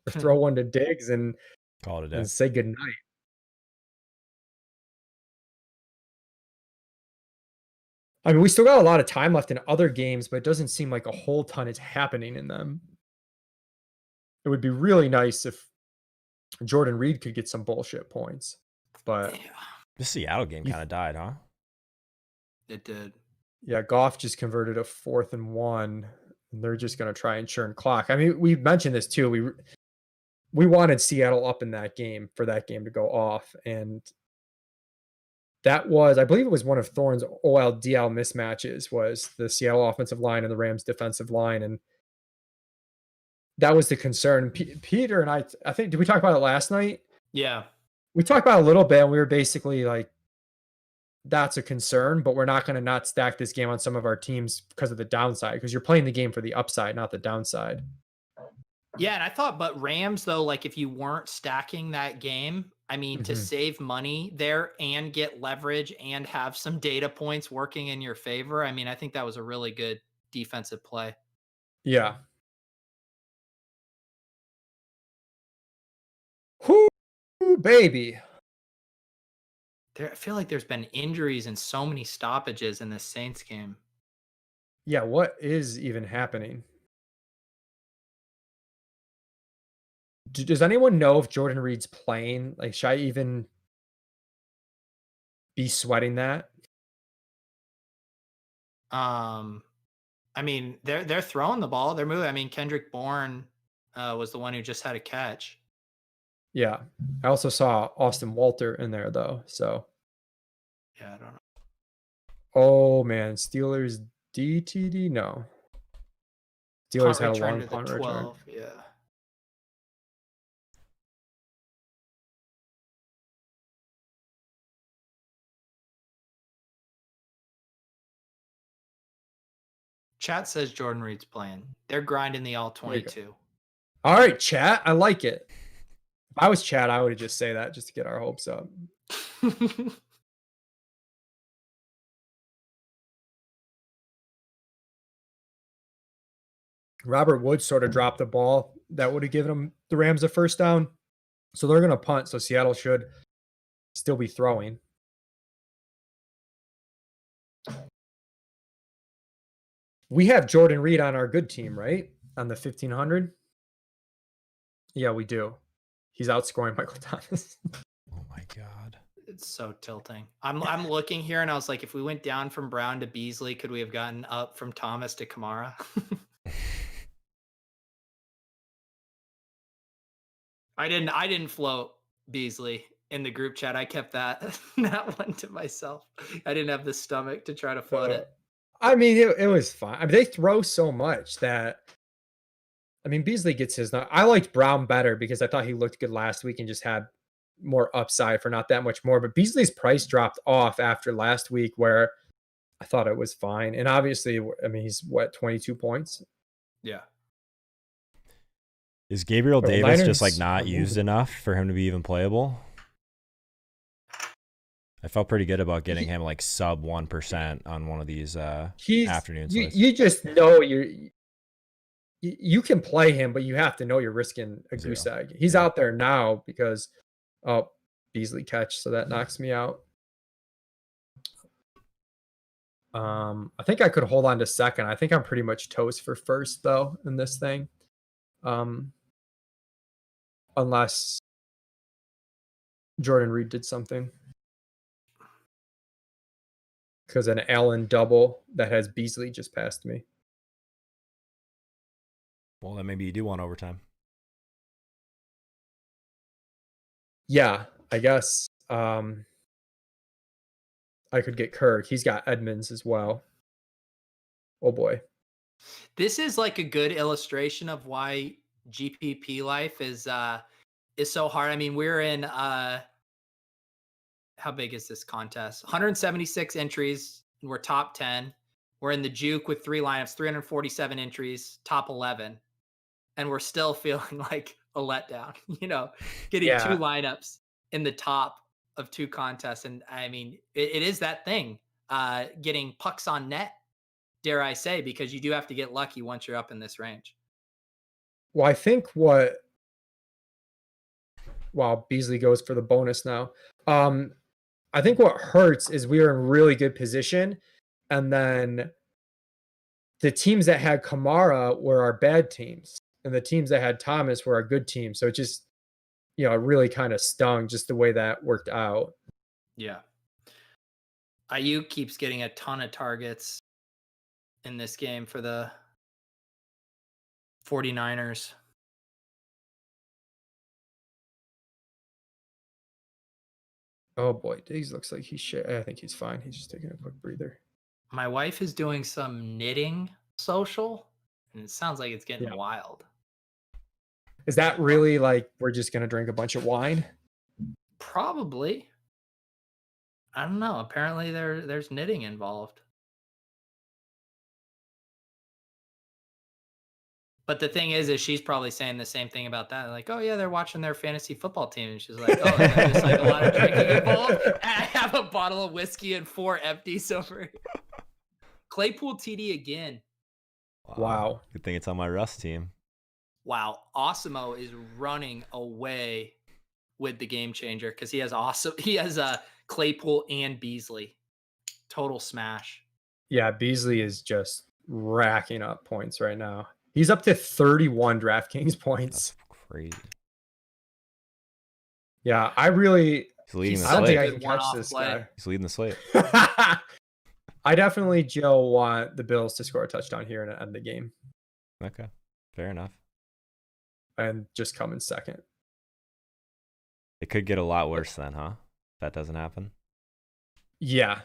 or throw one to Diggs and call it a day and say goodnight. I mean, we still got a lot of time left in other games, but it doesn't seem like a whole ton is happening in them. It would be really nice if Jordan Reed could get some bullshit points. But the Seattle game kind of died, huh? It did. Yeah, Goff just converted a 4th and 1. And they're just going to try and churn clock. I mean, we mentioned this too. We wanted Seattle up in that game for that game to go off. And that was, I believe it was one of Thorne's OL-DL mismatches, was the Seattle offensive line and the Rams defensive line. And that was the concern. Peter and I think, did we talk about it last night? Yeah. We talked about it a little bit, and we were basically like, that's a concern, but we're not going to not stack this game on some of our teams because of the downside, because you're playing the game for the upside, not the downside. Yeah, and I thought, but Rams, though, like if you weren't stacking that game, I mean, to save money there and get leverage and have some data points working in your favor, I mean, I think that was a really good defensive play. Yeah. Whoo, baby. I feel like there's been injuries and so many stoppages in this Saints game. Yeah, what is even happening? Does anyone know if Jordan Reed's playing? Like, should I even be sweating that? I mean, they're throwing the ball. They're moving. I mean, Kendrick Bourne was the one who just had a catch. Yeah. I also saw Austin Walter in there, though. So. Yeah, I don't know. Oh, man. Steelers DTD? No. Steelers had a long punt return. Yeah. Chat says Jordan Reed's playing. They're grinding the all 22. All right, chat. I like it. If I was chat, I would have just say that just to get our hopes up. Robert Woods sort of dropped the ball that would have given the Rams a first down. So they're going to punt. So Seattle should still be throwing. We have Jordan Reed on our good team, right? On the 1500. Yeah, we do. He's outscoring Michael Thomas. Oh my God. It's so tilting. I'm looking here and I was like, if we went down from Brown to Beasley, could we have gotten up from Thomas to Kamara? I didn't float Beasley in the group chat. I kept that that one to myself. I didn't have the stomach to try to float it. I mean, it was fine. I mean, they throw so much that I mean, Beasley gets his. I liked Brown better because I thought he looked good last week and just had more upside for not that much more. But Beasley's price dropped off after last week, where I thought it was fine. And obviously, I mean, he's 22 points. Yeah. Is Gabriel Bro, Davis just like Niners not are used moving. enough for him to be even playable? I felt pretty good about getting him like sub 1% on one of these afternoon slates. You just know you can play him, but you have to know you're risking a goose egg. He's out there now because Beasley catch, so that knocks me out. I think I could hold on to second. I think I'm pretty much toast for first though in this thing. Unless Jordan Reed did something. Because an Allen double that has Beasley just passed me. Well, then maybe you do want overtime. Yeah, I guess I could get Kirk. He's got Edmonds as well. Oh boy. This is like a good illustration of why GPP life is so hard. I mean, we're in how big is this contest? 176 entries, and we're top 10. We're in the juke with 3 lineups, 347 entries, top 11. And we're still feeling like a letdown, getting 2 lineups in the top of 2 contests. And I mean, it is that thing, getting pucks on net, dare I say, because you do have to get lucky once you're up in this range. Well, I think Beasley goes for the bonus now. I think what hurts is we are in really good position, and then the teams that had Kamara were our bad teams, and the teams that had Thomas were our good teams. So it just, it really kind of stung just the way that worked out. Yeah. Ayuk keeps getting a ton of targets in this game for the 49ers. Oh boy, Diggs looks like he's shit. I think he's fine. He's just taking a quick breather. My wife is doing some knitting social, and it sounds like it's getting wild. Is that really like we're just gonna drink a bunch of wine? Probably. I don't know. Apparently there's knitting involved. But the thing is she's probably saying the same thing about that. Like, oh yeah, they're watching their fantasy football team. And she's like, oh, and there's just like a lot of drinking involved. And I have a bottle of whiskey and 4 empties over here. Claypool TD again. Wow. Good thing it's on my Russ team. Wow. Osimo is running away with the game changer because he has Claypool and Beasley. Total smash. Yeah, Beasley is just racking up points right now. He's up to 31 DraftKings points. That's crazy. Yeah, I don't think I can catch this guy. He's leading the slate. I definitely, Joe, want the Bills to score a touchdown here and end the game. Okay, fair enough. And just come in second. It could get a lot worse then, huh? If that doesn't happen. Yeah.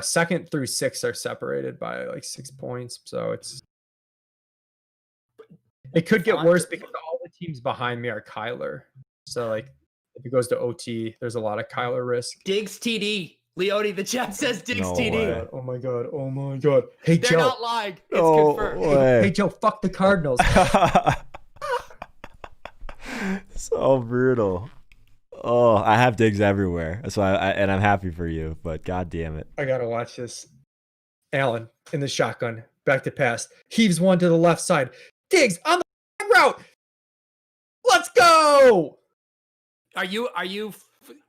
Second through 6 are separated by like 6 points, so it could get worse because all the teams behind me are KYLER. So like if it goes to OT, there's a lot of KYLER risk. Diggs TD. Leone, the chat says Diggs TD. Way. Oh my god. Hey, They're Joe. not lying. It's confirmed. Hey, Joe, fuck the Cardinals. So brutal. Oh, I have Diggs everywhere. So and I'm happy for you, but god damn it. I gotta watch this. Allen in the shotgun. Back to pass. Heaves one to the left side. Diggs on the route. Let's go. Are you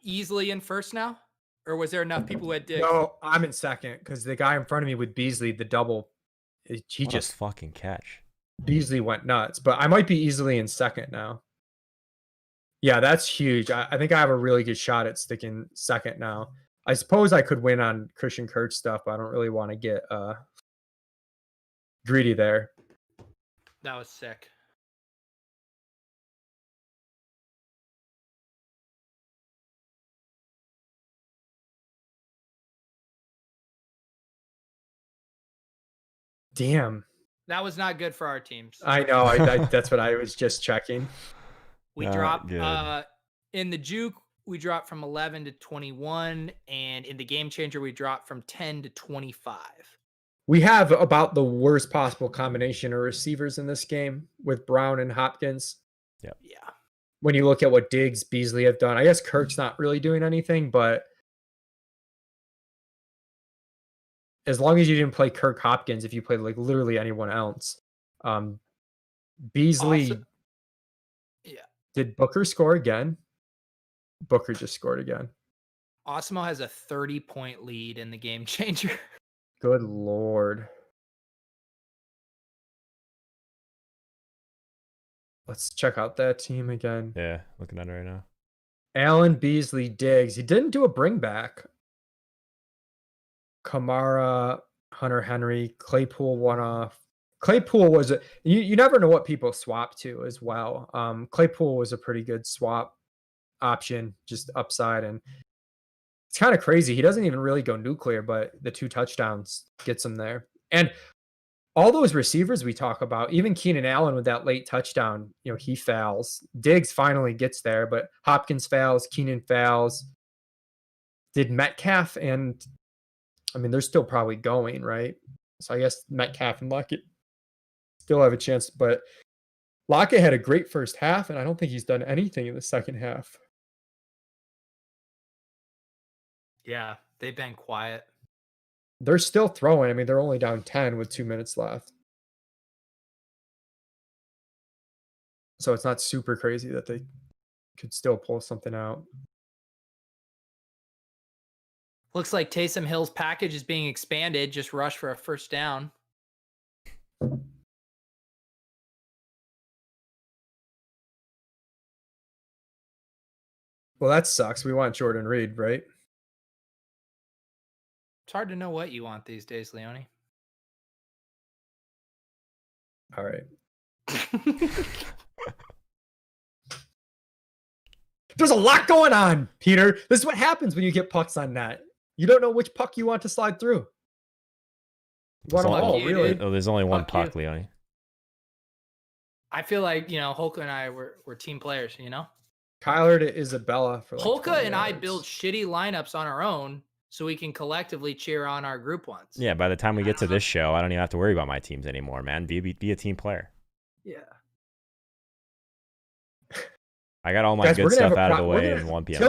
easily in first now? Or was there enough people who had Diggs? No, I'm in second because the guy in front of me with Beasley, the double, he What just a fucking catch. Beasley went nuts. But I might be easily in second now. Yeah, that's huge. I think I have a really good shot at sticking second now. I suppose I could win on Christian Kirk stuff, but I don't really want to get greedy there. That was sick. Damn. That was not good for our teams. I know. That's what I was just checking. We dropped in the juke, we dropped from 11 to 21, and in the game changer, we dropped from 10 to 25. We have about the worst possible combination of receivers in this game with Brown and Hopkins. Yep. Yeah. When you look at what Diggs, Beasley have done, I guess Kirk's not really doing anything, but as long as you didn't play Kirk Hopkins, if you played like literally anyone else, Beasley. Also, yeah. Did Booker score again? Booker just scored again. Osmo has a 30-point lead in the game changer. Good Lord. Let's check out that team again. Yeah, looking at it right now. Allen, Beasley, Diggs. He didn't do a bring back. Kamara, Hunter Henry, Claypool one off. Claypool was you never know what people swap to as well. Claypool was a pretty good swap option, just upside, and it's kind of crazy. He doesn't even really go nuclear, but the 2 touchdowns gets him there. And all those receivers we talk about, even Keenan Allen with that late touchdown, he fouls. Diggs finally gets there, but Hopkins fouls, Keenan fouls. Did Metcalf and they're still probably going, right? So I guess Metcalf and Lockett still have a chance, but Lockett had a great first half, and I don't think he's done anything in the second half. Yeah, they've been quiet. They're still throwing. They're only down 10 with 2 minutes left. So it's not super crazy that they could still pull something out. Looks like Taysom Hill's package is being expanded. Just rush for a first down. Well, that sucks. We want Jordan Reed, right? It's hard to know what you want these days, Leone. All right. There's a lot going on, Peter. This is what happens when you get pucks on net. You don't know which puck you want to slide through. You want them all, really. Oh, there's only one puck, Leone. I feel like, Holka and I were team players, KYLER to Isabella for like Holka and I build shitty lineups on our own so we can collectively cheer on our group ones. Yeah, by the time we get to this show, I don't even have to worry about my teams anymore, man. Be a team player. Yeah. I got all my good stuff out of the way in 1 p.m.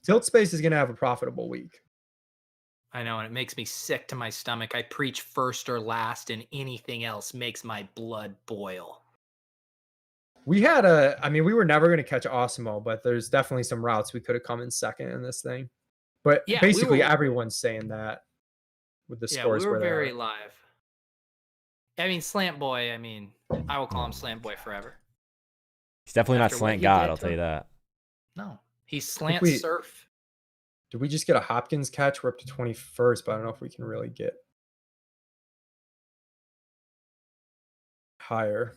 Tilt Space is going to have a profitable week. I know, and it makes me sick to my stomach. I preach first or last, and anything else makes my blood boil. We had we were never going to catch Osmo, but there's definitely some routes we could have come in second in this thing. But yeah, basically everyone's saying that with the scores. Yeah, we were very live. Slant Boy, I will call him Slant Boy forever. He's definitely not Slant God, I'll tell you that. No, he's Slant Surf. Did we just get a Hopkins catch? We're up to 21st, but I don't know if we can really get higher.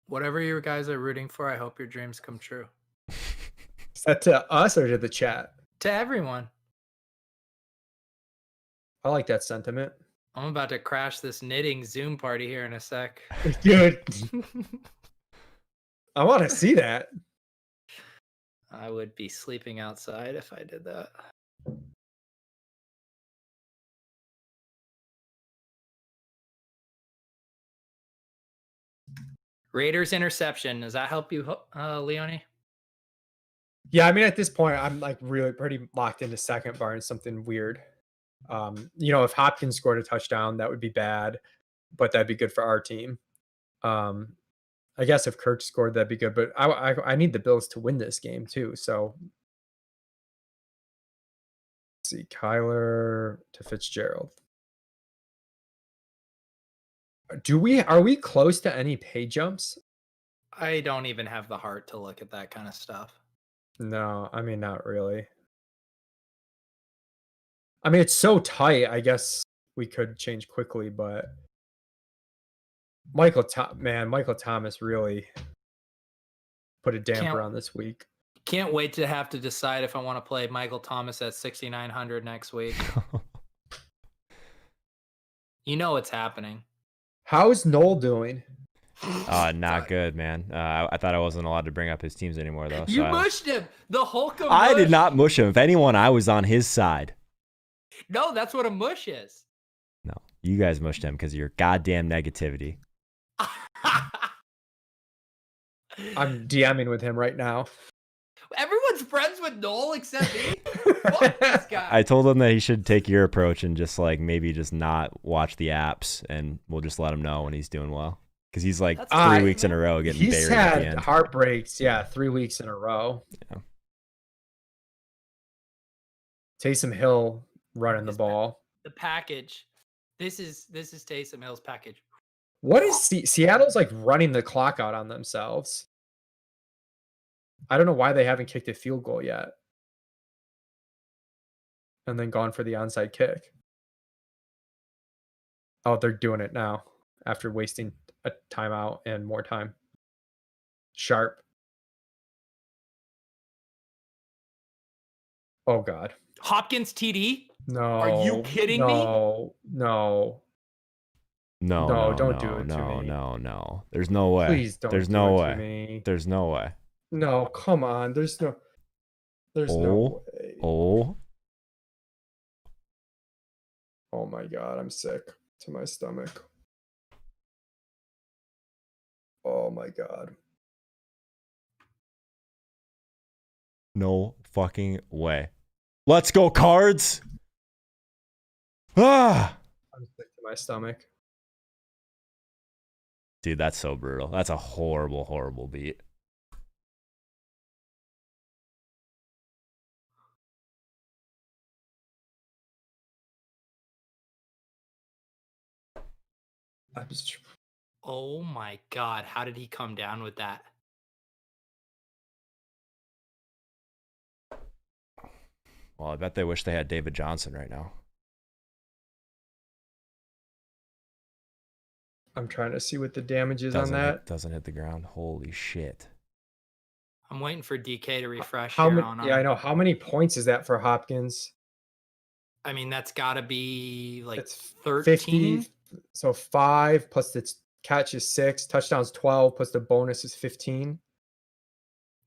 Whatever you guys are rooting for, I hope your dreams come true. Is that to us or to the chat? To everyone. I like that sentiment. I'm about to crash this knitting Zoom party here in a sec. Dude. I want to see that. I would be sleeping outside if I did that. Raiders interception. Does that help you, Leone? Yeah, at this point, I'm like really pretty locked into second barring something weird. If Hopkins scored a touchdown, that would be bad, but that'd be good for our team. I guess if Kirk scored, that'd be good, but I need the Bills to win this game too. So let's see, KYLER to Fitzgerald. Are we close to any pay jumps? I don't even have the heart to look at that kind of stuff. No, not really. It's so tight. I guess we could change quickly, but Michael Thomas really put a damper on this week. Can't wait to have to decide if I want to play Michael Thomas at 6,900 next week. You know what's happening. How is Noel doing? Not good, man. I thought I wasn't allowed to bring up his teams anymore, though. You mushed him. The Holka mush. I did not mush him. If anyone, I was on his side. No, that's what a mush is. No, you guys mushed him because of your goddamn negativity. I'm DMing with him right now. Everyone's friends with Noel except me. Fuck this guy. I told him that he should take your approach and just like maybe just not watch the apps, and we'll just let him know when he's doing well. Because he's like 3 weeks in a row getting buried He's at the had end. heartbreaks, 3 weeks in a row. Yeah. Taysom Hill running the ball. The package. This is Taysom Hill's package. What is Seattle's like running the clock out on themselves? I don't know why they haven't kicked a field goal yet. And then gone for the onside kick. Oh, they're doing it now after wasting a timeout and more time. Sharp. Oh, God. Hopkins TD? No. Are you kidding me? No. No, don't do it to me. No. There's no way. Please don't There's do no it way. to me. There's no way. No, come on. There's no way. Oh my God, I'm sick to my stomach. Oh my God. No fucking way. Let's go, Cards. Ah. I'm sick to my stomach. Dude, that's so brutal. That's a horrible, horrible beat. Oh my God. How did he come down with that? Well, I bet they wish they had David Johnson right now. I'm trying to see what the damage is on that. Doesn't hit the ground. Holy shit. I'm waiting for DK to refresh How here many, on yeah, I know. How many points is that for Hopkins? I mean, that's got to be like It's 13. 50. So 5 plus the catch is 6. Touchdowns 12 plus the bonus is 15.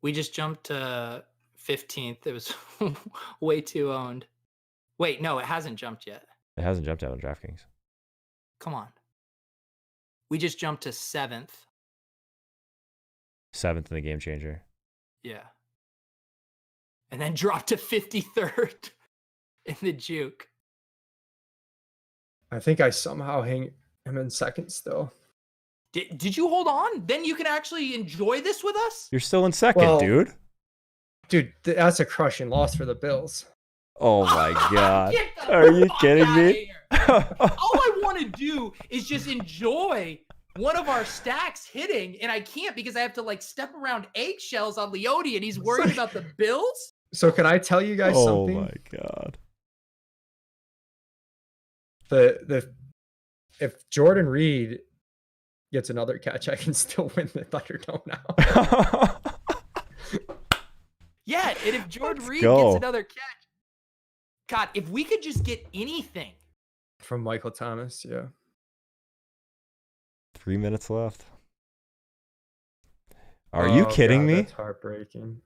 We just jumped to 15th. It was way too owned. Wait, no, it hasn't jumped yet. It hasn't jumped out on DraftKings. Come on. We just jumped to 7th. 7th in the game changer. Yeah. And then dropped to 53rd in the juke. I think I somehow hang him in second still. Did you hold on? Then you can actually enjoy this with us? You're still in second, dude. Dude, that's a crushing loss for the Bills. Oh my God. Are you kidding me? All I want to do is just enjoy one of our stacks hitting, and I can't because I have to like step around eggshells on Leone, and he's worried about the Bills. So can I tell you guys something? Oh my God. If Jordan Reed gets another catch, I can still win the Thunderdome now. Yeah, and if Jordan Reed gets another catch, God, if we could just get anything from Michael Thomas, yeah. 3 minutes left. Are you kidding me? That's heartbreaking.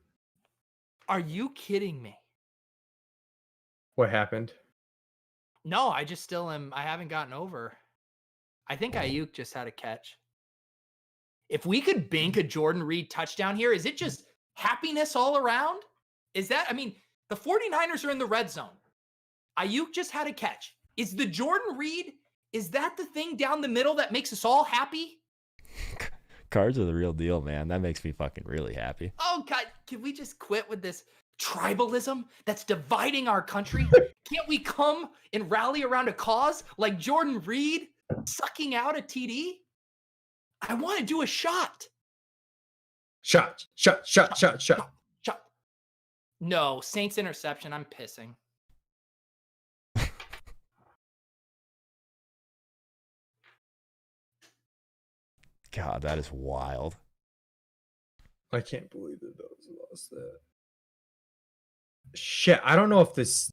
Are you kidding me? What happened? No, I just still am. I haven't gotten over. I think Ayuk just had a catch. If we could bank a Jordan Reed touchdown here, is it just happiness all around? Is that, I mean, the 49ers are in the red zone. Ayuk just had a catch. Is the Jordan Reed, is that the thing down the middle that makes us all happy? Cards are the real deal, man. That makes me fucking really happy. Oh, God, can we just quit with this tribalism that's dividing our country? Can't we come and rally around a cause like Jordan Reed sucking out a TD? I want to do a shot. Shot. No, Saints interception. I'm pissing. God, that is wild. I can't believe that those lost that. Shit, I don't know if this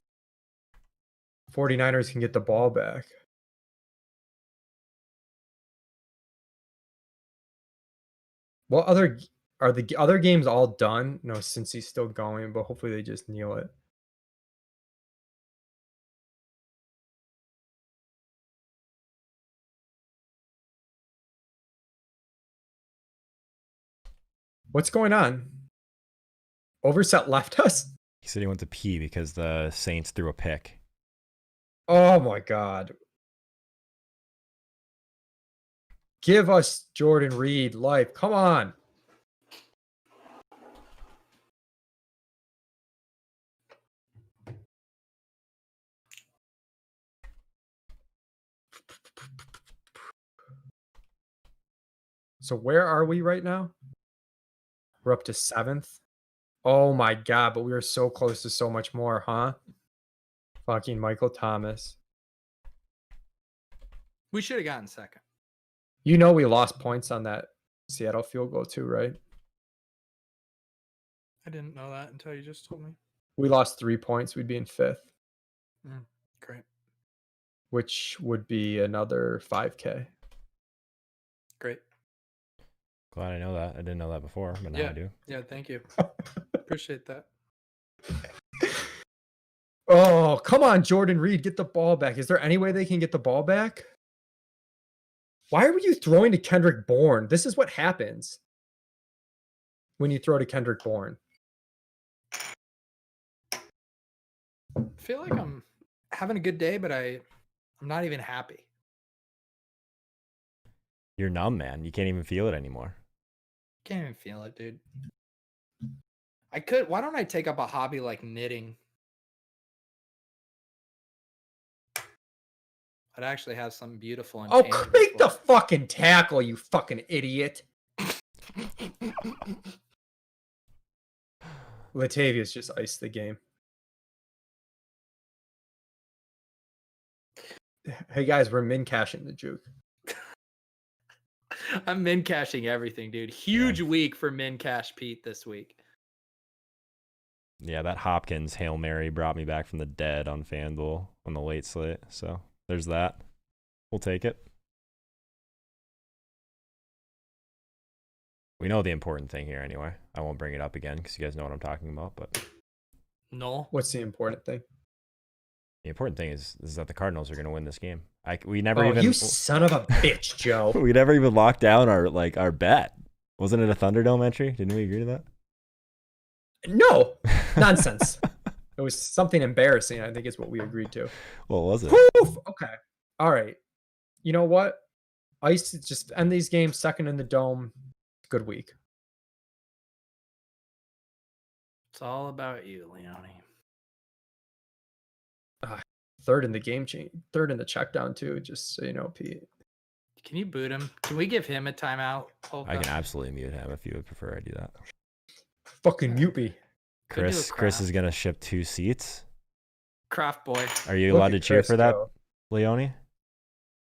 49ers can get the ball back. What other are the other games all done? No, since he's still going, but hopefully they just kneel it. What's going on? Overzet left us? He said he went to pee because the Saints threw a pick. Oh my God. Give us Jordan Reed life. Come on. So where are we right now? We're up to 7th. Oh my God, but we were so close to so much more, huh? Fucking Michael Thomas. We should have gotten second. You know we lost points on that Seattle field goal too, right? I didn't know that until you just told me. We lost 3 points. We'd be in 5th. Great. Which would be another 5K. Great. Glad I know that. I didn't know that before, but now I do. Yeah, thank you. Appreciate that. Oh, come on, Jordan Reed. Get the ball back. Is there any way they can get the ball back? Why were you throwing to Kendrick Bourne? This is what happens when you throw to Kendrick Bourne. I feel like I'm having a good day, but I'm not even happy. You're numb, man. You can't even feel it anymore. Can't even feel it, dude. I could. Why don't I take up a hobby like knitting? I'd actually have something beautiful and Oh, tangible make for the it. fucking tackle, you fucking idiot. Latavius just iced the game. Hey guys, we're min cashing the juke. I'm min cashing everything, dude. Huge week for min cash Pete this week. Yeah, that Hopkins Hail Mary brought me back from the dead on FanDuel on the late slate. So there's that. We'll take it. We know the important thing here anyway. I won't bring it up again because you guys know what I'm talking about. But No. What's the important thing? the important thing is that the Cardinals are going to win this game. We never You son of a bitch, Joe. we never even locked down our bet. Wasn't it a Thunderdome entry? Didn't we agree to that? No, nonsense. It was something embarrassing, I think is what we agreed to. What was it? Poof! Okay. All right. You know what? Ice, just end these games second in the dome. Good week. It's all about you, Leone. Third in the game change. Third in the check down too, just so you know, Pete. Can you boot him? Can we give him a timeout? Holka? I can absolutely mute him if you would prefer I do that. Fucking mute me. Chris is going to ship 2 seats. Craft boy. Are you Look allowed to at cheer Chris, for that, Joe. Leone?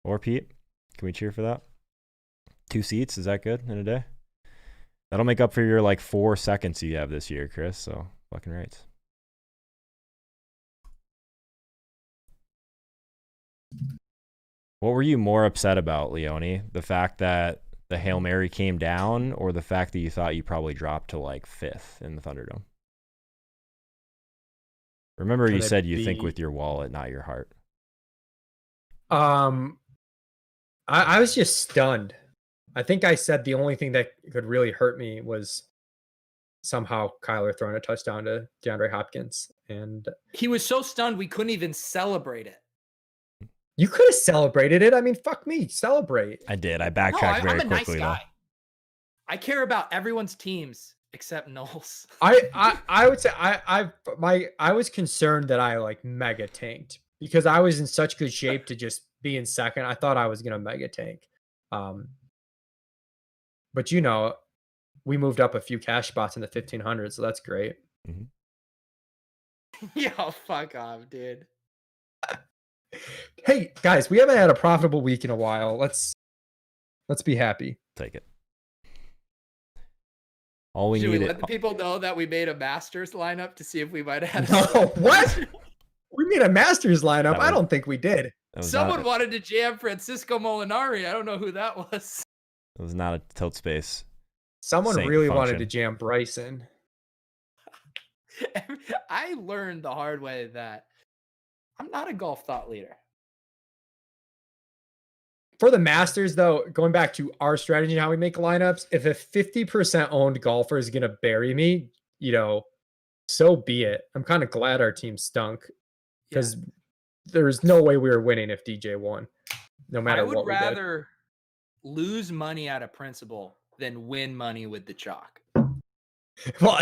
Or Pete? Can we cheer for that? 2 seats, is that good in a day? That'll make up for your like 4 seconds you have this year, Chris. So fucking right. What were you more upset about, Leone? The fact that the Hail Mary came down, or the fact that you thought you probably dropped to like 5th in the Thunderdome? Remember, you said you think with your wallet, not your heart. I was just stunned. I think I said the only thing that could really hurt me was somehow KYLER throwing a touchdown to DeAndre Hopkins. And He was so stunned we couldn't even celebrate it. you could have celebrated it. I mean, fuck me, celebrate. I did. I backtracked very I'm a quickly, nice guy. I care about everyone's teams except Knowles. I would say I was concerned that I like mega tanked because I was in such good shape to just be in second. I thought I was gonna mega tank. But you know, we moved up a few cash spots in the 1500s, so that's great. Mm-hmm. Yo, fuck off, dude. Hey guys, we haven't had a profitable week in a while. Let's be happy. Take it. All we Should we need let the people know that we made a Masters lineup to see if we might have? No, what? We made a Masters lineup. I don't think we did. Someone wanted to jam Francisco Molinari. I don't know who that was. It was not a tilt space. Someone really wanted to jam Bryson. I learned the hard way that I'm not a golf thought leader. For the Masters, though, going back to our strategy and how we make lineups, if a 50% owned golfer is going to bury me, so be it. I'm kind of glad our team stunk because there's no way we were winning if DJ won, no matter what we did. I would rather lose money out of principle than win money with the chalk. Well,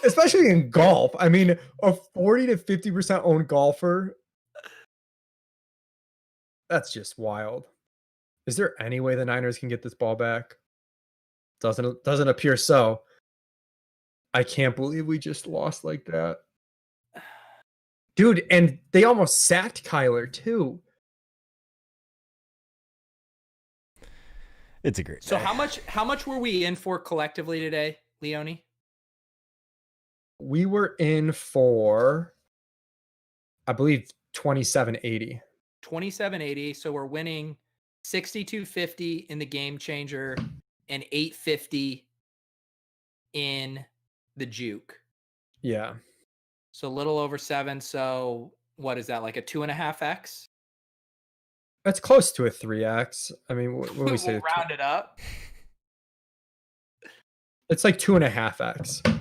especially in golf. I mean, a 40 to 50% owned golfer, that's just wild. Is there any way the Niners can get this ball back? Doesn't appear so. I can't believe we just lost like that. Dude, and they almost sacked KYLER too. It's a great day. So how much were we in for collectively today, Leone? We were in for, I believe, 2780. 2780. So we're winning 6250 in the game changer and 850 in the juke. Yeah. So a little over 7. So what is that, like a 2.5x? That's close to a 3x. I mean, what do we say? We'll round it up. It's like 2.5x.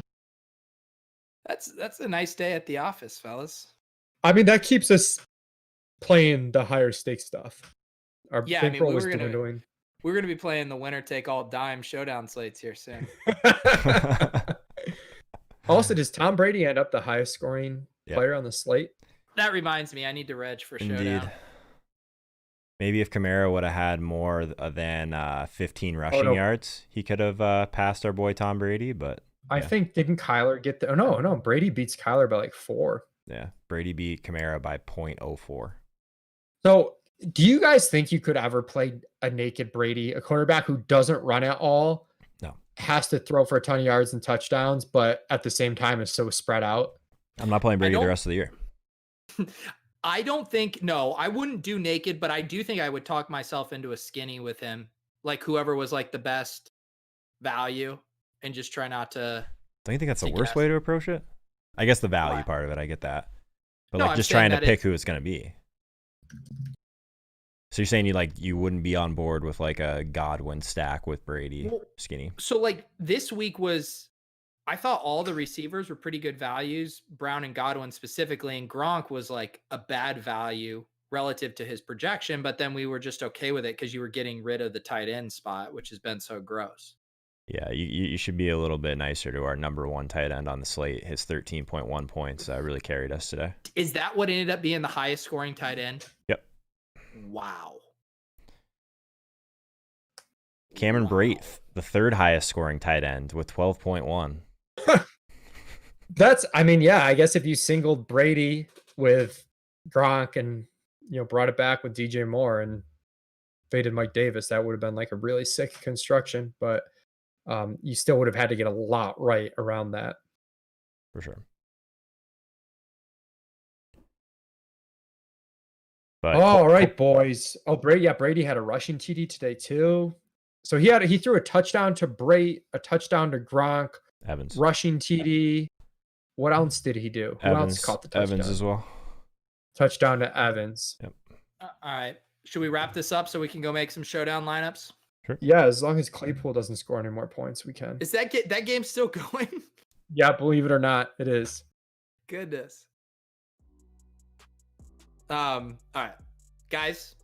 That's a nice day at the office, fellas. I mean, that keeps us playing the higher stake stuff. Our bankroll was dwindling. We're going to be playing the winner take all dime showdown slates here soon. Also, does Tom Brady end up the highest scoring player on the slate? That reminds me, I need to reg for showdown. Indeed. Maybe if Kamara would have had more than 15 rushing yards, he could have passed our boy Tom Brady. But I think, didn't KYLER get the... Oh, no. Brady beats KYLER by like 4. Yeah, Brady beat Kamara by 0.04. So, do you guys think you could ever play a naked Brady, a quarterback who doesn't run at all? No. Has to throw for a ton of yards and touchdowns, but at the same time is so spread out? I'm not playing Brady the rest of the year. I don't think, no, I wouldn't do naked, but I do think I would talk myself into a skinny with him. Like whoever was like the best value and just try not to. Don't you think that's the worst way to approach it? I guess the value part of it, I get that. But like just trying to pick who it's going to be. So you're saying you wouldn't be on board with like a Godwin stack with Brady skinny? So like this week I thought all the receivers were pretty good values, Brown and Godwin specifically, and Gronk was like a bad value relative to his projection, but then we were just okay with it because you were getting rid of the tight end spot, which has been so gross. Yeah, you should be a little bit nicer to our number one tight end on the slate. His 13.1 points really carried us today. Is that what ended up being the highest scoring tight end? Yep. Wow. Cameron Braith, the third highest scoring tight end with 12.1. I guess if you singled Brady with Gronk and brought it back with DJ Moore and faded Mike Davis, that would have been like a really sick construction, but you still would have had to get a lot right around that. For sure. But all right, boys. Oh, Brady had a rushing TD today too. So he threw a touchdown to Bray, a touchdown to Gronk, Evans, rushing TD. What else did he do? Who else caught the touchdown? Evans as well. Touchdown to Evans. Yep. All right. Should we wrap this up so we can go make some showdown lineups? Sure. Yeah, as long as Claypool doesn't score any more points, we can. Is that game still going? Yeah, believe it or not, it is. Goodness. All right, guys.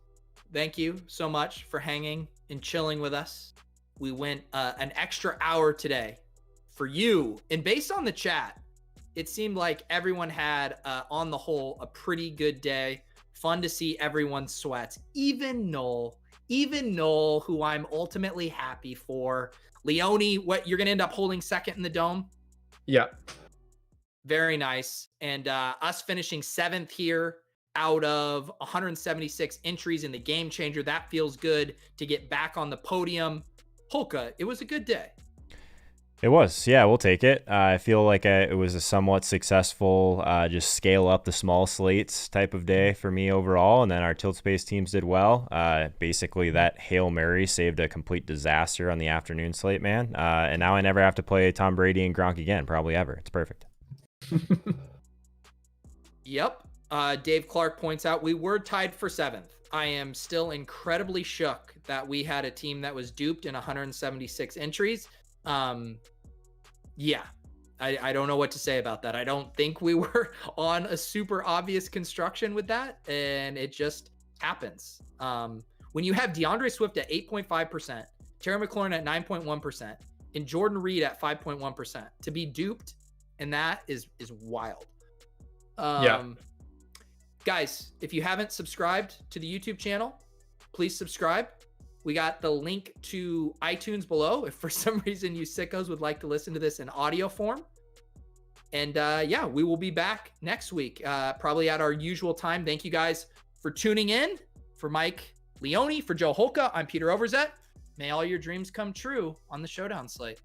Thank you so much for hanging and chilling with us. We went an extra hour today for you. And based on the chat, it seemed like everyone had, on the whole, a pretty good day. Fun to see everyone's sweats. Even Noel, who I'm ultimately happy for. Leone, what, you're going to end up holding second in the dome? Yeah. Very nice. And us finishing 7th here out of 176 entries in the game changer. That feels good to get back on the podium. Holka, it was a good day. It was. Yeah, we'll take it. I feel like it was a somewhat successful just scale up the small slates type of day for me overall. And then our tilt space teams did well. Basically, that Hail Mary saved a complete disaster on the afternoon slate, man. And now I never have to play Tom Brady and Gronk again, probably ever. It's perfect. Yep. Dave Clark points out we were tied for 7th. I am still incredibly shook that we had a team that was duped in 176 entries. Yeah, I don't know what to say about that. I don't think we were on a super obvious construction with that, and it just happens. When you have DeAndre Swift at 8.5%, Terry McLaurin at 9.1%, and Jordan Reed at 5.1%, to be duped, and that is wild. Yeah. Guys, if you haven't subscribed to the YouTube channel, please subscribe. We got the link to iTunes below if for some reason you sickos would like to listen to this in audio form. And yeah, we will be back next week, probably at our usual time. Thank you guys for tuning in. For Mike Leone, for Joe Holka, I'm Peter Overzet. May all your dreams come true on the Showdown slate.